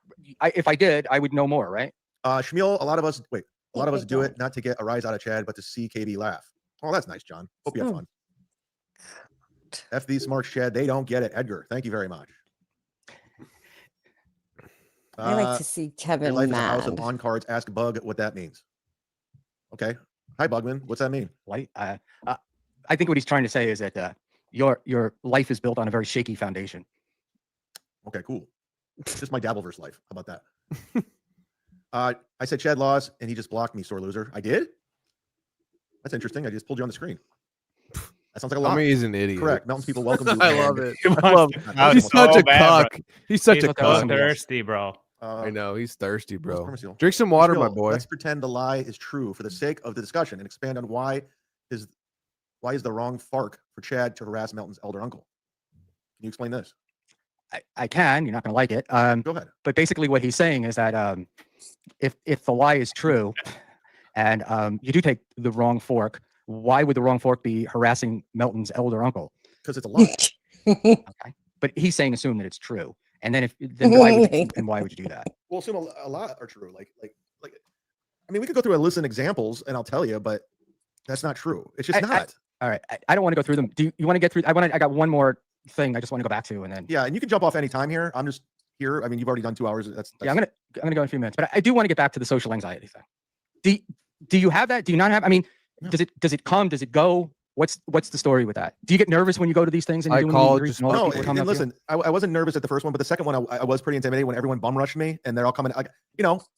If I did, I would know more, right? Schmuel, a lot of us do it not to get a rise out of Chad, but to see KB laugh. Oh, that's nice, John. Hope you have fun. F these smarts, Chad. They don't get it. Edgar, thank you very much. I like to see Kevin life mad. Is a house of on cards. Ask Bug what that means. Okay. Hi, Bugman. What's that mean? I think what he's trying to say is that your life is built on a very shaky foundation. Okay, cool. Just my Dabbleverse life. How about that? I said Chad lost, and he just blocked me, sore loser. I did? That's interesting. I just pulled you on the screen. That sounds like a lot. I mean, he's an idiot. Correct. Melton's people welcome you. I love it. He I wants love to it. come out He's so such a bad, cuck. He's such He's a so cuck. thirsty, bro. I know he's thirsty, bro. Pharmaceutical. Drink some water, my Schmuel, boy. Let's pretend the lie is true for the sake of the discussion and expand on why is the wrong FARC for Chad to harass Melton's elder uncle. Can you explain this? I can. You're not going to like it. Go ahead. But basically, what he's saying is that if the lie is true, and you do take the wrong fork, why would the wrong fork be harassing Melton's elder uncle? Because it's a lie. Okay, but he's saying assume that it's true, and then why would you do that? We'll assume a lot are true. Like, I mean, we could go through a list of examples, and I'll tell you, but that's not true. It's just not. All right, I don't want to go through them. Do you want to get through? I got one more thing. I just want to go back to, and then Yeah, and you can jump off any time here. I'm just here. I mean, you've already done 2 hours. That's yeah, I'm gonna go in a few minutes, but I do want to get back to the social anxiety thing. Do you have that? Do you not have? I mean, No. does it come? Does it go? What's the story with that? Do you get nervous when you go to these things and you're doing meet and greets and all these No, people coming and up to you? listen, I wasn't nervous at the first one, but the second one, I was pretty intimidated when everyone bum rushed me and they're all coming.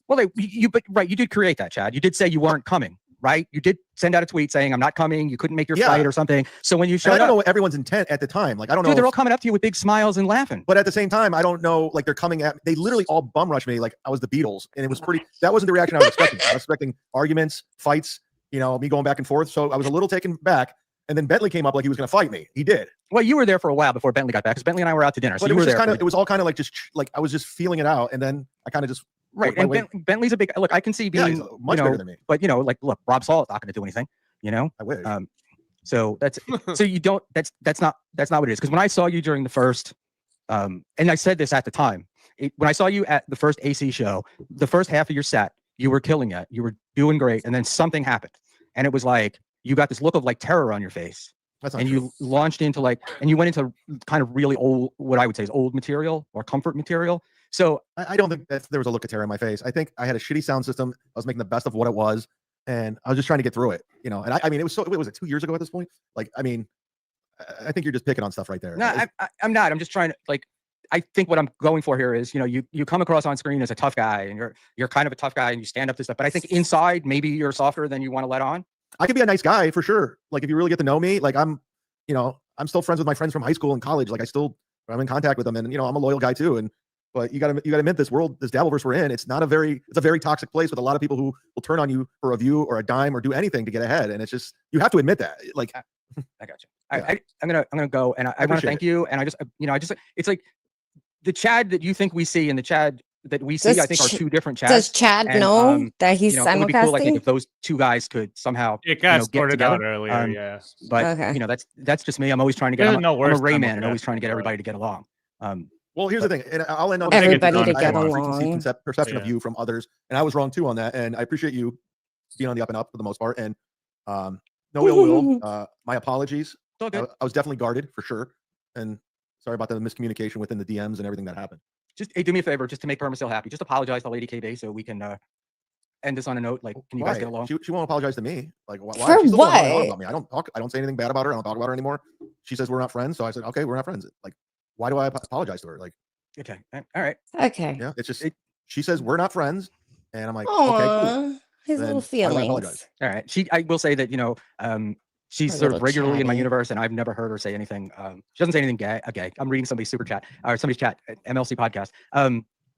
Well, you did create that, Chad. You did say you weren't coming, right? You did send out a tweet saying I'm not coming. You couldn't make your flight or something. So when you I showed don't up, know what everyone's intent at the time. Like, I don't know. dude, they're all coming up to you with big smiles and laughing. But at the same time, I don't know. Like, they're coming at. They literally all bum rushed me like I was the Beatles, and it was pretty. That wasn't the reaction I was expecting. I was expecting arguments, fights. Me going back and forth. So I was a little taken back. And then Bentley came up like he was going to fight me. He did. Well, you were there for a while before Bentley got back because Bentley and I were out to dinner. So But it was just kind of. It was all kind of like just like I was just feeling it out, and then I kind of just right. And Bentley's a big look. I can see being he's much bigger than me. But like look, Rob Saul is not going to do anything. I wish. So that's so you don't. That's not what it is. Because when I saw you during the first, and I said this at the time, when I saw you at the first AC show, the first half of your set, you were killing it. You were doing great, and then something happened, and it was like you got this look of like terror on your face. And you launched into and you went into kind of really old, what I would say is old material or comfort material. So I don't think that there was a look of terror in my face. I think I had a shitty sound system. I was making the best of what it was, and I was just trying to get through it. And I mean, it was 2 years ago at this point. Like, I mean, I think you're just picking on stuff right there. No, I'm not. I'm just trying to I think what I'm going for here is, you come across on screen as a tough guy, and you're kind of a tough guy, and you stand up to stuff. But I think inside, maybe you're softer than you want to let on. I could be a nice guy for sure. Like, if you really get to know me, like I'm still friends with my friends from high school and college. Like, I'm in contact with them, and I'm a loyal guy too. But you gotta admit, this world, this Dabbleverse we're in, it's a very toxic place with a lot of people who will turn on you for a view or a dime or do anything to get ahead. And it's just, you have to admit that. Like, I got you. Yeah. I'm gonna go, and I want to thank you. And I just it's like the Chad that you think we see and the Chad that we see, I think are two different Chads. Does Chad know that he's it would be cool, I think, simulcasting? if those two guys could somehow It got get sorted together. out earlier, yeah. But Okay. that's just me. I'm always trying to get. There's I'm no a worse Ray time man, with and that. always trying to get everybody to get along. well, here's the thing, and I'll end on Everybody this. to I get have a preconceived along. perception of Yeah. you from others, and I was wrong too on that. And I appreciate you being on the up and up for the most part. And no ill will. My apologies. It's all good. I was definitely guarded for sure, and sorry about the miscommunication within the DMs and everything that happened. Just do me a favor, just to make Perma still happy. Just apologize to Lady KB so we can end this on a note. Like, can you guys Why? get along? She won't apologize to me. Like, why? For She's still going on and on what? about me. I don't say anything bad about her. I don't talk about her anymore. She says we're not friends, so I said, okay, we're not friends. Like, why do I apologize to her? Like, Okay, all right. Okay. yeah, it's just she says we're not friends, and I'm like, okay, cool. Aw, his Then little why do I apologize? feelings. All right. I will say that she's Her sort of little regularly in my chatty. universe, and I've never heard her say anything. She doesn't say anything gay. Okay, I'm reading somebody's super chat or somebody's chat, MLC podcast.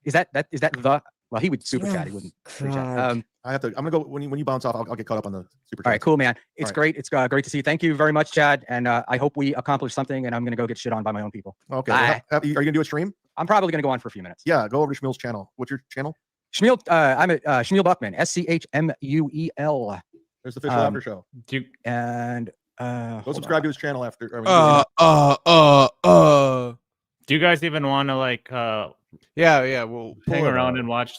Is that the? Well, he would super chat. He wouldn't. Super chat. God. I'm gonna go when you bounce off. I'll get caught up on the super. All right, cool, man. It's right. great. It's great to see you. Thank you very much, Chad. And I hope we accomplish something. And I'm gonna go get shit on by my own people. Okay. Bye. Are you gonna do a stream? I'm probably gonna go on for a few minutes. Yeah. Go over to Schmuel's channel. What's your channel? Schmuel. I'm at Schmuel Buckman. SCHMUEL. There's the official after show. And Go hold subscribe on. to his channel after. Do you guys even want to Yeah. We'll hang around and watch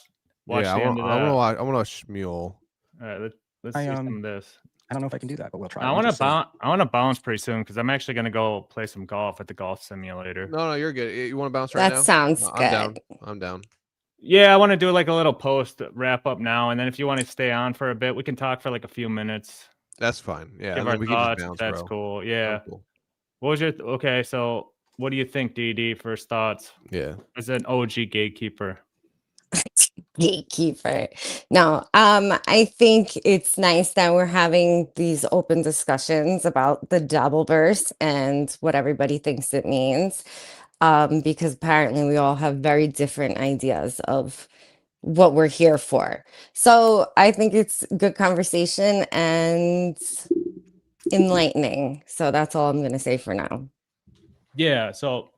yeah, the I end of want that? to watch Schmuel. All right, let's I, see some of this. I don't know if I can do that, but we'll try. I want to bounce pretty soon because I'm actually gonna go play some golf at the golf simulator. No, you're good. You want to bounce right now? That sounds I'm down. good. I'm down. Yeah, I want to do like a little post wrap up now, and then if you want to stay on for a bit, we can talk for like a few minutes. That's fine. Yeah, Give and our then we can just thoughts. bounce, That's bro. cool. Yeah. Cool. What was your okay? So, what do you think, DD? First thoughts Yeah. as an OG gatekeeper? Gatekeeper. No, I think it's nice that we're having these open discussions about the Doubleverse and what everybody thinks it means. Because apparently we all have very different ideas of what we're here for. So I think it's good conversation and enlightening. So that's all I'm gonna say for now. Yeah. So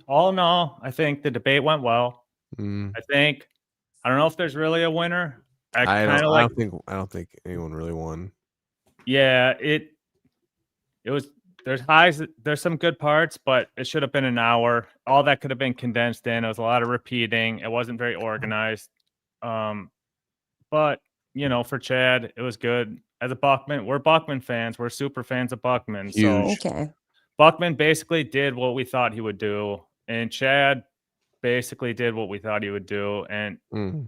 all in all, I think the debate went well. Mm. I don't know if there's really a winner. I don't think anyone really won. Yeah, it was there's highs, there's some good parts, but it should have been an hour. All that could have been condensed in. It was a lot of repeating. It wasn't very organized. But you know, for Chad, it was good. As a Buckman, we're Buckman fans. We're super fans of Buckman. So Huge. Okay. Buckman basically did what we thought he would do, and Chad basically did what we thought he would do. And Mm.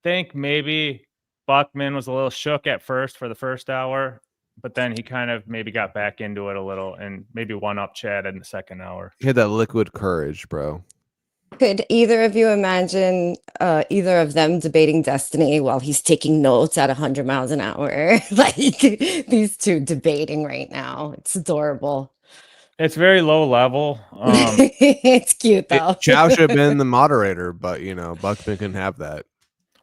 think maybe Buckman was a little shook at first for the first hour, but then he kind of maybe got back into it a little and maybe one up Chad in the second hour. He had that liquid courage, bro. Could either of you imagine either of them debating destiny while he's taking notes at 100 miles an hour? Like these two debating right now. It's adorable. It's very low level. It's cute though. Chow should have been the moderator, but you know, Buckman couldn't have that.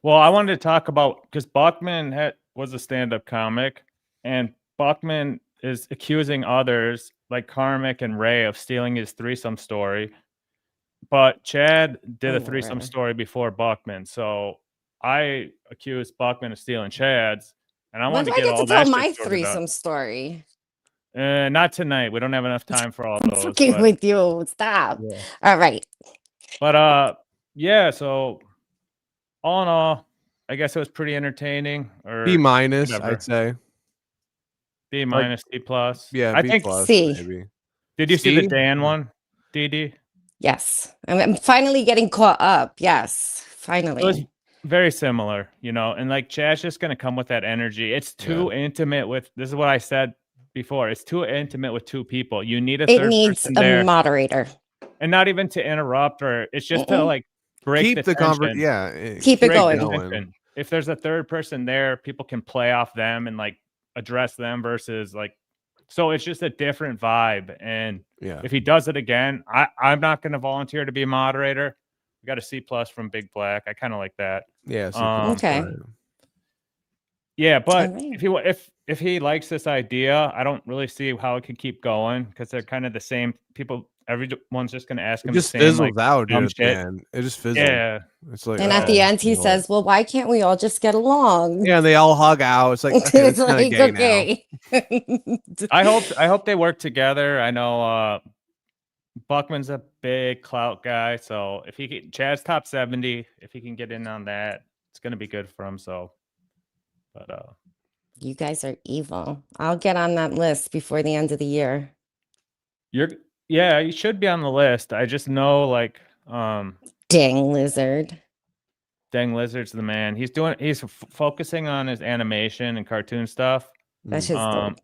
Well, I wanted to talk about because Buckman was a stand-up comic, and Buckman is accusing others like Karmic and Ray of stealing his threesome story. But Chad did a threesome story before Buckman, so I accused Buckman of stealing Chad's, and I When wanted do to I get get all to tell that my shit sorted out. threesome story? Not tonight. We don't have enough time for all I'm those. fucking But, with you. Stop. yeah. All right. But yeah. So all in all, I guess it was pretty entertaining. Or B-, whatever. I'd say. B-, C+. Yeah, I B+, think. C. maybe. Did you see the C? Dan one, DD? Yes. I'm finally getting caught up. Yes. It was Finally. very similar, you know, and like Chad's just gonna come with that energy. It's too intimate with. This is what I said before. It's too intimate with two people. You need a It third needs person a there, moderator. and not even to interrupt or. It's just to like break Keep the tension. conversation. Yeah. Keep it Break the going. tension. If there's a third person there, people can play off them and like address them versus like. So it's just a different vibe. And Yeah. if he does it again, I'm not going to volunteer to be a moderator. We got a C+ from Big Black. I kind of like that. Yeah. C+, Okay. right. Yeah, but Alright. if he likes this idea, I don't really see how it could keep going because they're kind of the same people. Everyone's just going to ask It him just the same fizzles like out, dumb dude. At the shit. end. It just fizzles. Yeah. It's like, And at the end, he you know. says, "Well, why can't we all just get along?" Yeah, and they all hug out. It's like, okay, It's it's kind of like, gay now. okay. I hope they work together. I know Buckman's a big clout guy, so if Chad's top 70, if he can get in on that, it's gonna be good for him. So, but You guys are evil. I'll get on that list before the end of the year. you should be on the list. I just know like Dang lizard. Dang Lizard's the man. He's focusing on his animation and cartoon stuff. That's just dope.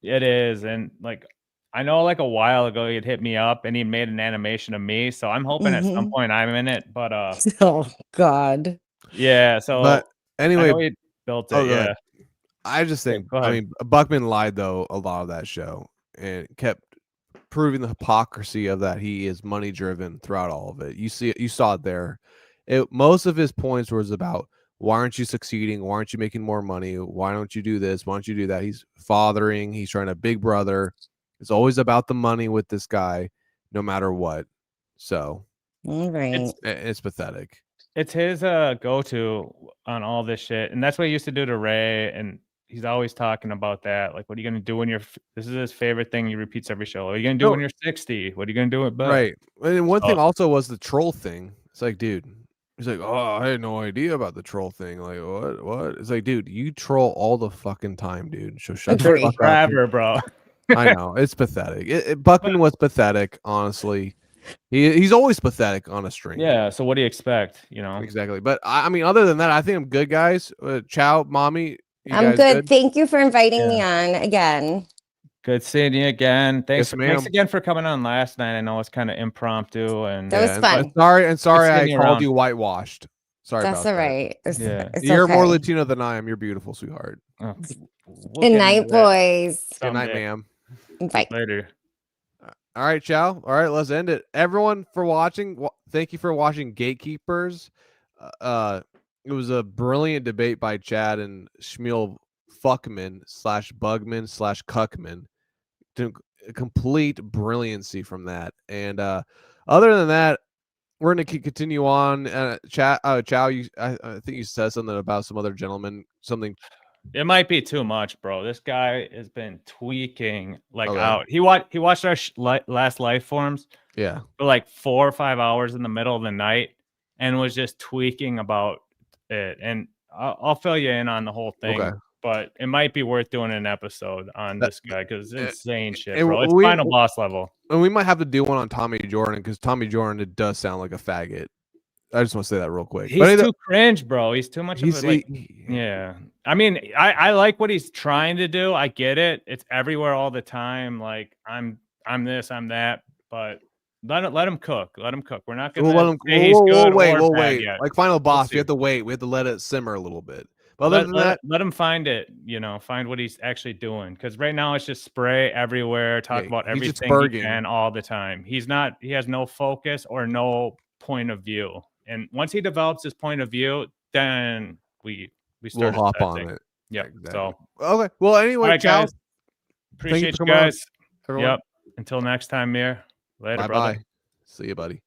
It is, and like I know like a while ago he'd hit me up and he made an animation of me, so I'm hoping at some point I'm in it. But Oh God. yeah. So But anyway, I know he built it. Yeah. I just think, go ahead. I mean, Buckman lied though a lot of that show and kept proving the hypocrisy of that he is money driven throughout all of it. You saw it there. Most of his points was about why aren't you succeeding? Why aren't you making more money? Why don't you do this? Why don't you do that? He's fathering. He's trying to big brother. It's always about the money with this guy, no matter what. So, All right. it's pathetic. It's his go-to on all this shit, and that's what he used to do to Ray. And he's always talking about that. Like, what are you gonna do when you're? This is his favorite thing. He repeats every show. What are you gonna do when you're 60? What are you gonna do with? Right. And one thing also was the troll thing. It's like, dude. He's like, oh, I had no idea about the troll thing. Like, what? It's like, dude, you troll all the fucking time, dude. So shut the fuck up. Forever, bro. I know it's pathetic. Buckman was pathetic, honestly. He's always pathetic on a string. Yeah. So what do you expect? You know exactly. But I mean, other than that, I think I'm good, guys. Chow, mommy, I'm good. Thank you for inviting me on again. Good seeing you again. Yes, Thanks again for coming on last night. I know it's kind of impromptu and that was fun. Sorry, I called you whitewashed. Sorry That's about all that. right. Yeah. It's You're more okay. Latino than I am. You're beautiful, sweetheart. Oh, we'll Good get night, into that boys. Good night, someday. ma'am. Bye. Later. All right, Chow. All right, let's end it. Everyone for watching. Thank you for watching Gatekeepers. It was a brilliant debate by Chad and Schmuel Buckman /Bugman /Cuckman. A complete brilliancy from that. And other than that, we're going to continue on. Chow, I think you said something about some other gentleman. Something. It might be too much, bro. This guy has been tweaking Okay. out. He watched our last life forms. Yeah. For like 4 or 5 hours in the middle of the night and was just tweaking about it. And I'll fill you in on the whole thing. Okay. But it might be worth doing an episode on this guy because it's insane shit, and bro. It's final boss level. And we might have to do one on Tommy Jordan because Tommy Jordan does sound like a faggot. I just want to say that real quick. He's too cringe, bro. He's too much of a like. Yeah. I mean, I like what he's trying to do. I get it. It's everywhere all the time. Like I'm this, I'm that. But let him cook. Let him cook. We're not gonna let him. say he's good We'll or bad wait. yet. Like final boss, see. we have to wait. We have to let it simmer a little bit. But other than that, let him find it. You know, find what he's actually doing. Because right now it's just spray everywhere. Talk about everything he can all the time. He has no focus or no point of view. And once he develops his point of view, then we'll hop on it. Yeah. Exactly. So okay. Well, anyway, right, guys. Appreciate you guys. On, yep. Until next time, Mir. Later, brother. Bye. See you, buddy.